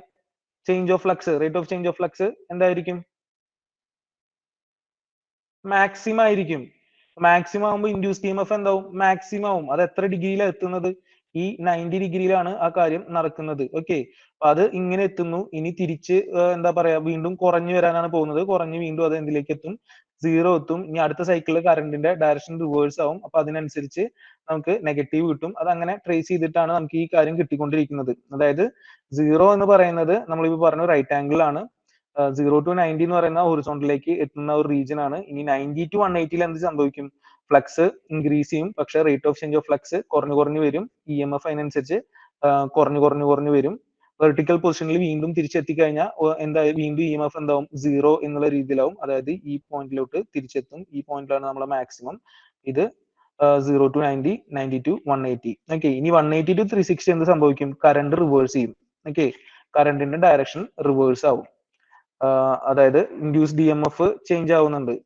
Change of flux, rate of change of flux എന്തായിരിക്കും? മാക്സിമം ആയിരിക്കും. മാക്സിമം ആകുമ്പോൾ ഇൻഡ്യൂസ്ഡ് EMF എന്താവും? മാക്സിമം ആവും. അത് എത്ര ഡിഗ്രിയിലാണ് എത്തുന്നത്? ഈ 90 ഡിഗ്രിയിലാണ് ആ കാര്യം നടക്കുന്നത്. ഓക്കെ. അപ്പൊ അത് ഇങ്ങനെ എത്തുന്നു. ഇനി തിരിച്ച് എന്താ പറയാ വീണ്ടും കുറഞ്ഞു വരാനാണ് പോകുന്നത്. കുറഞ്ഞ് വീണ്ടും അത് എന്തിലേക്ക് എത്തും? സീറോ എത്തും. ഇനി അടുത്ത സൈക്കിളിൽ കറണ്ടിന്റെ ഡയറക്ഷൻ റിവേഴ്സ് ആവും. അപ്പൊ അതിനനുസരിച്ച് നമുക്ക് നെഗറ്റീവ് കിട്ടും. അതങ്ങനെ ട്രേസ് ചെയ്തിട്ടാണ് നമുക്ക് ഈ കാര്യം കിട്ടിക്കൊണ്ടിരിക്കുന്നത്. അതായത് സീറോ എന്ന് പറയുന്നത് നമ്മളിപ്പോ പറഞ്ഞു റൈറ്റ് ആംഗിൾ ആണ്. 0 to 90 എന്ന് പറയുന്ന ഹൊറിസോണ്ടലിലേക്ക് എത്തുന്ന ഒരു റീജിയൻ ആണ്. ഇനി 90 to 180 എന്ത് സംഭവിക്കും? ഫ്ലക്സ് ഇൻക്രീസ് ചെയ്യും, പക്ഷെ rate of change of flux കുറഞ്ഞു വരും. EMF അതിനനുസരിച്ച് കുറഞ്ഞു വരും. വെർട്ടിക്കൽ പൊസിഷനിൽ വീണ്ടും തിരിച്ചെത്തിക്കഴിഞ്ഞാൽ എന്തായാലും വീണ്ടും EMF എന്താവും? സീറോ എന്നുള്ള രീതിയിലാവും. അതായത് ഈ പോയിന്റിലോട്ട് തിരിച്ചെത്തും. ഈ പോയിന്റിലാണ് നമ്മളെ മാക്സിമം. ഇത് 0 to 90, 90 to 180. ഓക്കെ. ഇനി 180 to 360 എന്ത് സംഭവിക്കും? കറണ്ട് റിവേഴ്സ് ചെയ്യും. ഓക്കെ. കറണ്ടിന്റെ ഡയറക്ഷൻ റിവേഴ്സ് ആവും. അതായത് ഇൻഡ്യൂസ്ഡ് EMF ചേഞ്ച് ആവുന്നുണ്ട്.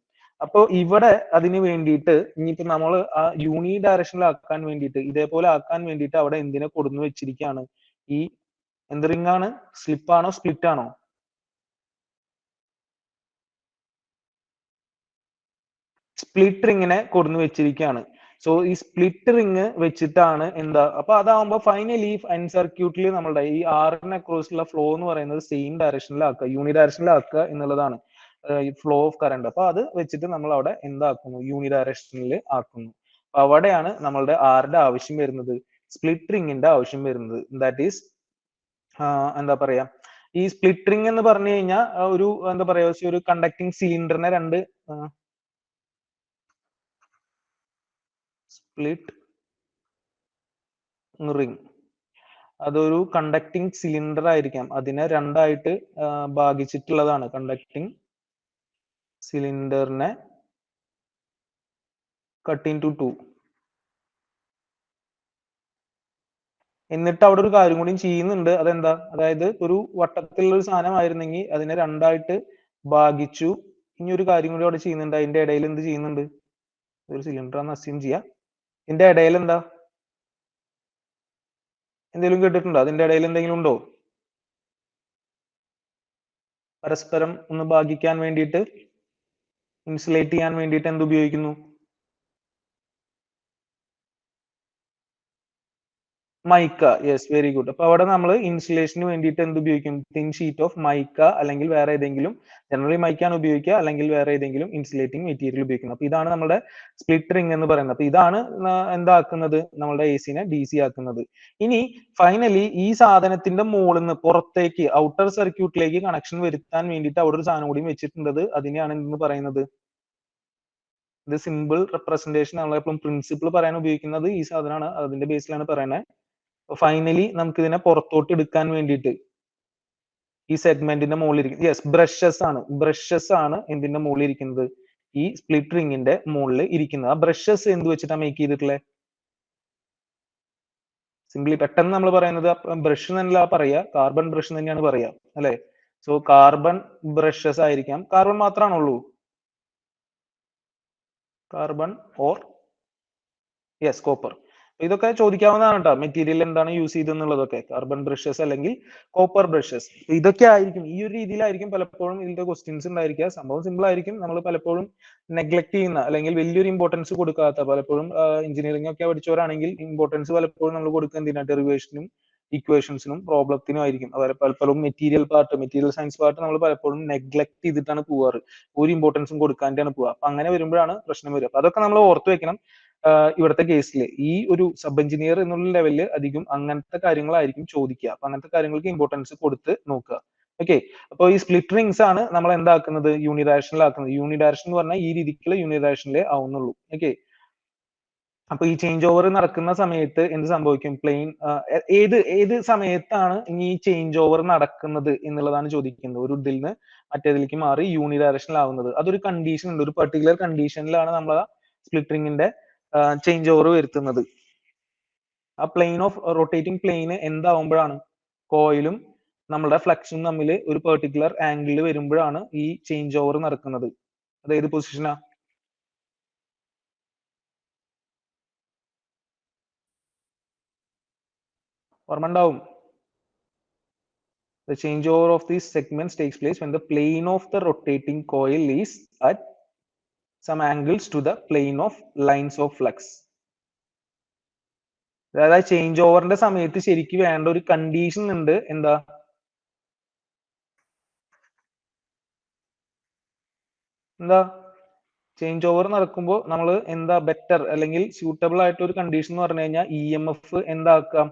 അപ്പൊ ഇവിടെ അതിന് വേണ്ടിയിട്ട് ഇനിയിപ്പോ നമ്മൾ ആ യൂണി ഡയറക്ഷനിലാക്കാൻ വേണ്ടിയിട്ട്, ഇതേപോലെ ആക്കാൻ വേണ്ടിയിട്ട് അവിടെ എന്തിനെ കൊടുന്നു വെച്ചിരിക്കുകയാണ്? ഈ എന്ത് റിംഗ് ആണ്? സ്ലിപ്പ് ആണോ സ്പ്ലിറ്റ് ആണോ? സ്പ്ലിറ്റ് റിങ്ങിനെ കൊടുന്നു വെച്ചിരിക്കുകയാണ്. സോ ഈ സ്പ്ലിറ്റ് റിങ് വെച്ചിട്ടാണ് എന്താ, അപ്പൊ അതാവുമ്പോ ഫൈനലി എൻ സർക്യൂട്ടിൽ നമ്മളുടെ ഈ ആറിന് അക്രോസിലുള്ള ഫ്ലോ എന്ന് പറയുന്നത് സെയിം ഡയറക്ഷനിലാക്കുക, യൂണി ഡയറക്ഷനിലാക്കുക എന്നുള്ളതാണ് ഈ ഫ്ലോ ഓഫ് കറണ്ട്. അപ്പൊ അത് വെച്ചിട്ട് നമ്മൾ അവിടെ എന്താക്കുന്നു? യൂണി ഡയറക്ഷനിൽ ആക്കുന്നു. അപ്പൊ അവിടെയാണ് നമ്മളുടെ ആരുടെ ആവശ്യം വരുന്നത്? സ്പ്ലിറ്റ് റിങ്ങിന്റെ ആവശ്യം വരുന്നത്. ദാറ്റ് ഈസ് എന്താ പറയാ, ഈ സ്പ്ലിറ്റ് റിംഗ് എന്ന് പറഞ്ഞു കഴിഞ്ഞാൽ ഒരു എന്താ പറയാ, ഒരു കണ്ടക്ടിങ് സിലിണ്ടറിനെ രണ്ട് സ്പ്ലിറ്റ് റിംഗ്, അതൊരു കണ്ടക്ടിങ് സിലിണ്ടർ ആയിരിക്കാം. അതിനെ രണ്ടായിട്ട് ഭാഗിച്ചിട്ടുള്ളതാണ്. കണ്ടക്ടിങ് സിലിണ്ടറിനെ കട്ട് ഇൻ ടു ടു. എന്നിട്ട് അവിടെ ഒരു കാര്യം കൂടി ചെയ്യുന്നുണ്ട്. അതെന്താ? അതായത് ഒരു വട്ടത്തിലുള്ള ഒരു സാധനമായിരുന്നെങ്കിൽ അതിനെ രണ്ടായിട്ട് ഭാഗിച്ചു. ഇനി ഒരു കാര്യം കൂടി അവിടെ ചെയ്യുന്നുണ്ട്. അതിന്റെ ഇടയിൽ എന്ത് ചെയ്യുന്നുണ്ട്? ഒരു സിലിണ്ടർ ആണെന്ന് അസ്യൂം ചെയ്യാം. ഇതിന്റെ ഇടയിൽ എന്താ? എന്തെങ്കിലും കേട്ടിട്ടുണ്ടോ? അതിന്റെ ഇടയിൽ എന്തെങ്കിലും ഉണ്ടോ? പരസ്പരം ഒന്ന് ഭാഗിക്കാൻ വേണ്ടിയിട്ട്, ഇൻസുലേറ്റ് ചെയ്യാൻ വേണ്ടിയിട്ട് എന്ത് ഉപയോഗിക്കുന്നു? Mica, yes, very good. അപ്പൊ അവിടെ നമ്മൾ ഇൻസുലേഷന് വേണ്ടിയിട്ട് എന്ത് ഉപയോഗിക്കും? തിൻ ഷീറ്റ് ഓഫ് മൈക്ക അല്ലെങ്കിൽ വേറെ ഏതെങ്കിലും, ജനറലി മൈക്കാണ് ഉപയോഗിക്കുക, അല്ലെങ്കിൽ വേറെ ഏതെങ്കിലും ഇൻസുലേറ്റിംഗ് മെറ്റീരിയൽ ഉപയോഗിക്കുന്നത്. അപ്പൊ ഇതാണ് നമ്മുടെ സ്പ്ലിറ്റ് റിംഗ് എന്ന് പറയുന്നത്. അപ്പൊ ഇതാണ് എന്താക്കുന്നത്? നമ്മുടെ എ സിനെ ഡി സി ആക്കുന്നത്. ഇനി ഫൈനലി ഈ സാധനത്തിന്റെ മുകളിൽ നിന്ന് പുറത്തേക്ക് ഔട്ടർ സർക്യൂട്ടിലേക്ക് കണക്ഷൻ വരുത്താൻ വേണ്ടിയിട്ട് അവിടെ ഒരു സാധനം കൂടി വെച്ചിട്ടുണ്ടത്. അതിനെയാണ് എന്തെന്ന് പറയുന്നത്? ഇത് സിമ്പിൾ റെപ്രസെന്റേഷൻ നമ്മൾ എപ്പോഴും പ്രിൻസിപ്പിൾ പറയാൻ ഉപയോഗിക്കുന്നത് ഈ സാധനമാണ്. അതിന്റെ ബേസിലാണ് പറയുന്നത്. ഫൈനലി നമുക്ക് ഇതിനെ പുറത്തോട്ട് എടുക്കാൻ വേണ്ടിയിട്ട് ഈ സെഗ്മെന്റിന്റെ മുകളിൽ ഇരിക്കുന്നത്, യെസ്, ബ്രഷസ് ആണ് എന്തിന്റെ മുകളിൽ ഇരിക്കുന്നത്? ഈ സ്പ്ലിറ്റ് റിംഗിന്റെ മുകളിൽ ഇരിക്കുന്നത്. ആ ബ്രഷസ് എന്ത് വെച്ചിട്ടാണ് മേക്ക് ചെയ്തിട്ടുള്ളത്? സിംപ്ലി പെട്ടെന്ന് നമ്മൾ പറയുന്നത് ബ്രഷ് എന്നല്ല പറയാ, കാർബൺ ബ്രഷ് തന്നെയാണ് പറയാ, അല്ലെ? സോ കാർബൺ ബ്രഷസ് ആയിരിക്കാം. കാർബൺ മാത്രമാണുള്ളൂ? Carbon or yes, copper. ഇതൊക്കെ ചോദിക്കാവുന്നതാണ് കേട്ടോ. മെറ്റീരിയൽ എന്താണ് യൂസ് ചെയ്തെന്നുള്ളതൊക്കെ. കാർബൺ ബ്രഷസ് അല്ലെങ്കിൽ കോപ്പർ ബ്രഷസ്, ഇതൊക്കെ ആയിരിക്കും. ഈ ഒരു രീതിയിലായിരിക്കും പലപ്പോഴും ഇതിന്റെ ക്വസ്റ്റ്യൻസ് ഉണ്ടായിരിക്കുക. സംഭവം സിമ്പിൾ ആയിരിക്കും. നമ്മൾ പലപ്പോഴും നെഗ്ലക്ട് ചെയ്യുന്ന അല്ലെങ്കിൽ വലിയൊരു ഇമ്പോർട്ടൻസ് കൊടുക്കാത്ത, പലപ്പോഴും എഞ്ചിനീയറിംഗ് ഒക്കെ പഠിച്ചവരാണെങ്കിൽ ഇമ്പോർട്ടൻസ് പലപ്പോഴും നമ്മൾ കൊടുക്കുക എന്തിനാ? ഡെറിവേഷനും ഇക്വേഷൻസിനും പ്രോബ്ലത്തിനും ആയിരിക്കും. അതുപോലെ പലപ്പോഴും മെറ്റീരിയൽ സയൻസ് പാർട്ട് നമ്മൾ പലപ്പോഴും നെഗ്ലക്ട് ചെയ്തിട്ടാണ് പോവാറ്. ഒരു ഇമ്പോർട്ടൻസും കൊടുക്കാണ്ടാണ് പോവുക. അപ്പൊ അങ്ങനെ വരുമ്പോഴാണ് പ്രശ്നം വരിക. അപ്പൊ അതൊക്കെ നമ്മൾ ഓർത്ത് വെക്കണം. ഇവിടുത്തെ കേസിൽ ഈ ഒരു സബ് എഞ്ചിനീയർ എന്നുള്ള ലെവലിൽ അധികം അങ്ങനത്തെ കാര്യങ്ങളായിരിക്കും ചോദിക്കുക. അപ്പൊ അങ്ങനത്തെ കാര്യങ്ങൾക്ക് ഇമ്പോർട്ടൻസ് കൊടുത്ത് നോക്കുക. ഓക്കെ. അപ്പോൾ ഈ സ്പ്ലിറ്റ് റിംഗ്സ് ആണ് നമ്മൾ എന്താക്കുന്നത്? യൂണിഡയറക്ഷനിൽ ആക്കുന്നത്. യൂണിഡയറക്ഷൻ എന്ന് പറഞ്ഞാൽ ഈ രീതിക്കുള്ള യൂണിഡയറക്ഷനിലേ ആവുന്നുള്ളൂ. ഓക്കെ. അപ്പൊ ഈ ചേഞ്ച് ഓവർ നടക്കുന്ന സമയത്ത് എന്ത് സംഭവിക്കും? പ്ലെയിൻ ഏത് സമയത്താണ് ഇനി ഈ ചേഞ്ച് ഓവർ നടക്കുന്നത് എന്നുള്ളതാണ് ചോദിക്കുന്നത്. ഒരു ഇതിൽ നിന്ന് മറ്റേതിലേക്ക് മാറി യൂണിഡയറക്ഷനിൽ ആവുന്നത്. അതൊരു കണ്ടീഷൻ ഉണ്ട്. ഒരു പെർട്ടിക്കുലർ കണ്ടീഷനിലാണ് നമ്മൾ സ്പ്ലിറ്റ് റിംഗിന്റെ ചേഞ്ച് ഓവർ വരുത്തുന്നത്. ആ പ്ലെയിൻ ഓഫ് റൊട്ടേറ്റിംഗ് പ്ലെയിന് എന്താവുമ്പോഴാണ്? കോയിലും നമ്മുടെ ഫ്ലക്സും തമ്മിൽ ഒരു പെർട്ടിക്കുലർ ആംഗിളിൽ വരുമ്പോഴാണ് ഈ ചേഞ്ച് ഓവർ നടക്കുന്നത്. അത് ഏത് പൊസിഷനാ? ഓർമ്മ ഉണ്ടാവും. The changeover of these segments takes place when the plane of the rotating coil is at some angles to the plane of lines of flux. അതായത് ചേഞ്ച് ഓവറിന്റെ സമയത്ത് ശരിക്കും വേണ്ട ഒരു കണ്ടീഷൻ ഉണ്ട്. എന്താ? ചേഞ്ച് ഓവർ നടക്കുമ്പോൾ നമ്മൾ എന്താ ബെറ്റർ അല്ലെങ്കിൽ സ്യൂട്ടബിൾ ആയിട്ട് ഒരു കണ്ടീഷൻ എന്ന് പറഞ്ഞു കഴിഞ്ഞാൽ EMF എന്താക്കാം?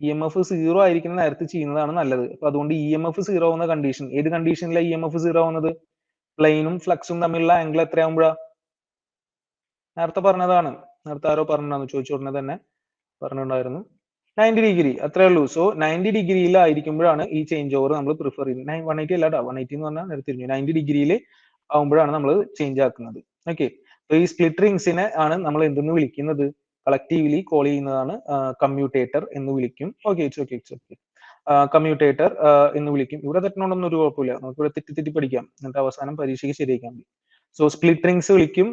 EMF സീറോ ആയിരിക്കുന്ന നേരത്തെ ചെയ്യുന്നതാണ് നല്ലത്. അപ്പൊ അതുകൊണ്ട് EMF സീറോ ആവുന്ന കണ്ടീഷൻ, ഏത് കണ്ടീഷനിലാണ് EMF സീറോ ആവുന്നത്? പ്ലെയിനും ഫ്ലക്സും തമ്മിലുള്ള ആംഗിൾ എത്രയാവുമ്പോഴാ? നേരത്തെ പറഞ്ഞതാണ്. നേരത്തെ ആരോ പറഞ്ഞാണ്, ചോദിച്ചു ഉടനെ തന്നെ പറഞ്ഞിട്ടുണ്ടായിരുന്നു. 90 ഡിഗ്രി, അത്രേ ഉള്ളൂ. സോ 90 ഡിഗ്രിയിലായിരിക്കുമ്പോഴാണ് ഈ ചേഞ്ച് ഓവർ നമ്മൾ പ്രിഫർ ചെയ്യുന്നത്. 180 അല്ല, 180 എന്ന് പറഞ്ഞാൽ നേരത്തെ 90 ഡിഗ്രിയിൽ ആവുമ്പോഴാണ് നമ്മൾ ചേഞ്ച് ആക്കുന്നത്. ഓക്കെ. ഈ സ്പ്ലിറ്റ് റിംഗ്സിനെ ആണ് നമ്മൾ എന്തെന്ന് വിളിക്കുന്നത്? കളക്റ്റീവ്ലി കോൾ ചെയ്യുന്നതാണ് കമ്മ്യൂട്ടേറ്റർ എന്ന് വിളിക്കും. Okay, it's okay. കമ്മ്യൂട്ടേറ്റർ എന്ന് വിളിക്കും. ഇവിടെ തെറ്റിനോടൊന്നും ഒരു കുഴപ്പമില്ല. നമുക്ക് ഇവിടെ തെറ്റി പഠിക്കാം, എന്നിട്ട് അവസാനം പരീക്ഷയ്ക്ക് ശരിയാക്കാൻ മതി. സോ സ്പ്ലിറ്റ് റിംഗ്സ് വിളിക്കും.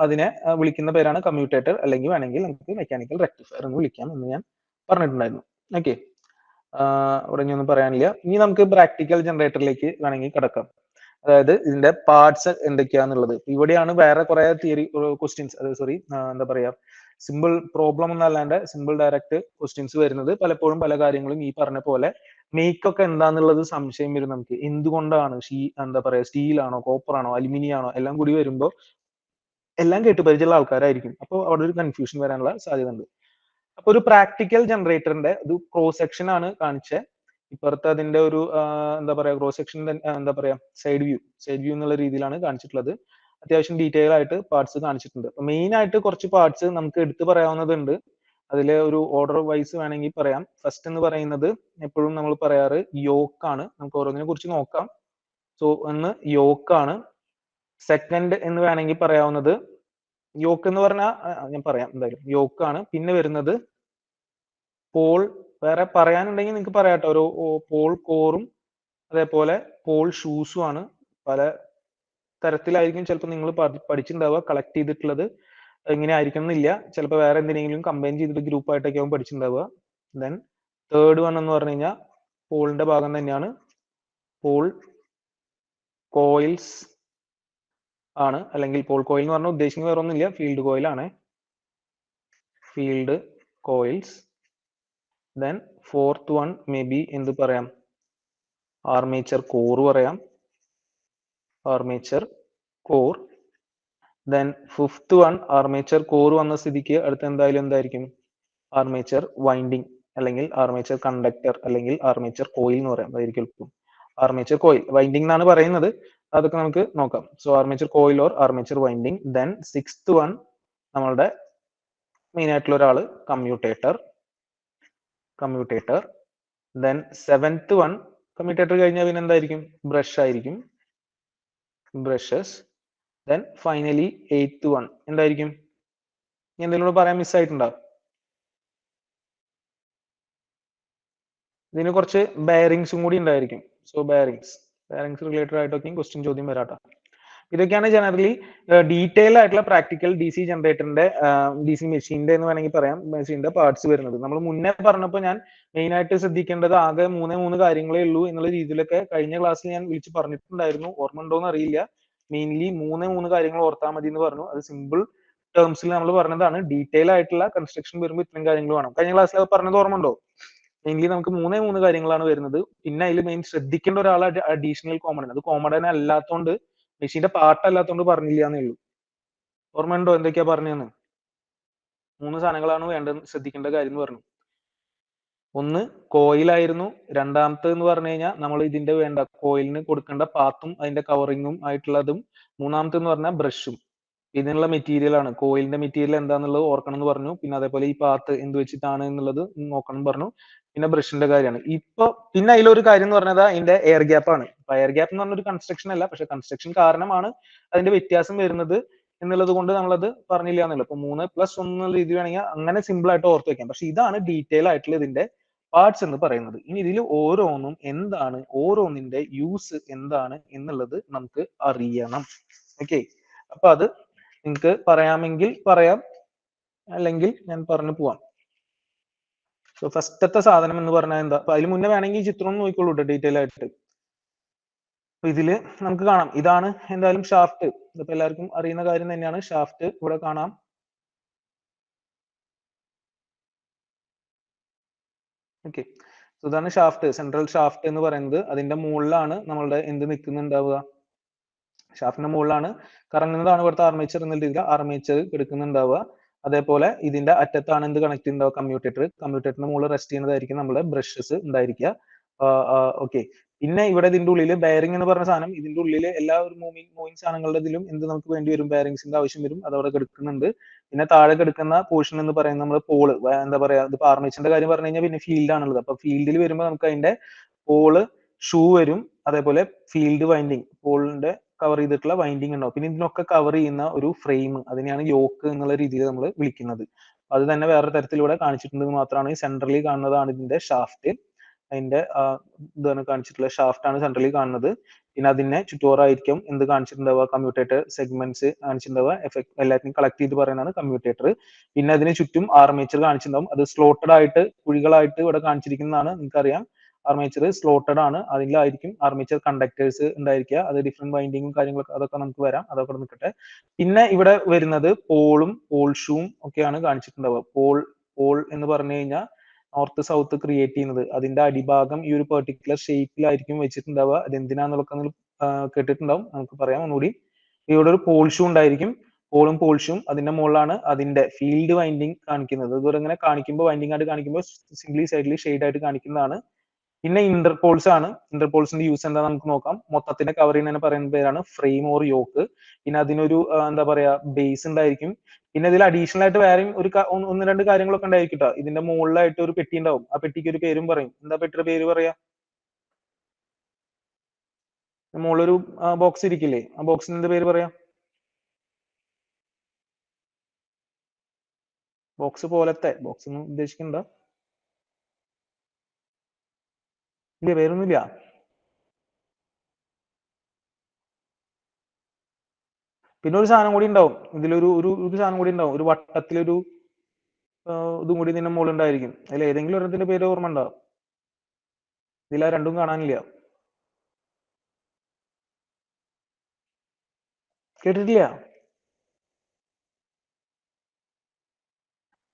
അതിനെ വിളിക്കുന്ന പേരാണ് കമ്മ്യൂട്ടേറ്റർ, അല്ലെങ്കിൽ വേണമെങ്കിൽ നമുക്ക് മെക്കാനിക്കൽ റെക്ടിഫയർ എന്ന് വിളിക്കാം എന്ന് ഞാൻ പറഞ്ഞിട്ടുണ്ടായിരുന്നു. ഓക്കെ. ഇവിടെ ഇനിയൊന്നും പറയാനില്ല. ഇനി നമുക്ക് പ്രാക്ടിക്കൽ ജനറേറ്ററിലേക്ക് വേണമെങ്കിൽ കിടക്കാം. അതായത് ഇതിന്റെ പാർട്സ് എന്തൊക്കെയാന്നുള്ളത്. ഇവിടെയാണ് വേറെ കുറെ തിയറി ക്വസ്റ്റ്യൻസ്, സോറി, എന്താ പറയാ, സിമ്പിൾ പ്രോബ്ലം എന്നല്ലാണ്ട് സിമ്പിൾ ഡയറക്റ്റ് ക്വസ്റ്റ്യൻസ് വരുന്നത്. പലപ്പോഴും പല കാര്യങ്ങളും ഈ പറഞ്ഞ പോലെ മേക്ക് ഒക്കെ എന്താന്നുള്ളത് സംശയം വരും നമുക്ക്. എന്തുകൊണ്ടാണ് എന്താ പറയാ, സ്റ്റീൽ ആണോ, കോപ്പർ ആണോ, അലുമിനിയം ആണോ, എല്ലാം കൂടി വരുമ്പോൾ എല്ലാം കേട്ട് പരിചയമുള്ള ആൾക്കാരായിരിക്കും. അപ്പോൾ അവിടെ ഒരു കൺഫ്യൂഷൻ വരാനുള്ള സാധ്യത ഉണ്ട്. അപ്പൊ ഒരു പ്രാക്ടിക്കൽ ജനറേറ്ററിന്റെ ഒരു ക്രോസ് സെക്ഷൻ ആണ് കാണിച്ചത്. ഇപ്പുറത്ത് അതിന്റെ ഒരു എന്താ പറയാ, ക്രോസ് സെക്ഷൻ, എന്താ പറയാ, സൈഡ് വ്യൂ എന്നുള്ള രീതിയിലാണ് കാണിച്ചിട്ടുള്ളത്. അത്യാവശ്യം ഡീറ്റെയിൽ ആയിട്ട് പാർട്സ് കാണിച്ചിട്ടുണ്ട്. മെയിൻ ആയിട്ട് കുറച്ച് പാർട്സ് നമുക്ക് എടുത്തു പറയാവുന്നതുണ്ട്. അതിലെ ഒരു ഓർഡർ വൈസ് വേണമെങ്കിൽ പറയാം. ഫസ്റ്റ് എന്ന് പറയുന്നത് എപ്പോഴും നമ്മൾ പറയാറ് യോക്കാണ്. നമുക്ക് ഓരോന്നിനെ കുറിച്ച് നോക്കാം. സോ ഒന്ന് യോക്കാണ്. സെക്കൻഡ് എന്ന് വേണമെങ്കിൽ പറയാവുന്നത്, യോക്ക് എന്ന് പറഞ്ഞാൽ ഞാൻ പറയാം എന്തായാലും, യോക്കാണ്. പിന്നെ വരുന്നത് പോൾ. വേറെ പറയാനുണ്ടെങ്കിൽ നിങ്ങൾക്ക് പറയാട്ടോ. ഒരു പോൾ കോറും അതേപോലെ പോൾ ഷൂസും ആണ്. പല തരത്തിലായിരിക്കും ചിലപ്പോൾ നിങ്ങൾ പഠിച്ചിട്ടുണ്ടാവുക. കളക്ട് ചെയ്തിട്ടുള്ളത് എങ്ങനെ ആയിരിക്കണം എന്നില്ല. ചിലപ്പോൾ വേറെ എന്തിനെങ്കിലും കമ്പൈൻ ചെയ്തിട്ട് ഗ്രൂപ്പ് ആയിട്ടൊക്കെ ആവും പഠിച്ചിട്ടുണ്ടാവുക. ദെൻ തേർഡ് വൺ എന്ന് പറഞ്ഞു കഴിഞ്ഞാൽ പോളിന്റെ ഭാഗം തന്നെയാണ്. പോൾ കോയിൽസ് ആണ്, അല്ലെങ്കിൽ പോൾ കോയിൽ എന്ന് പറഞ്ഞാൽ ഉദ്ദേശിക്കുന്നത് വേറെ ഒന്നുമില്ല, ഫീൽഡ് കോയിൽ ആണ്. Field coils. then fourth one maybe എന്ത് പറയാം, ആർമേച്ചർ കോർ പറയാം, armature core. then fifth one armature core വന്ന സ്ഥിതിക്ക് അടുത്ത എന്തായാലും എന്തായിരിക്കും, ആർമേച്ചർ വൈൻഡിങ് അല്ലെങ്കിൽ ആർമേച്ചർ കണ്ടക്ടർ അല്ലെങ്കിൽ ആർമേച്ചർ കോയിൽ എന്ന് പറയാം, അതായിരിക്കും എളുപ്പം. ആർമേച്ചർ കോയിൽ വൈൻഡിങ് എന്നാണ് പറയുന്നത്, അതൊക്കെ നമുക്ക് നോക്കാം. So armature coil or armature winding. Then sixth one നമ്മളുടെ മെയിൻ ആയിട്ടുള്ള ഒരാള് commutator, commutator. Then seventh one commutator കഴിഞ്ഞാൽ പിന്നെ എന്തായിരിക്കും, ബ്രഷ് ആയിരിക്കും, brushes. Then finally eighth one എന്തായിരിക്കും, എന്തെങ്കിലും കൂടെ പറയാൻ മിസ്സായിട്ടുണ്ടോ? ഇതിന് കുറച്ച് ബെയറിങ്സും കൂടി ഉണ്ടായിരിക്കും. സോ ബെയറിങ്സ് റിലേറ്റഡ് ആയിട്ടൊക്കെ ക്വസ്റ്റ്യൻ ചോദ്യം വരാട്ടോ. ഇതൊക്കെയാണ് ജനറലി ഡീറ്റെയിൽ ആയിട്ടുള്ള പ്രാക്ടിക്കൽ ഡി സി ജനറേറ്ററിന്റെ ഡി സി മെഷീന്റെ എന്ന് വേണമെങ്കിൽ പറയാം, മെഷീന്റെ പാർട്സ് വരുന്നത്. നമ്മൾ മുന്നേ പറഞ്ഞപ്പോൾ ഞാൻ മെയിൻ ആയിട്ട് ശ്രദ്ധിക്കേണ്ടത് ആകെ മൂന്ന് കാര്യങ്ങളേ ഉള്ളൂ എന്നുള്ള രീതിയിലൊക്കെ കഴിഞ്ഞ ക്ലാസ്സിൽ ഞാൻ വിളിച്ച് പറഞ്ഞിട്ടുണ്ടായിരുന്നു. ഓർമ്മ ഉണ്ടോന്ന് അറിയില്ല. മെയിൻലി മൂന്ന് കാര്യങ്ങൾ ഓർത്താൽ മതി എന്ന് പറഞ്ഞു. അത് സിമ്പിൾ ടേംസിൽ നമ്മൾ പറഞ്ഞതാണ്. ഡീറ്റെയിൽ ആയിട്ടുള്ള കൺസ്ട്രക്ഷൻ വരുമ്പോൾ ഇത്രയും കാര്യങ്ങൾ വേണം. കഴിഞ്ഞ ക്ലാസ്സിൽ അത് പറഞ്ഞത് ഓർമ്മ ഉണ്ടോ? മെയിൻലി നമുക്ക് മൂന്ന് കാര്യങ്ങളാണ് വരുന്നത്. പിന്നെ അതിൽ മെയിൻ ശ്രദ്ധിക്കേണ്ട ഒരാൾ അഡീഷണൽ കോമൺ. അത് കോമൺ അല്ലാത്തതുകൊണ്ട്, മെഷീന്റെ പാർട്ട് അല്ലാത്തതുകൊണ്ട് പറഞ്ഞില്ല എന്നേ ഉള്ളൂ. ഓർമ്മയുണ്ടോ എന്തൊക്കെയാ പറഞ്ഞതെന്ന്? 3 സാധനങ്ങളാണ് വേണ്ടത്, ശ്രദ്ധിക്കേണ്ട കാര്യം എന്ന് പറഞ്ഞു. ഒന്ന് കോയിലായിരുന്നു, രണ്ടാമത്തെ എന്ന് പറഞ്ഞു കഴിഞ്ഞാൽ നമ്മൾ ഇതിന്റെ വേണ്ട കോയിലിന് കൊടുക്കേണ്ട പാത്തും അതിന്റെ കവറിങ്ങും ആയിട്ടുള്ളതും, മൂന്നാമത്തെ എന്ന് പറഞ്ഞാൽ ബ്രഷും. ഇതിനുള്ള മെറ്റീരിയൽ ആണ്, കോയിലിന്റെ മെറ്റീരിയൽ എന്താണെന്നുള്ളത് ഓർക്കണം എന്ന് പറഞ്ഞു. പിന്നെ അതേപോലെ ഈ പാത്ത് എന്ത് വെച്ചിട്ടാണ് എന്നുള്ളത് നോക്കണം എന്ന് പറഞ്ഞു. പിന്നെ ബ്രഷിന്റെ കാര്യമാണ്. ഇപ്പൊ പിന്നെ അതിലൊരു കാര്യം എന്ന് പറഞ്ഞത് അതിന്റെ എയർ ഗ്യാപ്പ് ആണ്. എയർ ഗ്യാപ്പ് എന്ന് പറഞ്ഞൊരു കൺസ്ട്രക്ഷൻ അല്ല, പക്ഷെ കൺസ്ട്രക്ഷൻ കാരണമാണ് അതിന്റെ വ്യത്യാസം വരുന്നത് എന്നുള്ളത് കൊണ്ട് നമ്മളത് പറഞ്ഞില്ല എന്നുള്ളത്. ഇപ്പൊ 3+1 എന്നുള്ള രീതി വേണമെങ്കിൽ അങ്ങനെ സിമ്പിൾ ആയിട്ട് ഓർത്ത് വെക്കാം. പക്ഷെ ഇതാണ് ഡീറ്റെയിൽ ആയിട്ടുള്ള ഇതിന്റെ പാർട്സ് എന്ന് പറയുന്നത്. ഇനി ഇതിൽ ഓരോന്നും എന്താണ്, ഓരോന്നിന്റെ യൂസ് എന്താണ് എന്നുള്ളത് നമുക്ക് അറിയണം. ഓക്കെ, അപ്പൊ അത് നിങ്ങൾക്ക് പറയാമെങ്കിൽ പറയാം, അല്ലെങ്കിൽ ഞാൻ പറഞ്ഞു പോവാം. സോ ഫസ്റ്റത്തെ സാധനം എന്ന് പറഞ്ഞാൽ എന്താ, അപ്പൊ അതിന് മുന്നേ വേണമെങ്കിൽ ഈ ചിത്രം ഒന്ന് നോക്കിക്കോളൂ ഡീറ്റെയിൽ ആയിട്ട്. അപ്പൊ ഇതില് നമുക്ക് കാണാം, ഇതാണ് എന്തായാലും ഷാഫ്റ്റ്. ഇതിപ്പോ എല്ലാവർക്കും അറിയുന്ന കാര്യം തന്നെയാണ്. ഷാഫ്റ്റ് ഇവിടെ കാണാം. ഓക്കെ, ഇതാണ് ഷാഫ്റ്റ്, സെൻട്രൽ ഷാഫ്റ്റ് എന്ന് പറയുന്നത്. അതിന്റെ മുകളിലാണ് നമ്മളുടെ എന്ത് നിൽക്കുന്നുണ്ടാവുക, ഷാഫ്റ്റിന്റെ മുകളിലാണ് കറങ്ങുന്നതാണ് ഇവിടുത്തെ ആർമേച്ചർ എന്നുള്ള രീതിയിൽ ആർമേച്ചർ എടുക്കുന്നുണ്ടാവുക. അതേപോലെ ഇതിന്റെ അറ്റത്താണ് എന്ത് കണക്ട് ചെയ്യുന്നുണ്ടാവുക, കമ്മ്യൂട്ടേറ്റർ. കമ്മ്യൂട്ടേറ്ററിന്റെ മുകളിൽ റെസ്റ്റ് ചെയ്യുന്നതായിരിക്കും നമ്മുടെ ബ്രഷസ് ഉണ്ടായിരിക്കുക. ഓക്കെ, പിന്നെ ഇവിടെ ഇതിന്റെ ഉള്ളിൽ ബെയറിംഗ് എന്ന് പറഞ്ഞ സാധനം, ഇതിന്റെ ഉള്ളിൽ എല്ലാ ഒരു മൂവിങ് സാധനങ്ങളുടെ ഇതിലും എന്ത് നമുക്ക് വേണ്ടി വരും, ബെയറിംഗ്സിന്റെ ആവശ്യം വരും. അത് അവിടെ കിടക്കുന്നുണ്ട്. പിന്നെ താഴെ കിടക്കുന്ന പോർഷൻ എന്ന് പറയുന്നത് നമ്മൾ പോള്, എന്താ പറയാ, ഇതിപ്പോ ആർമേച്ചറിന്റെ കാര്യം പറഞ്ഞു കഴിഞ്ഞാൽ പിന്നെ ഫീൽഡ് ആണുള്ളത്. അപ്പൊ ഫീൽഡിൽ വരുമ്പോൾ നമുക്ക് അതിന്റെ പോള്, ഷൂ വരും. അതേപോലെ ഫീൽഡ് വൈൻഡിങ്, പോളിന്റെ കവർ ചെയ്തിട്ടുള്ള വൈൻഡിങ് ഉണ്ടാവും. പിന്നെ ഇതിനൊക്കെ കവർ ചെയ്യുന്ന ഒരു ഫ്രെയിം, അതിനെയാണ് യോക്ക് എന്നുള്ള രീതിയിൽ നമ്മൾ വിളിക്കുന്നത്. അത് തന്നെ വേറെ തരത്തിലൂടെ കാണിച്ചിട്ടുണ്ടെന്ന് മാത്രമാണ്. ഈ സെൻട്രലി കാണുന്നതാണ് ഇതിന്റെ ഷാഫ്റ്റ്. അതിന്റെ ഇതാണ് കാണിച്ചിട്ടുള്ള ഷാഫ്റ്റ് ആണ് സെൻട്രലി കാണുന്നത്. പിന്നെ അതിനെ ചുറ്റോറായിരിക്കും എന്ത് കാണിച്ചിട്ടുണ്ടാവുക, കമ്മ്യൂട്ടേറ്റർ സെഗ്മെന്റ്സ് കാണിച്ചിട്ടുണ്ടാവുക. എഫക്ട് എല്ലാത്തിനും കളക്ട് ചെയ്ത് പറയുന്നതാണ് കമ്മ്യൂട്ടേറ്റർ. പിന്നെ അതിന് ചുറ്റും ആർമേച്ചർ കാണിച്ചിട്ടുണ്ടാവും. അത് സ്ലോട്ടഡ് ആയിട്ട് കുഴികളായിട്ട് ഇവിടെ കാണിച്ചിരിക്കുന്നതാണ്. നിങ്ങൾക്കറിയാം ആർമേച്ചർ സ്ലോട്ടഡ് ആണ്. അതിലായിരിക്കും ആർമേച്ചർ കണ്ടക്ടേഴ്സ് ഉണ്ടായിരിക്കുക. അത് ഡിഫറെന്റ് വൈൻഡിങ്ങും കാര്യങ്ങളൊക്കെ അതൊക്കെ നമുക്ക് വരാം, അതൊക്കെ നിൽക്കട്ടെ. പിന്നെ ഇവിടെ വരുന്നത് പോളും പോൾ ഷൂവും ഒക്കെയാണ് കാണിച്ചിട്ടുണ്ടാവുക. പോൾ എന്ന് പറഞ്ഞു കഴിഞ്ഞാൽ നോർത്ത് സൗത്ത് ക്രിയേറ്റ് ചെയ്യുന്നത്, അതിന്റെ അടിഭാഗം ഈ ഒരു പെർട്ടിക്കുലർ ഷേപ്പിലായിരിക്കും വെച്ചിട്ടുണ്ടാവുക. അത് എന്തിനാന്നുള്ളതൊക്കെ കേട്ടിട്ടുണ്ടാവും, നമുക്ക് പറയാം ഒന്നുകൂടി. ഇവിടെ ഒരു പോൾ ഷൂ ഉണ്ടായിരിക്കും. പോളും പോൾ ഷൂവും അതിന്റെ മുകളിലാണ് അതിന്റെ ഫീൽഡ് വൈൻഡിങ് കാണിക്കുന്നത്. ഇതുപോലെ ഇങ്ങനെ കാണിക്കുമ്പോൾ, വൈൻഡിങ് ആയിട്ട് കാണിക്കുമ്പോൾ സിംപ്ലി സൈഡിൽ ഷെയ്ഡ് ആയിട്ട് കാണിക്കുന്നതാണ്. പിന്നെ ഇന്റർപോൾസ് ആണ്. ഇന്റർപോൾസിന്റെ യൂസ് എന്താ നമുക്ക് നോക്കാം. മൊത്തത്തിന്റെ കവർ ചെയ്യുന്നതിന് പറയുന്ന പേരാണ് ഫ്രെയിം ഓർ യോക്ക്. പിന്നെ അതിനൊരു എന്താ പറയാ, ബേസ് ഉണ്ടായിരിക്കും. പിന്നെ ഇതിൽ അഡീഷണൽ ആയിട്ട് വേറെയും ഒരു ഒന്ന് രണ്ട് കാര്യങ്ങളൊക്കെ ഉണ്ടായിരിക്കും ട്ടോ. ഇതിന്റെ മുകളിലായിട്ട് ഒരു പെട്ടി ഉണ്ടാവും. ആ പെട്ടിക്ക് ഒരു പേരും പറയും. എന്താ പെട്ടിയുടെ പേര് പറയാ? മുകളിലൊരു ബോക്സ് ഇരിക്കില്ലേ, ആ ബോക്സിന് എന്ത് പേര് പറയാം? ബോക്സ് പോലത്തെ, ബോക്സ് ഒന്നും ഉദ്ദേശിക്കണ്ട, ഇല്ല പേരൊന്നുമില്ല. പിന്നെ ഒരു സാധനം കൂടി ഉണ്ടാവും ഇതിലൊരു ഒരു ഒരു സാധനം കൂടി ഉണ്ടാവും, ഒരു വട്ടത്തിലൊരു ഇതും കൂടി ഇതിന്റെ മുകളിൽ ഉണ്ടായിരിക്കും. അതിൽ ഏതെങ്കിലും ഒരെണ്ണത്തിന്റെ പേര് ഓർമ്മ ഉണ്ടാവും? ഇതിൽ ആ രണ്ടും കാണാനില്ല. കേട്ടിട്ടില്ല?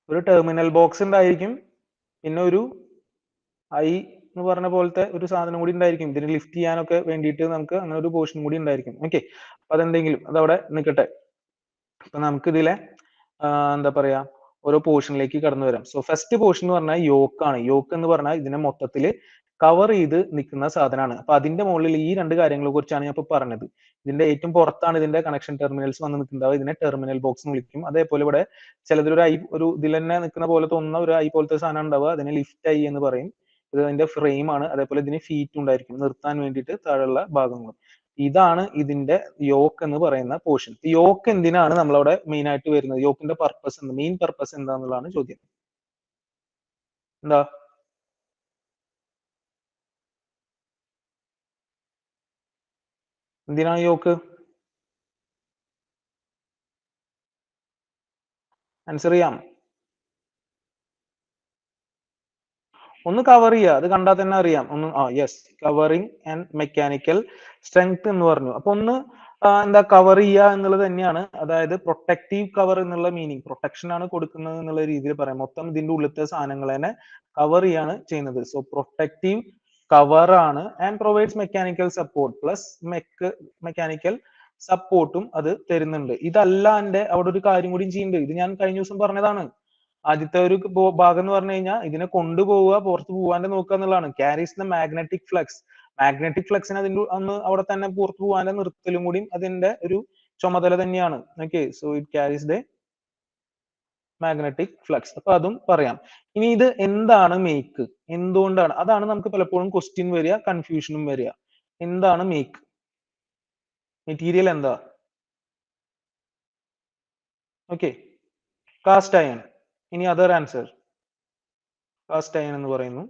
ഒരു ടെർമിനൽ ബോക്സ് ഉണ്ടായിരിക്കും. പിന്നെ ഒരു ഐ എന്ന് പറഞ്ഞ പോലത്തെ ഒരു സാധനം കൂടി ഉണ്ടായിരിക്കും. ഇതിന് ലിഫ്റ്റ് ചെയ്യാനൊക്കെ വേണ്ടിയിട്ട് നമുക്ക് അങ്ങനെ ഒരു പോർഷൻ കൂടി ഉണ്ടായിരിക്കും. ഓക്കെ, അപ്പൊ അതെന്തെങ്കിലും അതവിടെ നിൽക്കട്ടെ. അപ്പൊ നമുക്ക് ഇതിലെ എന്താ പറയാ ഓരോ പോർഷനിലേക്ക് കടന്നു വരാം. സോ ഫസ്റ്റ് പോർഷൻ എന്ന് പറഞ്ഞാൽ യോക്ക് ആണ്. യോക്ക് എന്ന് പറഞ്ഞാൽ ഇതിനെ മൊത്തത്തിൽ കവർ ചെയ്ത് നിൽക്കുന്ന സാധനമാണ്. അപ്പൊ അതിന്റെ മുകളിൽ ഈ രണ്ട് കാര്യങ്ങളെ കുറിച്ചാണ് ഞാൻ ഇപ്പൊ പറഞ്ഞത്. ഇതിന്റെ ഏറ്റവും പുറത്താണ് ഇതിന്റെ കണക്ഷൻ ടെർമിനൽസ് വന്ന് നിൽക്കുന്നത്. ഇതിനെ ടെർമിനൽ ബോക്സ് എന്ന് വിളിക്കും. അതേപോലെ ഇവിടെ ചിലതൊരു ഐ ഒരു ഇതിൽ തന്നെ നിൽക്കുന്ന പോലെ തോന്നുന്ന ഒരു ഐ പോലത്തെ സാധനം ഉണ്ടാവുക, അതിനെ ലിഫ്റ്റ് ഐ എന്ന് പറയും. ഇത് അതിന്റെ ഫ്രെയിം ആണ്. അതേപോലെ ഇതിന് ഫീറ്റ് ഉണ്ടായിരിക്കും നിർത്താൻ വേണ്ടിയിട്ട് താഴെയുള്ള ഭാഗങ്ങൾ. ഇതാണ് ഇതിന്റെ യോക്ക് എന്ന് പറയുന്ന പോർഷൻ. യോക്ക് എന്തിനാണ് നമ്മളവിടെ മെയിൻ ആയിട്ട് വരുന്നത്? യോക്കിന്റെ പർപ്പസ് എന്ത്, മെയിൻ പർപ്പസ് എന്താന്നുള്ളതാണ് ചോദ്യം. എന്താ എന്തിനാണ് യോക്ക്? ആൻസർ ചെയ്യാം. ഒന്ന് കവർ ചെയ്യുക, അത് കണ്ടാൽ തന്നെ അറിയാം. ഒന്ന് yes, covering and mechanical strength എന്ന് പറഞ്ഞു. അപ്പൊ ഒന്ന് എന്താ കവർ ചെയ്യുക എന്നുള്ളത് തന്നെയാണ്. അതായത് പ്രൊട്ടക്റ്റീവ് കവർ എന്നുള്ള മീനിങ്, പ്രൊട്ടക്ഷൻ ആണ് കൊടുക്കുന്നത് എന്നുള്ള രീതിയിൽ പറയാം. മൊത്തം ഇതിന്റെ ഉള്ളിലത്തെ സാധനങ്ങളെ തന്നെ കവർ ചെയ്യാണ് ചെയ്യുന്നത്. സോ പ്രൊട്ടക്റ്റീവ് കവർ ആണ് and provides mechanical support plus mechanical സപ്പോർട്ടും അത് തരുന്നുണ്ട്. ഇതല്ലാണ്ട് അവിടെ ഒരു കാര്യം കൂടി ചെയ്യുന്നുണ്ട്. ഇത് ഞാൻ കഴിഞ്ഞ ദിവസം പറഞ്ഞതാണ്. ആദ്യത്തെ ഒരു ഭാഗം എന്ന് പറഞ്ഞു കഴിഞ്ഞാൽ ഇതിനെ കൊണ്ടുപോവുക, പുറത്ത് പോകാണ്ട് നോക്കുക എന്നുള്ളതാണ്. Carries the magnetic flux. Magnetic ഫ്ലക്സിന് അതിന്റെ അന്ന് അവിടെ തന്നെ പുറത്ത് പോകാണ്ട് നിർത്തലും കൂടി അതിന്റെ ഒരു ചുമതല തന്നെയാണ്. Okay, so it carries the magnetic flux. അപ്പൊ അതും പറയാം. ഇനി ഇത് എന്താണ് മേക്ക്, എന്തുകൊണ്ടാണ്, അതാണ് നമുക്ക് പലപ്പോഴും ക്വസ്റ്റ്യൻ വരിക, കൺഫ്യൂഷനും വരിക. എന്താണ് മേക്ക്? മെറ്റീരിയൽ എന്താ? Okay, cast iron. ഇനി അതർ ആൻസർ കാസ്റ്റ് അയൺ എന്ന് പറയുന്നു.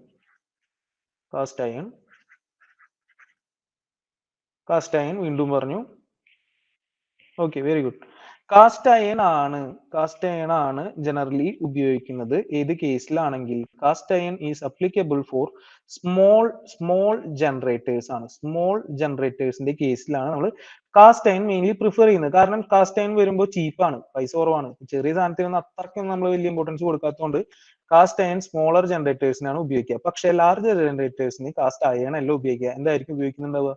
കാസ്റ്റ് അയൺ, കാസ്റ്റ് അയൺ വീണ്ടും പറഞ്ഞു. Okay, very good. Cast iron ആണ് ജനറലി ഉപയോഗിക്കുന്നത്. ഏത് കേസിലാണെങ്കിൽ cast iron is applicable for small generators ആണ്. സ്മോൾ ജനറേറ്റേഴ്സിന്റെ കേസിലാണ് നമ്മൾ കാസ്റ്റ് അയൺ മെയിൻലി പ്രിഫർ ചെയ്യുന്നത്. കാരണം കാസ്റ്റ് അയൺ വരുമ്പോൾ ചീപ്പാണ്, പൈസ കുറവാണ്. ചെറിയ സാധനത്തിനൊന്നും അത്രയ്ക്കും നമ്മൾ വലിയ ഇമ്പോർട്ടൻസ് കൊടുക്കാത്തതുകൊണ്ട് കാസ്റ്റ് അയൺ സ്മോളർ ജനറേറ്റേഴ്സിനാണ് ഉപയോഗിക്കുക. പക്ഷേ ലാർജ് ജനറേറ്റേഴ്സിന് കാസ്റ്റ് അയൺ അല്ല ഉപയോഗിക്കുക. എന്തായിരിക്കും ഉപയോഗിക്കുന്നുണ്ടാവുക?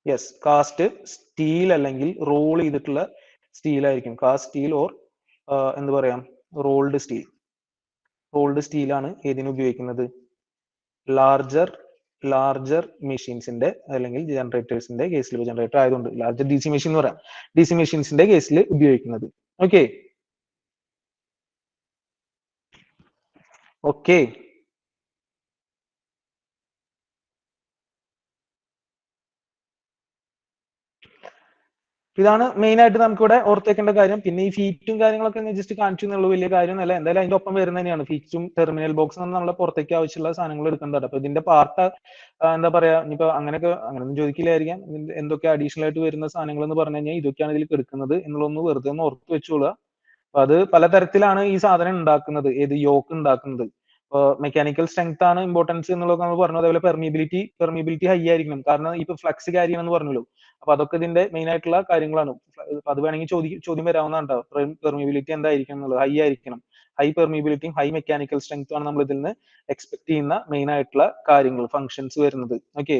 യെസ്, കാസ്റ്റ് സ്റ്റീൽ അല്ലെങ്കിൽ റോൾ ചെയ്തിട്ടുള്ള സ്റ്റീൽ ആയിരിക്കും. കാസ്റ്റ് സ്റ്റീൽ ഓർ എന്താ പറയാ റോൾഡ് സ്റ്റീൽ. റോൾഡ് സ്റ്റീൽ ആണ് ഏതിന് ഉപയോഗിക്കുന്നത്? ലാർജർ മെഷീൻസിന്റെ അല്ലെങ്കിൽ ജനറേറ്റേഴ്സിന്റെ കേസിൽ, ജനറേറ്റർ ആയതുകൊണ്ട് ലാർജർ ഡി സി മെഷീൻ എന്ന് പറയാം, ഡി സി മെഷീൻസിന്റെ കേസിൽ ഉപയോഗിക്കുന്നത്. ഓക്കെ ഓക്കെ ഇതാണ് മെയിൻ ആയിട്ട് നമുക്ക് ഇവിടെ ഓർത്തേക്കേണ്ട കാര്യം. പിന്നെ ഈ ഫീറ്റും കാര്യങ്ങളൊക്കെ ജസ്റ്റ് കാണിച്ചു എന്നുള്ള വലിയ കാര്യമൊന്നുമല്ല. എന്തായാലും അതിന്റെ ഒപ്പം വരുന്ന തന്നെയാണ് ഫീറ്റും ടെർമിനൽ ബോക്സ് നമ്മളെ പുറത്തേക്ക് ആവശ്യമുള്ള സാധനങ്ങൾ എടുക്കേണ്ടത്. അപ്പൊ ഇതിന്റെ പാർട്ട് എന്താ പറയാ, ഇനിയിപ്പോ അങ്ങനെയൊന്നും ചോദിക്കില്ലായിരിക്കാം. എന്തൊക്കെ അഡീഷണൽ ആയിട്ട് വരുന്ന സാധനങ്ങൾ എന്ന് പറഞ്ഞു കഴിഞ്ഞാൽ ഇതൊക്കെയാണ് ഇതിൽ എടുക്കുന്നത് എന്നുള്ളതൊന്ന് വെറുതെ ഒന്ന് ഓർത്ത് വെച്ചോളുക. അപ്പൊ അത് പലതരത്തിലാണ് ഈ സാധനം ഉണ്ടാക്കുന്നത്, ഏത് യോക്ക് ഉണ്ടാക്കുന്നത്. മെക്കാനിക്കൽ സ്ട്രെങ്ത് ആണ് ഇമ്പോർട്ടൻസ് എന്നുള്ളത് നമ്മൾ പറഞ്ഞു. അതേപോലെ പെർമിബിലിറ്റി ഹൈ ആയിരിക്കണം. കാരണം ഇപ്പൊ ഫ്ലക്സ് ക്യാരി എന്ന് പറഞ്ഞല്ലോ. അപ്പൊ അതൊക്കെ ഇതിന്റെ മെയിൻ ആയിട്ടുള്ള കാര്യങ്ങളാണ്. അത് വേണമെങ്കിൽ ചോദ്യം വരാവുന്നതാണ്. പെർമിബിലിറ്റി എന്തായിരിക്കണം എന്നുള്ളത്. ഹൈ ആയിരിക്കണം. ഹൈ പെർമിബിലിറ്റിയും ഹൈ മെക്കാനിക്കൽ സ്ട്രെങ്ത്തും ആണ് നമ്മൾ ഇതിൽ നിന്ന് എക്സ്പെക്ട് ചെയ്യുന്ന മെയിൻ ആയിട്ടുള്ള കാര്യങ്ങൾ, ഫങ്ഷൻസ് വരുന്നത്. ഓക്കെ,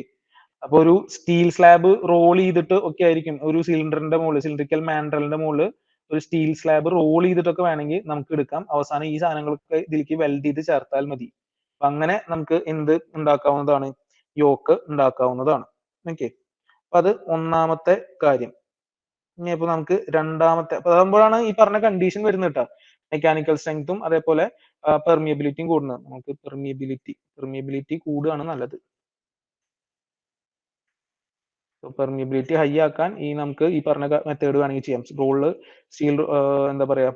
അപ്പൊ ഒരു സ്റ്റീൽ സ്ലാബ് റോൾ ചെയ്തിട്ട് ഒക്കെ ആയിരിക്കും ഒരു സിലിണ്ടറിന്റെ മുകളിൽ, സിലിണ്ടറിക്കൽ മാൻഡ്രലിന്റെ മുകളിൽ ഒരു സ്റ്റീൽ സ്ലാബ് റോൾ ചെയ്തിട്ടൊക്കെ വേണമെങ്കിൽ നമുക്ക് എടുക്കാം. അവസാനം ഈ സാധനങ്ങളൊക്കെ ഇതിലേക്ക് വെൽഡ് ചെയ്ത് ചേർത്താൽ മതി. അപ്പൊ അങ്ങനെ നമുക്ക് എന്ത് ഉണ്ടാക്കാവുന്നതാണ്? യോക്ക് ഉണ്ടാക്കാവുന്നതാണ്. ഓക്കെ, അപ്പൊ അത് ഒന്നാമത്തെ കാര്യം. ഇനി ഇപ്പൊ നമുക്ക് രണ്ടാമത്തെ, അപ്പൊ അതാകുമ്പോഴാണ് ഈ പറഞ്ഞ കണ്ടീഷൻ വരുന്നത് കേട്ടോ. മെക്കാനിക്കൽ സ്ട്രെങ്ത്തും അതേപോലെ പെർമിയബിലിറ്റിയും കൂടുന്നത്. നമുക്ക് പെർമിയബിലിറ്റി കൂടുകയാണ് നല്ലത്. പെർമിയബിലിറ്റി ഹൈ ആക്കാൻ നമുക്ക് ഈ പറഞ്ഞ മെത്തേഡ് വേണമെങ്കിൽ ചെയ്യാം. റോള് സ്റ്റീൽ എന്താ പറയാ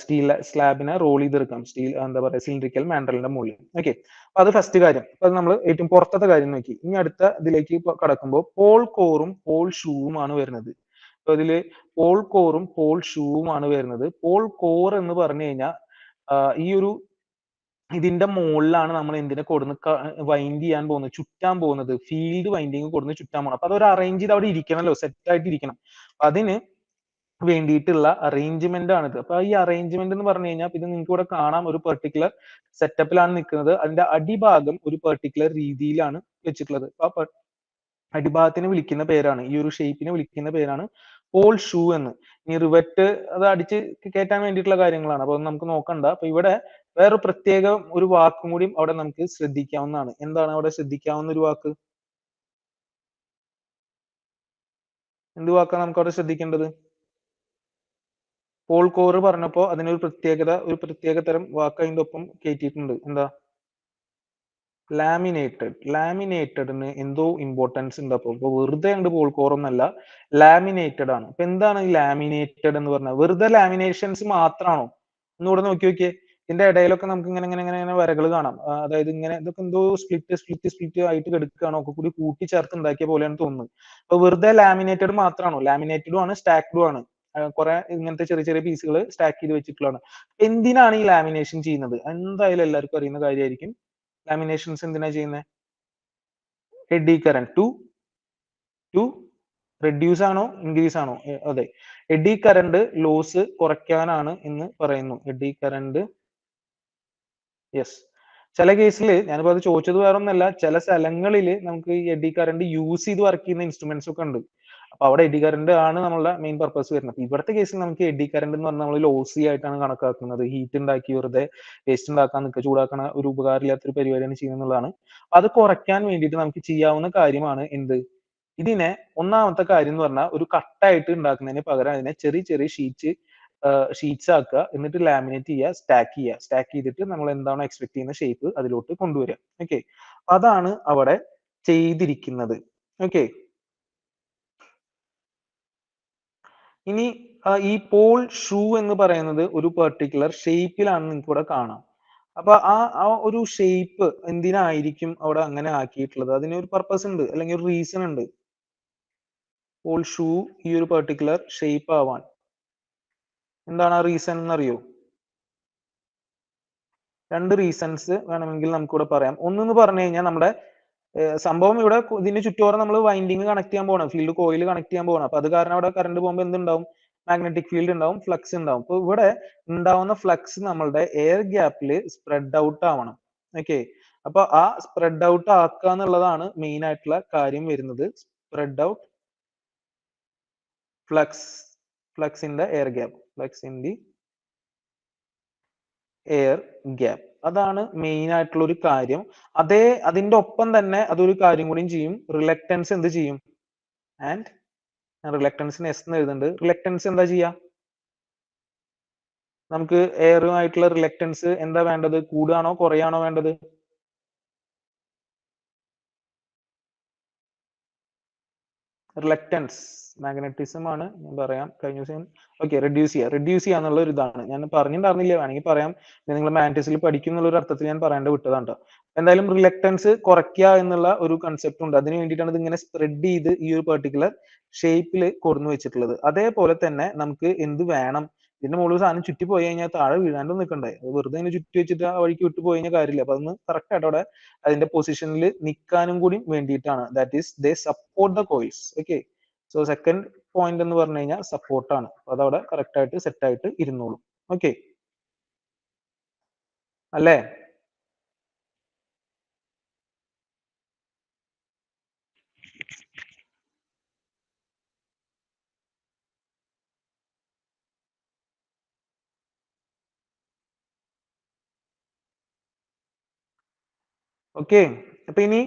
സ്റ്റീൽ സ്ലാബിനെ റോൾ ചെയ്തെടുക്കാം, സ്റ്റീൽ എന്താ പറയാ സിലിണ്ടറിക്കൽ മാൻഡലിന്റെ മുകളിൽ. ഓക്കെ, അപ്പൊ അത് ഫസ്റ്റ് കാര്യം. അപ്പൊ നമ്മൾ ഏറ്റവും പുറത്തത്തെ കാര്യം നോക്കി. ഇനി അടുത്ത ഇതിലേക്ക് കടക്കുമ്പോൾ പോൾ കോറും പോൾ ഷൂവും ആണ് വരുന്നത്. അപ്പൊ ഇതില് പോൾ കോറും പോൾ ഷൂവും ആണ് വരുന്നത്. പോൾ കോർ എന്ന് പറഞ്ഞു കഴിഞ്ഞാൽ ഈ ഒരു ഇതിന്റെ മുകളിലാണ് നമ്മൾ എന്തിനെ കൊടുന്ന് വൈൻഡ് ചെയ്യാൻ പോകുന്നത്, ചുറ്റാൻ പോകുന്നത്. ഫീൽഡ് വൈൻഡിങ് കൊടുന്ന് ചുറ്റാൻ പോകണം. അപ്പൊ അതൊരു അറേഞ്ച് ചെയ്ത് അവിടെ ഇരിക്കണമല്ലോ, സെറ്റ് ആയിട്ട് ഇരിക്കണം. അതിന് വേണ്ടിയിട്ടുള്ള അറേഞ്ച്മെന്റ് ആണിത്. അപ്പൊ ഈ അറേഞ്ച്മെന്റ് എന്ന് പറഞ്ഞു കഴിഞ്ഞാൽ ഇത് നിങ്ങൾക്ക് ഇവിടെ കാണാം, ഒരു പെർട്ടിക്കുലർ സെറ്റപ്പിലാണ് നിൽക്കുന്നത്. അതിന്റെ അടിഭാഗം ഒരു പെർട്ടിക്കുലർ രീതിയിലാണ് വെച്ചിട്ടുള്ളത്. അപ്പൊ അടിഭാഗത്തിന് വിളിക്കുന്ന പേരാണ്, ഈ ഒരു ഷേപ്പിനെ വിളിക്കുന്ന പേരാണ് പോൾ ഷൂ എന്ന്. ഇനി റിവറ്റ് അത് അടിച്ച് കയറ്റാൻ വേണ്ടിയിട്ടുള്ള കാര്യങ്ങളാണ്, അപ്പൊ നമുക്ക് നോക്കണ്ട. അപ്പൊ ഇവിടെ വേറെ പ്രത്യേക ഒരു വാക്കും കൂടി അവിടെ നമുക്ക് ശ്രദ്ധിക്കാവുന്നതാണ്. എന്താണ് അവിടെ ശ്രദ്ധിക്കാവുന്ന ഒരു വാക്ക്? എന്ത് വാക്കാണ് നമുക്ക് അവിടെ ശ്രദ്ധിക്കേണ്ടത്? പോൾ കോർ പറഞ്ഞപ്പോ അതിനൊരു ഒരു പ്രത്യേക തരം വാക്ക് അതിന്റെ ഒപ്പം കയറ്റിയിട്ടുണ്ട്. എന്താ? ലാമിനേറ്റഡ്. ലാമിനേറ്റഡിന് എന്തോ ഇമ്പോർട്ടൻസ് ഉണ്ട്. അപ്പൊ വെറുതെ ഉണ്ട് പോൾ കോർ ഒന്നല്ല, ലാമിനേറ്റഡ് ആണ്. അപ്പൊ എന്താണ് ഈ ലാമിനേറ്റഡ് എന്ന് പറഞ്ഞാൽ? വെറുതെ ലാമിനേഷൻസ് മാത്രമാണോ? ഒന്നുകൂടെ നോക്കി നോക്കിയേ. ഇതിന്റെ ഇടയിലൊക്കെ നമുക്ക് ഇങ്ങനെ ഇങ്ങനെ ഇങ്ങനെ വരകൾ കാണാം. അതായത് ഇങ്ങനെ ഇതൊക്കെ എന്തോ സ്പ്ലിറ്റ് ആയിട്ട് കിടക്കുകയാണോ, ഒക്കെ കൂടി കൂട്ടിച്ചേർത്ത് ഉണ്ടാക്കിയ പോലെയാണ് തോന്നുന്നത്. അപ്പൊ വെറുതെ ലാമിനേറ്റഡ് മാത്രമാണോ? ലാമിനേറ്റഡും ആണ് സ്റ്റാക്ഡും ആണ്. കുറെ ഇങ്ങനത്തെ ചെറിയ ചെറിയ പീസുകൾ സ്റ്റാക്ക് ചെയ്ത് വെച്ചിട്ടുള്ളതാണ്. എന്തിനാണ് ഈ ലാമിനേഷൻ ചെയ്യുന്നത്? എന്തായാലും എല്ലാവർക്കും അറിയുന്ന കാര്യമായിരിക്കും. ലാമിനേഷൻസ് എന്തിനാ ചെയ്യുന്നത്? എഡി കറന്റ് ടു റെഡ്യൂസ് ആണോ ഇൻക്രീസ് ആണോ? അതെ, എഡി കറന്റ് ലോസ് കുറയ്ക്കാനാണ് എന്ന് പറയുന്നു. AD current, yes. ചില കേസിൽ ഞാനിപ്പോ അത് ചോദിച്ചത് വേറെ ഒന്നല്ല, ചില സ്ഥലങ്ങളിൽ നമുക്ക് ഈ എഡി കറന്റ് യൂസ് ചെയ്ത് വർക്ക് ചെയ്യുന്ന ഇൻസ്ട്രുമെന്റ്സ് ഒക്കെ ഉണ്ട്. അപ്പൊ അവിടെ എഡി കറന്റ് ആണ് നമ്മളുടെ മെയിൻ പർപ്പസ് വരുന്നത്. ഇവിടുത്തെ കേസിൽ നമുക്ക് എഡി കറന്റ് എന്ന് പറഞ്ഞാൽ നമ്മൾ ലോസി ആയിട്ടാണ് കണക്കാക്കുന്നത്. ഹീറ്റ് ഉണ്ടാക്കി വെറുതെ വേസ്റ്റ് ഉണ്ടാക്കാൻ നിൽക്കുക, ചൂടാക്കണ ഒരു ഉപകാരമില്ലാത്തൊരു പരിപാടിയാണ് ചെയ്യുന്നതാണ്. അത് കുറയ്ക്കാൻ വേണ്ടിയിട്ട് നമുക്ക് ചെയ്യാവുന്ന കാര്യമാണ് എന്ത്? ഇതിനെ ഒന്നാമത്തെ കാര്യം എന്ന് പറഞ്ഞാൽ ഒരു കട്ടായിട്ട് ഉണ്ടാക്കുന്നതിന് പകരം അതിനെ ചെറിയ ചെറിയ ഷീറ്റ്സ് ആക്കുക, എന്നിട്ട് ലാമിനേറ്റ് ചെയ്യുക, സ്റ്റാക്ക് ചെയ്തിട്ട് നമ്മൾ എന്താണോ എക്സ്പെക്ട് ചെയ്യുന്ന ഷേപ്പ് അതിലോട്ട് കൊണ്ടുവരിക. ഓക്കെ, അതാണ് അവിടെ ചെയ്തിരിക്കുന്നത്. ഓക്കെ, ഇനി ഈ പോൾ ഷൂ എന്ന് പറയുന്നത് ഒരു പെർട്ടിക്കുലർ ഷേപ്പിലാണ് നിങ്ങൾക്ക് ഇവിടെ കാണാം. അപ്പൊ ആ ഒരു ഷേപ്പ് എന്തിനായിരിക്കും അവിടെ അങ്ങനെ ആക്കിയിട്ടുള്ളത്? അതിനൊരു പർപ്പസ് ഉണ്ട്, അല്ലെങ്കിൽ ഒരു റീസൺ ഉണ്ട്. പോൾ ഷൂ ഈ ഒരു പെർട്ടിക്കുലർ ഷേപ്പ് ആവാൻ എന്താണ് ആ റീസൺ എന്നറിയോ? രണ്ട് റീസൺസ് വേണമെങ്കിൽ നമുക്കിവിടെ പറയാം. ഒന്നെന്ന് പറഞ്ഞു കഴിഞ്ഞാൽ നമ്മുടെ സംഭവം ഇവിടെ ഇതിന്റെ ചുറ്റോറം നമ്മൾ വൈൻഡിങ് കണക്ട് ചെയ്യാൻ പോകണം, ഫീൽഡ് കോയിൽ കണക്ട് ചെയ്യാൻ പോകണം. അപ്പൊ അത് കാരണം അവിടെ കറണ്ട് പോകുമ്പോൾ എന്തുണ്ടാവും? മാഗ്നറ്റിക് ഫീൽഡ് ഉണ്ടാവും, ഫ്ലക്സ് ഉണ്ടാവും. അപ്പൊ ഇവിടെ ഉണ്ടാവുന്ന ഫ്ലക്സ് നമ്മളുടെ എയർ ഗ്യാപ്പിൽ സ്പ്രെഡ് ഔട്ട് ആവണം. ഓക്കെ, അപ്പൊ ആ സ്പ്രെഡ് ഔട്ട് ആക്കുക എന്നുള്ളതാണ് മെയിൻ ആയിട്ടുള്ള കാര്യം വരുന്നത്. Spread out flux in the air gap, flux in the air gap, അതാണ് മെയിൻ ആയിട്ടുള്ള ഒരു കാര്യം. അതിന്റെ ഒപ്പം തന്നെ അതൊരു കാര്യം കൂടിയും ചെയ്യും. റിലക്റ്റൻസ് എന്ത് ചെയ്യും? ആൻഡ് റിലക്റ്റൻസിന് എസ് എന്ന് എഴുതുന്നുണ്ട്. റിലക്റ്റൻസ് എന്താ ചെയ്യാ? നമുക്ക് എയറുമായിട്ടുള്ള റിലക്റ്റൻസ് എന്താ വേണ്ടത്? കൂടുകയാണോ കുറയാണോ വേണ്ടത്? റിലക്റ്റൻസ്, മാഗ്നറ്റിസം ആണ് ഞാൻ പറയാം കഴിഞ്ഞ ദിവസം. ഓക്കെ, റെഡ്യൂസ് ചെയ്യുക എന്നുള്ള ഒരു ഇതാണ് ഞാൻ പറഞ്ഞിട്ടുണ്ടായിരുന്നില്ല, വേണമെങ്കിൽ പറയാം. നിങ്ങൾ മാഗ്നറ്റിസിൽ പഠിക്കും എന്നുള്ള ഒരു അർത്ഥത്തിൽ ഞാൻ പറയേണ്ട വിട്ടതാണ്. എന്തായാലും റിലക്റ്റൻസ് കുറയ്ക്കുക എന്നുള്ള ഒരു കൺസെപ്റ്റ് ഉണ്ട്. അതിന് വേണ്ടിയിട്ടാണ് ഇത് ഇങ്ങനെ സ്പ്രെഡ് ചെയ്ത് ഈ ഒരു പെർട്ടിക്കുലർ ഷേപ്പിൽ കൊടുന്നു വെച്ചിട്ടുള്ളത്. അതേപോലെ തന്നെ നമുക്ക് എന്ത് വേണം? ഇതിന്റെ മുകളിൽ സാധനം ചുറ്റി പോയി കഴിഞ്ഞാൽ താഴെ വീഴാണ്ട് നിൽക്കണ്ടേ? വെറുതെ ഇങ്ങനെ ചുറ്റി വെച്ചിട്ട് ആ വഴിക്ക് വിട്ടു പോയി കഴിഞ്ഞാൽ കാര്യമില്ല. അപ്പൊ അതൊന്ന് കറക്റ്റ് ആയിട്ട് അവിടെ അതിന്റെ പൊസിഷനിൽ നിൽക്കാനും കൂടി വേണ്ടിയിട്ടാണ്. That is they support the coils. Okay, so second point എന്ന് പറഞ്ഞു കഴിഞ്ഞാൽ സപ്പോർട്ടാണ്. അതവിടെ കറക്റ്റ് ആയിട്ട് സെറ്റ് ആയിട്ട് ഇരുന്നോളും. ഓക്കെ അല്ലേ? ഓക്കെ, അപ്പൊ ഇനി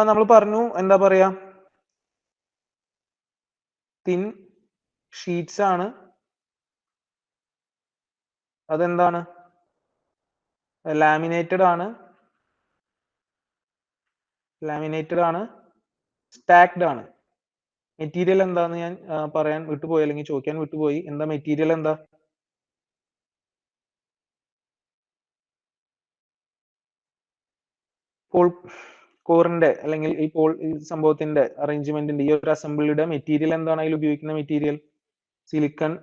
നമ്മൾ പറഞ്ഞു എന്താ പറയാ, തിൻ ഷീറ്റ്സ് ആണ്. അതെന്താണ്? ലാമിനേറ്റഡ് ആണ്, സ്റ്റാക്ഡ് ആണ്. മെറ്റീരിയൽ എന്താന്ന് ഞാൻ പറയാൻ വിട്ടുപോയി, അല്ലെങ്കിൽ ചോദിക്കാൻ വിട്ടുപോയി. എന്താ മെറ്റീരിയൽ? എന്താ? പോൾ കോറിന്റെ അല്ലെങ്കിൽ ഈ സംഭവത്തിന്റെ അറേഞ്ച്മെന്റിന്റെ ഈ ഒരു അസംബ്ലിയുടെ മെറ്റീരിയൽ എന്താണ്? അതിൽ ഉപയോഗിക്കുന്ന material silicon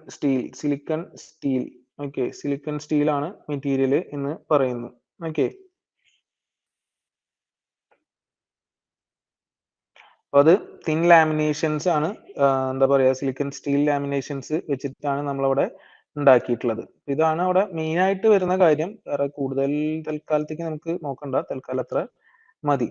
steel. Okay, silicon steel ആണ് മെറ്റീരിയൽ എന്ന് പറയുന്നു. ഓക്കെ, അപ്പൊ അത് തിൻ ലാമിനേഷൻസ് ആണ്, എന്താ പറയാ, സിലിക്കൺ സ്റ്റീൽ ലാമിനേഷൻസ് വെച്ചിട്ടാണ് നമ്മളവിടെ ഉണ്ടാക്കിയിട്ടുള്ളത്. ഇതാണ് അവിടെ മെയിൻ ആയിട്ട് വരുന്ന കാര്യം. വേറെ കൂടുതൽ തൽക്കാലത്തേക്ക് നമുക്ക് നോക്കണ്ട, തൽക്കാലം അത്ര മതി.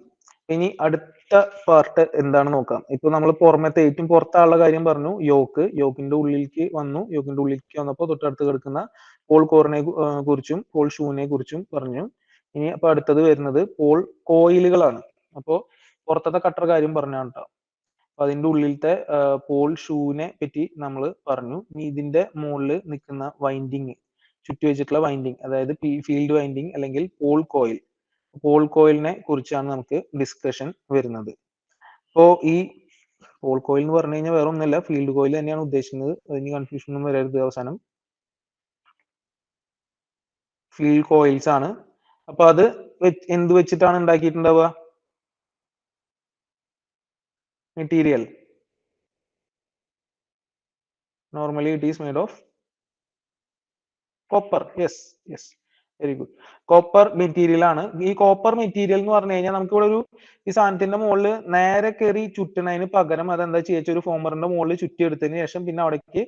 ഇനി അടുത്ത പാർട്ട് എന്താണ് നോക്കാം. ഇപ്പൊ നമ്മൾ പുറമത്തെ ഏറ്റവും പുറത്തുള്ള കാര്യം പറഞ്ഞു, യോക്കിന്റെ ഉള്ളിലേക്ക് വന്നു. യോക്കിന്റെ ഉള്ളിലേക്ക് വന്നപ്പോൾ തൊട്ടടുത്ത് കിടക്കുന്ന പോൾ കോറിനെ കുറിച്ചും പോൾ ഷൂവിനെ കുറിച്ചും പറഞ്ഞു. ഇനി അപ്പൊ അടുത്തത് വരുന്നത് പോൾ കോയിലുകളാണ്. അപ്പോ പുറത്തത്തെ കട്ടർ കാര്യം പറഞ്ഞാണ് കേട്ടോ. അപ്പൊ അതിന്റെ ഉള്ളിലത്തെ പോൾ ഷൂവിനെ പറ്റി നമ്മൾ പറഞ്ഞു. ഇനി ഇതിന്റെ മുകളിൽ നിൽക്കുന്ന വൈൻഡിങ്, ചുറ്റി വെച്ചിട്ടുള്ള വൈൻഡിങ്, അതായത് ഫീൽഡ് വൈൻഡിങ് അല്ലെങ്കിൽ പോൾ കോയിലിനെ കുറിച്ചാണ് നമുക്ക് ഡിസ്കഷൻ വരുന്നത്. അപ്പോ ഈ പോൾ കോയിൽ എന്ന് പറഞ്ഞു കഴിഞ്ഞാൽ വേറെ ഒന്നുമല്ല, ഫീൽഡ് കോയിൽ തന്നെയാണ് ഉദ്ദേശിക്കുന്നത്. അതിന് കൺഫ്യൂഷൻ ഒന്നും വരരുത്. അവസാനം ഫീൽഡ് കോയിൽസ് ആണ്. അപ്പൊ അത് എന്ത് വെച്ചിട്ടാണ് ഉണ്ടാക്കിയിട്ടുണ്ടാവുക? Material normally it is made of copper. Yes, yes, very good. Copper material ആണ്. ഈ കോപ്പർ മെറ്റീരിയൽ എന്ന് പറഞ്ഞു കഴിഞ്ഞാൽ നമുക്ക് ഇവിടെ ഈ സാധനത്തിന്റെ മുകളിൽ നേരെ കയറി ചുറ്റുന്നതിന് പകരം അതെന്താ ചെയ്യുക, ഒരു ഫോമറിന്റെ മുകളിൽ ചുറ്റിയെടുത്തതിന് ശേഷം പിന്നെ അവിടേക്ക്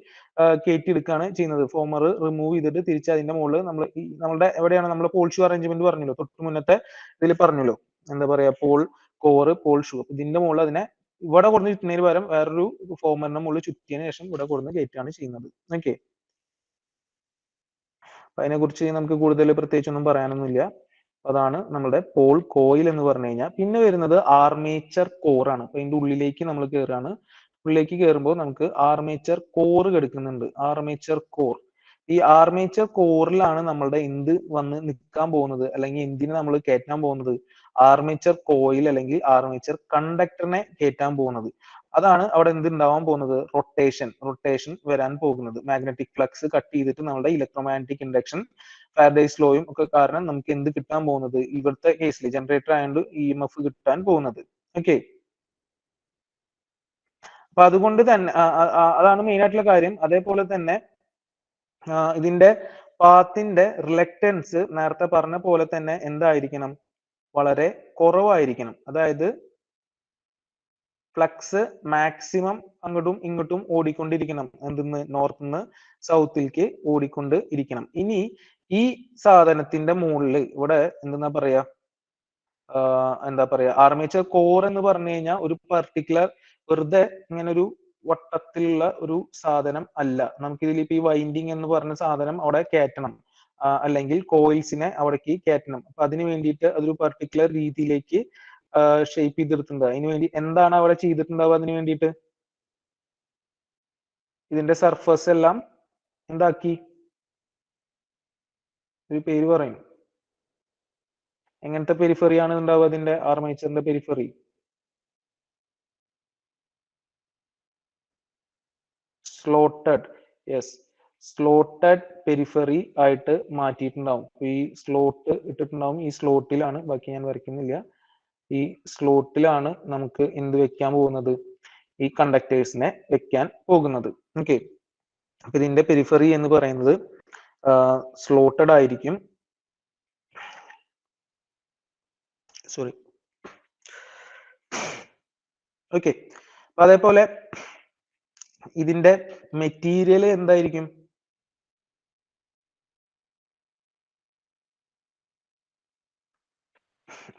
കയറ്റി എടുക്കുകയാണ് ചെയ്യുന്നത്. ഫോമർ റിമൂവ് ചെയ്തിട്ട് തിരിച്ച് അതിന്റെ മുകളിൽ നമ്മളുടെ എവിടെയാണ് നമ്മൾ പോൾ ഷൂ അറേഞ്ച്മെന്റ് പറഞ്ഞല്ലോ, തൊട്ട് മുന്നത്തെ ഇതിൽ പറഞ്ഞല്ലോ, എന്താ പറയാ, പോൾ ഷൂ. ഇതിന്റെ മുകളിൽ അതിനെ ഇവിടെ കൊടുന്ന് ചുറ്റുന്നതിന് പകരം വേറൊരു ഫോമറിന്റെ മുകളിൽ ചുറ്റിയതിനു ശേഷം ഇവിടെ കൊടുന്ന് കയറ്റുകയാണ് ചെയ്യുന്നത്. ഓക്കെ, അതിനെ കുറിച്ച് നമുക്ക് കൂടുതൽ പ്രത്യേകിച്ചൊന്നും പറയാനൊന്നുമില്ല. അതാണ് നമ്മുടെ പോൾ കോയിൽ എന്ന് പറഞ്ഞു കഴിഞ്ഞാൽ. പിന്നെ വരുന്നത് ആർമേച്ചർ കോർ ആണ്. അപ്പൊ ഇതിന്റെ ഉള്ളിലേക്ക് നമ്മൾ കയറാണ്. ഉള്ളിലേക്ക് കയറുമ്പോൾ നമുക്ക് ആർമേച്ചർ കോർ കിടക്കുന്നുണ്ട്. ആർമേച്ചർ കോർ, ഈ ആർമേച്ചർ കോറിലാണ് നമ്മളുടെ എന്ത് വന്ന് നിൽക്കാൻ പോകുന്നത്, അല്ലെങ്കിൽ എന്തിനെ നമ്മൾ കയറ്റാൻ പോകുന്നത്? ആർമേച്ചർ കോയിൽ അല്ലെങ്കിൽ ആർമേച്ചർ കണ്ടക്ടറിനെ കയറ്റാൻ പോകുന്നത്. അതാണ് അവിടെ എന്ത് ഉണ്ടാവാൻ പോകുന്നത്? റൊട്ടേഷൻ വരാൻ പോകുന്നത്. മാഗ്നറ്റിക് ഫ്ലക്സ് കട്ട് ചെയ്തിട്ട് നമ്മുടെ ഇലക്ട്രോമാഗ്നറ്റിക് ഇൻഡക്ഷൻ, ഫാരഡേസ് ലോയും ഒക്കെ കാരണം നമുക്ക് എന്ത് കിട്ടാൻ പോകുന്നത്? ഇവിടുത്തെ കേസിൽ ജനറേറ്റർ ആയതുകൊണ്ട് EMF കിട്ടാൻ പോകുന്നത്. ഓക്കെ, അപ്പൊ അതുകൊണ്ട് തന്നെ അതാണ് മെയിൻ ആയിട്ടുള്ള കാര്യം. അതേപോലെ തന്നെ ഇതിന്റെ പാത്തിന്റെ റിലക്റ്റൻസ് നേരത്തെ പറഞ്ഞ പോലെ തന്നെ എന്തായിരിക്കണം? വളരെ കുറവായിരിക്കണം. അതായത് ഫ്ലക്സ് മാക്സിമം അങ്ങോട്ടും ഇങ്ങോട്ടും ഓടിക്കൊണ്ടിരിക്കണം. എന്തെന്ന്? നോർത്ത് സൗത്തിലേക്ക് ഓടിക്കൊണ്ട് ഇരിക്കണം. ഇനി ഈ സാധനത്തിന്റെ മുകളിൽ ഇവിടെ എന്താ പറയാ, ആർമേച്ചർ കോർ എന്ന് പറഞ്ഞു കഴിഞ്ഞാൽ ഒരു പർട്ടിക്കുലർ വെറുതെ ഇങ്ങനെ ഒരു വട്ടത്തിലുള്ള ഒരു സാധനം അല്ല. നമുക്ക് ഇതിൽ ഇപ്പൊ ഈ വൈൻഡിങ് എന്ന് പറഞ്ഞ സാധനം അവിടെ കയറ്റണം, അല്ലെങ്കിൽ കോയിൽസിനെ അവിടേക്ക് കയറ്റണം. അപ്പൊ അതിന് വേണ്ടിയിട്ട് അതൊരു പർട്ടിക്കുലർ രീതിയിലേക്ക് ഷേപ്പ് ചെയ്തെടുത്തിട്ടുണ്ട്. അതിന് വേണ്ടി എന്താണ് അവിടെ ചെയ്തിട്ടുണ്ടാവുക? അതിന് വേണ്ടിയിട്ട് ഇതിന്റെ സർഫസ് എല്ലാം എന്താക്കി? ഒരു പേര് പറയും. എങ്ങനത്തെ പെരിഫറി ആണ് ഉണ്ടാവുക അതിന്റെ ആർമേച്ചറിന്റെ periphery? Slotted. Yes, slotted periphery ആയിട്ട് മാറ്റിയിട്ടുണ്ടാവും. ഈ സ്ലോട്ട് ഇട്ടിട്ടുണ്ടാവും. ഈ സ്ലോട്ടിലാണ്, ബാക്കി ഞാൻ വരയ്ക്കുന്നില്ല, ഈ സ്ലോട്ടിലാണ് നമുക്ക് എന്ത് വെക്കാൻ പോകുന്നത്? ഈ കണ്ടക്ടേഴ്സിനെ വെക്കാൻ പോകുന്നത്. ഓക്കെ, അപ്പൊ ഇതിന്റെ പെരിഫറി എന്ന് പറയുന്നത് സ്ലോട്ടഡ് ആയിരിക്കും. സോറി. ഓക്കെ, അതേപോലെ ഇതിന്റെ മെറ്റീരിയൽ എന്തായിരിക്കും?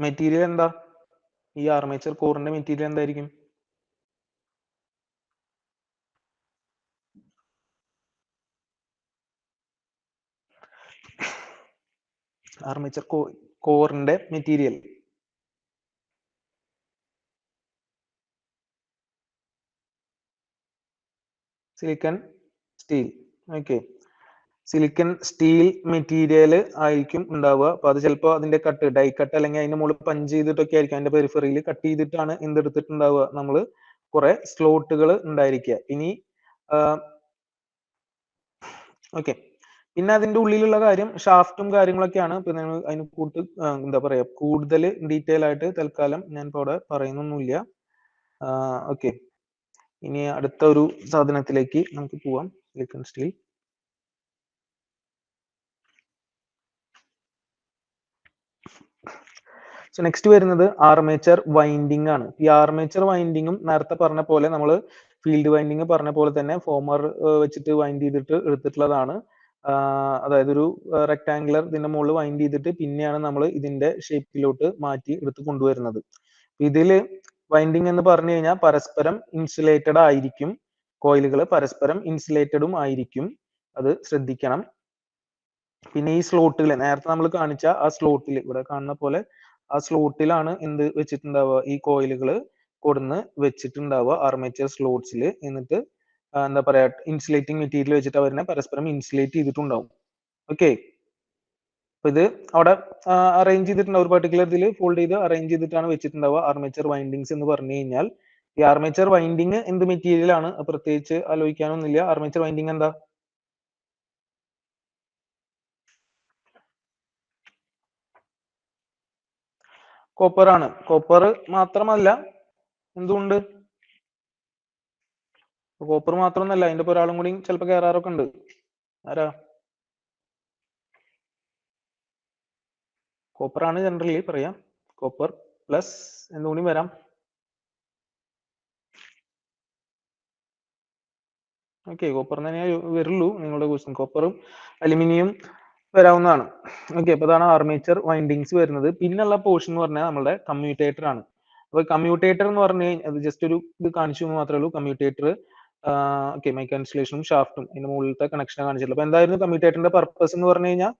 മെറ്റീരിയൽ എന്താ? ഈ ആർമേച്ചർ കോറിന്റെ മെറ്റീരിയൽ എന്തായിരിക്കും? ആർമേച്ചർ കോറിന്റെ material silicon steel. Okay, silicon steel material ആയിരിക്കും ഉണ്ടാവുക. അപ്പൊ അത് ചിലപ്പോൾ അതിന്റെ ഡൈ കട്ട് അല്ലെങ്കിൽ അതിന്റെ മുകളിൽ പഞ്ച് ചെയ്തിട്ടൊക്കെ ആയിരിക്കും അതിന്റെ പെരിഫറിയിൽ കട്ട് ചെയ്തിട്ടാണ് എന്തെടുത്തിട്ടുണ്ടാവുക? നമ്മൾ കുറെ സ്ലോട്ടുകൾ ഉണ്ടായിരിക്കുക. ഇനി ഓക്കെ, പിന്നെ അതിന്റെ ഉള്ളിലുള്ള കാര്യം ഷാഫ്റ്റും കാര്യങ്ങളൊക്കെയാണ്. പിന്നെ അതിന് എന്താ പറയാ, കൂടുതൽ ഡീറ്റെയിൽ ആയിട്ട് തൽക്കാലം ഞാൻ ഇപ്പോൾ അവിടെ പറയുന്നൊന്നുമില്ല. ഓക്കെ, ഇനി അടുത്ത ഒരു സാധനത്തിലേക്ക് നമുക്ക് പോവാം. Silicon steel. സോ നെക്സ്റ്റ് വരുന്നത് ആർമേച്ചർ വൈൻഡിങ് ആണ്. ഈ ആർമേച്ചർ വൈൻഡിങ്ങും നേരത്തെ പറഞ്ഞ പോലെ നമ്മൾ ഫീൽഡ് വൈൻഡിങ് പറഞ്ഞ പോലെ തന്നെ ഫോമർ വെച്ചിട്ട് വൈൻഡ് ചെയ്തിട്ട് എടുത്തിട്ടുള്ളതാണ്. അതായത് ഒരു റെക്ടാങ്കുലർ ഇതിന്റെ മുകളിൽ വൈൻഡ് ചെയ്തിട്ട് പിന്നെയാണ് നമ്മൾ ഇതിന്റെ ഷേപ്പിലോട്ട് മാറ്റി എടുത്ത് കൊണ്ടുവരുന്നത്. ഇതില് വൈൻഡിങ് എന്ന് പറഞ്ഞു കഴിഞ്ഞാൽ പരസ്പരം ഇൻസുലേറ്റഡ് ആയിരിക്കും, കോയിലുകൾ പരസ്പരം ഇൻസുലേറ്റഡും ആയിരിക്കും, അത് ശ്രദ്ധിക്കണം. പിന്നെ ഈ സ്ലോട്ടുകൾ നേരത്തെ നമ്മൾ കാണിച്ച ആ സ്ലോട്ടിൽ ഇവിടെ കാണുന്ന പോലെ ആ സ്ലോട്ടിലാണ് എന്ത് വെച്ചിട്ടുണ്ടാവുക, ഈ കോയിലുകൾ കൊടുന്ന് വെച്ചിട്ടുണ്ടാവുക ആർമേച്ചർ സ്ലോട്ട്സിൽ. എന്നിട്ട് എന്താ പറയാ ഇൻസുലേറ്റിംഗ് മെറ്റീരിയൽ വെച്ചിട്ട് അവരെ പരസ്പരം ഇൻസുലേറ്റ് ചെയ്തിട്ടുണ്ടാവും. ഓക്കെ, അപ്പൊ ഇത് അവിടെ അറേഞ്ച് ചെയ്തിട്ടുണ്ടാവും, ഒരു പർട്ടിക്കുലർ ഇതിൽ ഫോൾഡ് ചെയ്ത് അറേഞ്ച് ചെയ്തിട്ടാണ് വെച്ചിട്ടുണ്ടാവുക ആർമേച്ചർ വൈൻഡിങ്സ് എന്ന് പറഞ്ഞു കഴിഞ്ഞാൽ. ഈ ആർമേച്ചർ വൈൻഡിങ് എന്ത് മെറ്റീരിയൽ ആണ്, പ്രത്യേകിച്ച് ആലോചിക്കാനൊന്നുമില്ല. ആർമേച്ചർ വൈൻഡിങ് എന്താ? കോപ്പർ ആണ്. കോപ്പർ മാത്രമല്ല, എന്തുകൊണ്ട് കോപ്പർ മാത്രമൊന്നല്ല, അതിന്റെ ഒപ്പം ഒരാളും കൂടി ചിലപ്പോൾ കയറാറൊക്കെ ഉണ്ട്. ആരാ? കോപ്പർ ആണ് ജനറലി പറയാം. കോപ്പർ പ്ലസ് എന്തുകൂടി വരാം? ഓക്കെ, കോപ്പർ തന്നെ വരുള്ളൂ നിങ്ങളുടെ ക്വസ്റ്റ്യൻ. കോപ്പറും അലുമിനിയം വരാവുന്നതാണ്. ഓക്കെ, അപ്പൊ അതാണ് ആർമേച്ചർ വൈൻഡിങ്സ് വരുന്നത്. പിന്നുള്ള പോർഷൻ എന്ന് പറഞ്ഞാൽ നമ്മുടെ കമ്മ്യൂട്ടേറ്റർ ആണ്. അപ്പൊ കമ്മ്യൂട്ടേറ്റർ എന്ന് പറഞ്ഞു കഴിഞ്ഞാൽ അത് ജസ്റ്റ് ഒരു ഇത് കാണിച്ചു എന്ന് മാത്രമേ ഉള്ളൂ. കമ്മ്യൂട്ടേറ്റർ ഓക്കെ, മൈക്ക ഇൻസുലേഷനും ഷാഫ്റ്റും ഇതിന്റെ മുകളിലത്തെ കണക്ഷൻ കാണിച്ചിട്ടുള്ളൂ. അപ്പൊ എന്തായിരുന്നു കമ്മ്യൂട്ടേറ്ററിന്റെ പർപ്പസ് എന്ന് പറഞ്ഞു കഴിഞ്ഞാൽ?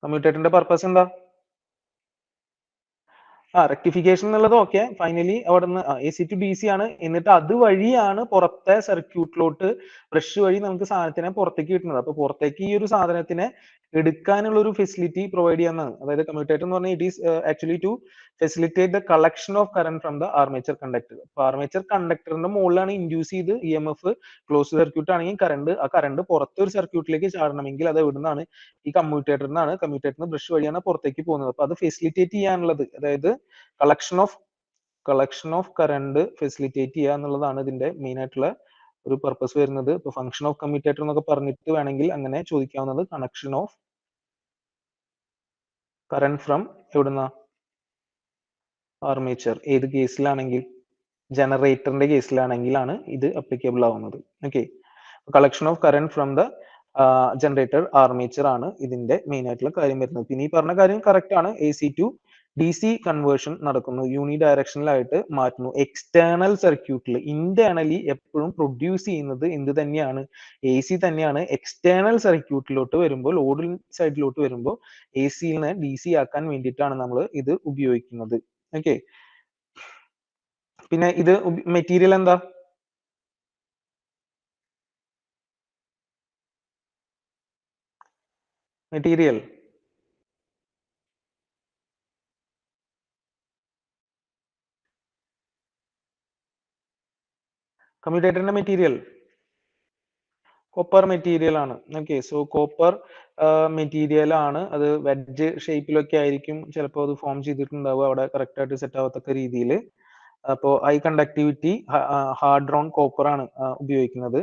കമ്മ്യൂട്ടേറ്ററിന്റെ പർപ്പസ് എന്താ? റെക്ടിഫിക്കേഷൻ എന്നുള്ളത് ഓക്കെ, ഫൈനലി അവിടെ നിന്ന് AC to DC ആണ്. എന്നിട്ട് അതുവഴിയാണ് പുറത്തെ സർക്യൂട്ടിലോട്ട് ബ്രഷ് വഴി നമുക്ക് സാധനത്തിനെ പുറത്തേക്ക് കിട്ടുന്നത്. അപ്പൊ പുറത്തേക്ക് ഈ ഒരു സാധനത്തിനെ എടുക്കാനുള്ള ഒരു ഫെസിലിറ്റി പ്രൊവൈഡ് ചെയ്യാനാണ്. അതായത് കമ്മ്യൂട്ടേറ്റർ എന്ന് പറഞ്ഞാൽ it is actually to facilitate the collection of current from the armature conductor. അപ്പൊ ആർമേച്ചർ കണ്ടക്ടറിന്റെ മുകളിലാണ് ഇൻഡ്യൂസ് ചെയ്ത് EMF ക്ലോസ് സർക്യൂട്ട് ആണെങ്കിൽ ആ കറണ്ട് പുറത്തൊരു സർക്യൂട്ടിലേക്ക് ചാടണമെങ്കിൽ അത് എവിടുന്നാണ്? ഈ കമ്മ്യൂട്ടേറ്ററിനാണ്. കമ്മ്യൂട്ടേറ്ററിന് ബ്രഷ് വഴിയാണ് പുറത്തേക്ക് പോകുന്നത്. അപ്പൊ അത് ഫെസിലിറ്റേറ്റ് ചെയ്യാനുള്ളത്, അതായത് കളക്ഷൻ ഓഫ് കറണ്ട് ഫെസിലിറ്റേറ്റ് ചെയ്യുക എന്നുള്ളതാണ് ഇതിന്റെ മെയിൻ ആയിട്ടുള്ള ഒരു പർപ്പസ് വരുന്നത്. ഇപ്പൊ ഫംഗ്ഷൻ ഓഫ് കമ്മ്യൂട്ടേറ്റർ എന്നൊക്കെ പറഞ്ഞിട്ട് വേണമെങ്കിൽ അങ്ങനെ ചോദിക്കാവുന്നത്. കണക്ഷൻ ഓഫ് കറന്റ് ഫ്രം എവിടുന്ന? ആർമേച്ചർ. ഏത് കേസിലാണെങ്കിൽ? ജനറേറ്ററിന്റെ കേസിലാണെങ്കിലാണ് ഇത് അപ്ലിക്കബിൾ ആവുന്നത്. Okay, collection of current from the generator armature ആണ് ഇതിന്റെ മെയിൻ ആയിട്ടുള്ള കാര്യം വരുന്നത്. പിന്നെ ഈ പറഞ്ഞ കാര്യം കറക്റ്റ് ആണ്. AC to DC കൺവേർഷൻ നടക്കുന്നു, യൂണി ഡയറക്ഷനിലായിട്ട് മാറ്റുന്നു. എക്സ്റ്റേണൽ സർക്യൂട്ടിൽ ഇന്റേണലി എപ്പോഴും പ്രൊഡ്യൂസ് ചെയ്യുന്നത് എന്ത് തന്നെയാണ്? AC തന്നെയാണ്. എക്സ്റ്റേണൽ സർക്യൂട്ടിലോട്ട് വരുമ്പോൾ, ലോഡ് സൈഡിലോട്ട് വരുമ്പോൾ AC-നെ DC ആക്കാൻ വേണ്ടിയിട്ടാണ് നമ്മൾ ഇത് ഉപയോഗിക്കുന്നത്. ഓക്കെ, പിന്നെ ഇത് മെറ്റീരിയൽ എന്താ? മെറ്റീരിയൽ കമ്മ്യൂട്ടേറ്ററിന്റെ മെറ്റീരിയൽ കോപ്പർ മെറ്റീരിയൽ ആണ്. ഓക്കെ, സോ കോപ്പർ മെറ്റീരിയൽ ആണ്. അത് വെഡ്ജ് ഷേപ്പിലൊക്കെ ആയിരിക്കും ചിലപ്പോൾ അത് ഫോം ചെയ്തിട്ടുണ്ടാവുക, അവിടെ കറക്റ്റ് ആയിട്ട് സെറ്റ് ആവത്തക്ക രീതിയിൽ. അപ്പോൾ high conductivity hard drone copper ആണ് ഉപയോഗിക്കുന്നത്.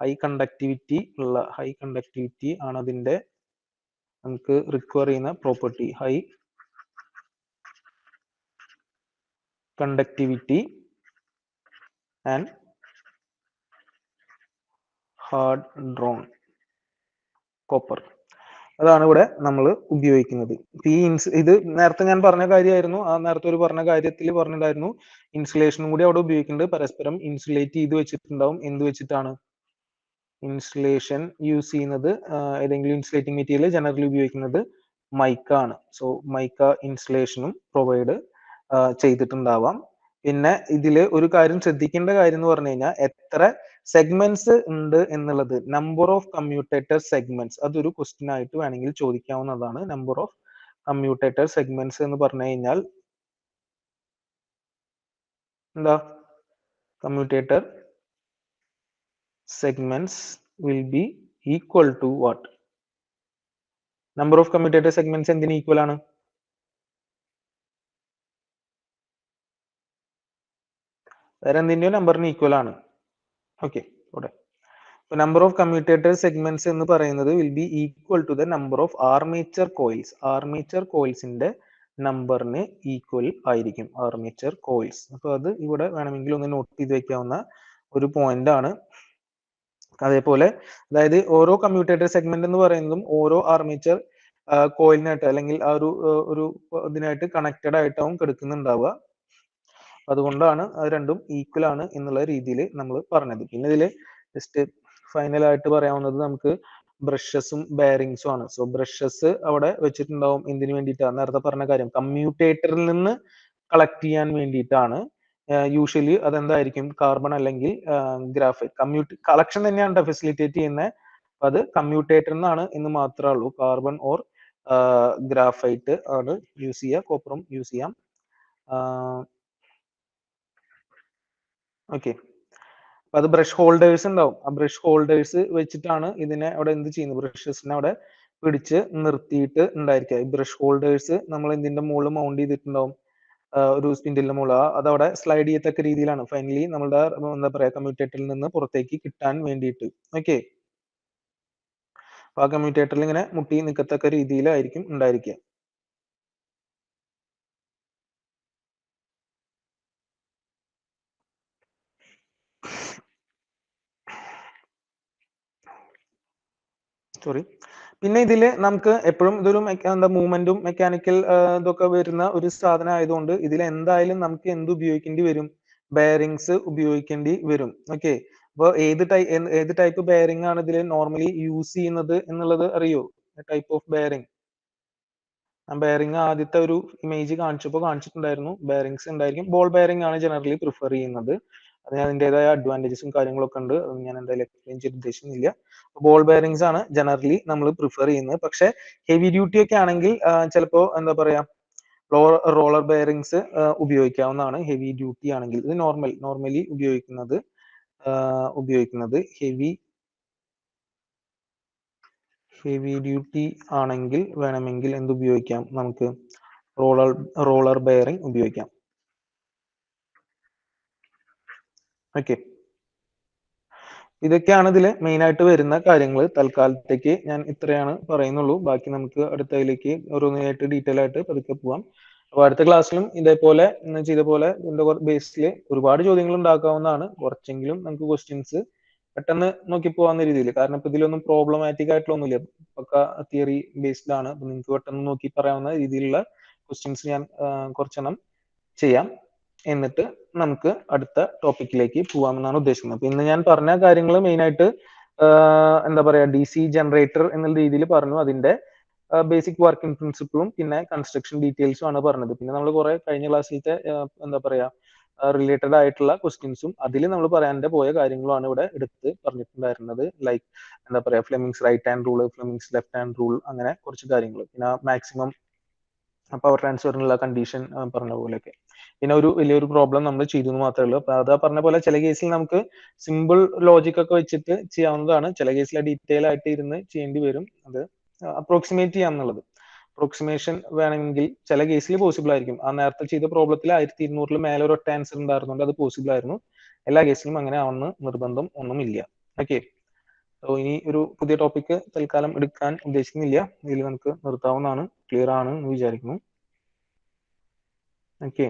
ഹൈ കണ്ടക്ടിവിറ്റി ആണ് അതിന്റെ നമുക്ക് റിക്വയർ ചെയ്യുന്ന property. High conductivity and hard drone copper, അതാണ് ഇവിടെ നമ്മൾ ഉപയോഗിക്കുന്നത്. ഇത് നേരത്തെ ഞാൻ പറഞ്ഞ കാര്യമായിരുന്നു. ആ നേരത്തെ ഒരു പറഞ്ഞ കാര്യത്തിൽ പറഞ്ഞിട്ടുണ്ടായിരുന്നു ഇൻസുലേഷനും കൂടി അവിടെ ഉപയോഗിക്കുന്നുണ്ട്. പരസ്പരം ഇൻസുലേറ്റ് ചെയ്ത് വെച്ചിട്ടുണ്ടാവും. എന്ത് വെച്ചിട്ടാണ് ഇൻസുലേഷൻ യൂസ് ചെയ്യുന്നത്? ഏതെങ്കിലും ഇൻസുലേറ്റിംഗ് മെറ്റീരിയൽ ജനറലി ഉപയോഗിക്കുന്നത് മൈക്ക ആണ്. സോ മൈക്ക ഇൻസുലേഷനും പ്രൊവൈഡ് ചെയ്തിട്ടുണ്ടാവാം. പിന്നെ ഇതില് ഒരു കാര്യം ശ്രദ്ധിക്കേണ്ട കാര്യം എന്ന് പറഞ്ഞു കഴിഞ്ഞാൽ എത്ര സെഗ്മെന്റ്സ് ഉണ്ട് എന്നുള്ളത്. നമ്പർ ഓഫ് കമ്മ്യൂട്ടേറ്റർ സെഗ്മെന്റ്സ്, അതൊരു ക്വസ്റ്റ്യൻ ആയിട്ട് വേണമെങ്കിൽ ചോദിക്കാവുന്നതാണ്. നമ്പർ ഓഫ് കമ്മ്യൂട്ടേറ്റർ സെഗ്മെന്റ്സ് എന്ന് പറഞ്ഞു കഴിഞ്ഞാൽ എന്താ? Commutator segments will be equal to what? Number of commutator segments എന്തിന് ഈക്വൽ ആണ്? വേറെ എന്തിന്റെയോ നമ്പറിന് ഈക്വൽ ആണ്. ഓക്കെ, ഇവിടെ number of commutator segments എന്ന് പറയുന്നത് will be equal to the number of armature coils. Armature coils ന്റെ നമ്പറിന് ഈക്വൽ ആയിരിക്കും armature coils. അപ്പോൾ അത് ഇവിടെ വേണമെങ്കിൽ ഒന്ന് നോട്ട് ചെയ്ത് വെക്കാവുന്ന ഒരു പോയിന്റ് ആണ്. അതേപോലെ അതായത് ഓരോ കമ്മ്യൂട്ടേറ്റർ സെഗ്മെന്റ് എന്ന് പറയുന്നതും ഓരോ ആർമേച്ചർ കോയിലിനായിട്ട് അല്ലെങ്കിൽ ആ ഒരു ഇതിനായിട്ട് കണക്റ്റഡ് ആയിട്ടാവും കിടക്കുന്നുണ്ടാവുക. അതുകൊണ്ടാണ് അത് രണ്ടും ഈക്വൽ ആണ് എന്നുള്ള രീതിയിൽ നമ്മൾ പറഞ്ഞത്. പിന്നെ ഇതിൽ ജസ്റ്റ് ഫൈനൽ ആയിട്ട് പറയാവുന്നത് നമുക്ക് ബ്രഷസും ബെയറിങ്സും ആണ്. സോ ബ്രഷസ് അവിടെ വെച്ചിട്ടുണ്ടാവും എന്തിനു വേണ്ടിയിട്ടാണ്, നേരത്തെ പറഞ്ഞ കാര്യം കമ്മ്യൂട്ടേറ്ററിൽ നിന്ന് കളക്ട് ചെയ്യാൻ വേണ്ടിയിട്ടാണ്. യൂഷ്വലി അതെന്തായിരിക്കും, കാർബൺ അല്ലെങ്കിൽ ഗ്രാഫൈറ്റ്. കളക്ഷൻ തന്നെയാണ് ഫെസിലിറ്റേറ്റ് ചെയ്യുന്നത്, അത് കമ്മ്യൂട്ടേറ്റർ എന്നാണ് എന്ന് മാത്രമേ ഉള്ളൂ. കാർബൺ ഓർ ഗ്രാഫൈറ്റ് ആണ് യൂസ് ചെയ്യുക, കോപ്പറും യൂസ് ചെയ്യാം. ഓക്കെ, അത് ബ്രഷ് ഹോൾഡേഴ്സ് ഉണ്ടാവും. ആ ബ്രഷ് ഹോൾഡേഴ്സ് വെച്ചിട്ടാണ് ഇതിനെ അവിടെ എന്ത് ചെയ്യുന്നത്, ബ്രഷസിനെ അവിടെ പിടിച്ച് നിർത്തിയിട്ട് ഉണ്ടായിരിക്കുക. ഈ ബ്രഷ് ഹോൾഡേഴ്സ് നമ്മൾ എന്തിന്റെ മുകളിൽ മൗണ്ട് ചെയ്തിട്ടുണ്ടാവും, ഒരു സ്പിൻഡിലിന്റെ മുകളിൽ. അതവിടെ സ്ലൈഡ് ചെയ്യത്തക്ക രീതിയിലാണ് ഫൈനലി നമ്മുടെ എന്താ പറയാ കമ്മ്യൂട്ടേറ്ററിൽ നിന്ന് പുറത്തേക്ക് കിട്ടാൻ വേണ്ടിയിട്ട്. ഓക്കെ, ആ കമ്മ്യൂട്ടേറ്ററിൽ ഇങ്ങനെ മുട്ടി നിൽക്കത്തക്ക രീതിയിലായിരിക്കും ഉണ്ടായിരിക്കുക. സോറി. പിന്നെ ഇതിൽ നമുക്ക് എപ്പോഴും ഇതൊരു എന്താ മൂവ്മെന്റും മെക്കാനിക്കൽ ഇതൊക്കെ വരുന്ന ഒരു സാധനം ആയതുകൊണ്ട് ഇതിൽ എന്തായാലും നമുക്ക് എന്ത് ഉപയോഗിക്കേണ്ടി വരും, ബെയറിങ്സ് ഉപയോഗിക്കേണ്ടി വരും. ഓക്കെ, അപ്പോൾ ഏത് ടൈപ്പ് ബെയറിംഗ് ആണ് ഇതിൽ നോർമലി യൂസ് ചെയ്യുന്നത് എന്നുള്ളത് അറിയോ? Type of bearing. ബെയറിംഗ് ആദ്യത്തെ ഒരു ഇമേജ് കാണിച്ചിട്ടുണ്ടായിരുന്നു. ബെയറിങ്സ് ഉണ്ടായിരിക്കും. ബോൾ ബെയറിംഗ് ആണ് ജനറലി പ്രിഫർ ചെയ്യുന്നത്. അതിന് അതിൻ്റെതായ അഡ്വാൻറ്റേജസും കാര്യങ്ങളൊക്കെ ഉണ്ട്. അത് ഞാൻ എന്തായാലും എക്സ്പ്ലെയിൻ ചെയ്ത് ഉദ്ദേശിക്കുന്നില്ല. ബോൾ ബെയറിങ്സ് ആണ് ജനറലി നമ്മൾ പ്രിഫർ ചെയ്യുന്നത്. പക്ഷെ ഹെവി ഡ്യൂട്ടി ഒക്കെ ആണെങ്കിൽ ചിലപ്പോൾ എന്താ പറയാ റോളർ ബെയറിങ്സ് ഉപയോഗിക്കാവുന്നതാണ് ഹെവി ഡ്യൂട്ടി ആണെങ്കിൽ. ഇത് നോർമലി ഉപയോഗിക്കുന്നത് ഹെവി ഡ്യൂട്ടി ആണെങ്കിൽ വേണമെങ്കിൽ എന്ത് ഉപയോഗിക്കാം, നമുക്ക് റോളർ ബെയറിംഗ് ഉപയോഗിക്കാം. ഓക്കെ, ഇതൊക്കെയാണ് ഇതിൽ മെയിൻ ആയിട്ട് വരുന്ന കാര്യങ്ങൾ. തൽക്കാലത്തേക്ക് ഞാൻ ഇത്രയാണ് പറയുന്നുള്ളൂ. ബാക്കി നമുക്ക് അടുത്തതിലേക്ക് ഓരോന്നായിട്ട് ഡീറ്റെയിൽ ആയിട്ട് പതുക്കെ പോവാം. അപ്പൊ അടുത്ത ക്ലാസ്സിലും ഇതേപോലെ ചെയ്ത പോലെ ഇതിന്റെ ബേസിൽ ഒരുപാട് ചോദ്യങ്ങൾ ഉണ്ടാക്കാവുന്നതാണ്. കുറച്ചെങ്കിലും നമുക്ക് ക്വസ്റ്റ്യൻസ് പെട്ടെന്ന് നോക്കി പോകാവുന്ന രീതിയിൽ. കാരണം ഇപ്പൊ ഇതിലൊന്നും പ്രോബ്ലമാറ്റിക് ആയിട്ടുള്ള ഒന്നുമില്ല, ഒക്കെ തിയറി ബേസ്ഡ് ആണ്. അപ്പൊ നിങ്ങൾക്ക് പെട്ടെന്ന് നോക്കി പറയാവുന്ന രീതിയിലുള്ള ക്വസ്റ്റ്യൻസ് ഞാൻ കുറച്ചെണ്ണം ചെയ്യാം. എന്നിട്ട് നമുക്ക് അടുത്ത ടോപ്പിക്കിലേക്ക് പോകാമെന്നാണ് ഉദ്ദേശിക്കുന്നത്. അപ്പൊ ഇന്ന് ഞാൻ പറഞ്ഞ കാര്യങ്ങൾ മെയിൻ ആയിട്ട് എന്താ പറയാ DC ജനറേറ്റർ എന്നുള്ള രീതിയിൽ പറഞ്ഞു. അതിന്റെ ബേസിക് വർക്കിംഗ് പ്രിൻസിപ്പിളും പിന്നെ കൺസ്ട്രക്ഷൻ ഡീറ്റെയിൽസും ആണ് പറഞ്ഞത്. പിന്നെ നമ്മൾ കുറെ കഴിഞ്ഞ ക്ലാസ്സിലത്തെ എന്താ പറയാ റിലേറ്റഡ് ആയിട്ടുള്ള ക്വസ്റ്റ്യൻസും അതിൽ നമ്മൾ പറയാൻ്റെ പോയ കാര്യങ്ങളുമാണ് ഇവിടെ എടുത്ത് പറഞ്ഞിട്ടുണ്ടായിരുന്നത്. ലൈക്ക് എന്താ പറയാ Fleming's right hand rule, Fleming's left hand rule, അങ്ങനെ കുറച്ച് കാര്യങ്ങൾ. പിന്നെ മാക്സിമം പവർ ട്രാൻസ്ഫറിനുള്ള കണ്ടീഷൻ പറഞ്ഞ പോലെയൊക്കെ. പിന്നെ ഒരു വലിയൊരു പ്രോബ്ലം നമ്മൾ ചെയ്തു എന്ന് മാത്രമേ ഉള്ളൂ. അപ്പൊ അതാ പറഞ്ഞ പോലെ ചില കേസിൽ നമുക്ക് സിമ്പിൾ ലോജിക് ഒക്കെ വെച്ചിട്ട് ചെയ്യാവുന്നതാണ്. ചില കേസിൽ ഡീറ്റെയിൽ ആയിട്ട് ഇരുന്ന് ചെയ്യേണ്ടി വരും. അത് അപ്രോക്സിമേറ്റ് ചെയ്യാന്നുള്ളത്. അപ്രോക്സിമേഷൻ വേണമെങ്കിൽ ചില കേസിൽ പോസിബിൾ ആയിരിക്കും. ആ നേരത്തെ ചെയ്ത പ്രോബ്ലത്തിൽ 1200 മേലെ ഒരു ഒറ്റ ആൻസർ ഉണ്ടായിരുന്നുകൊണ്ട് അത് പോസിബിൾ ആയിരുന്നു. എല്ലാ കേസിലും അങ്ങനെ ആവുന്ന നിർബന്ധം ഒന്നുമില്ല. ഓക്കെ, ഇനി ഒരു പുതിയ ടോപ്പിക്ക് തൽക്കാലം എടുക്കാൻ ഉദ്ദേശിക്കുന്നില്ല. ഇതിൽ നമുക്ക് നിർത്താവുന്നതാണ്. ക്ലിയർ ആണ് എന്ന് വിചാരിക്കുന്നു. ഓക്കെ.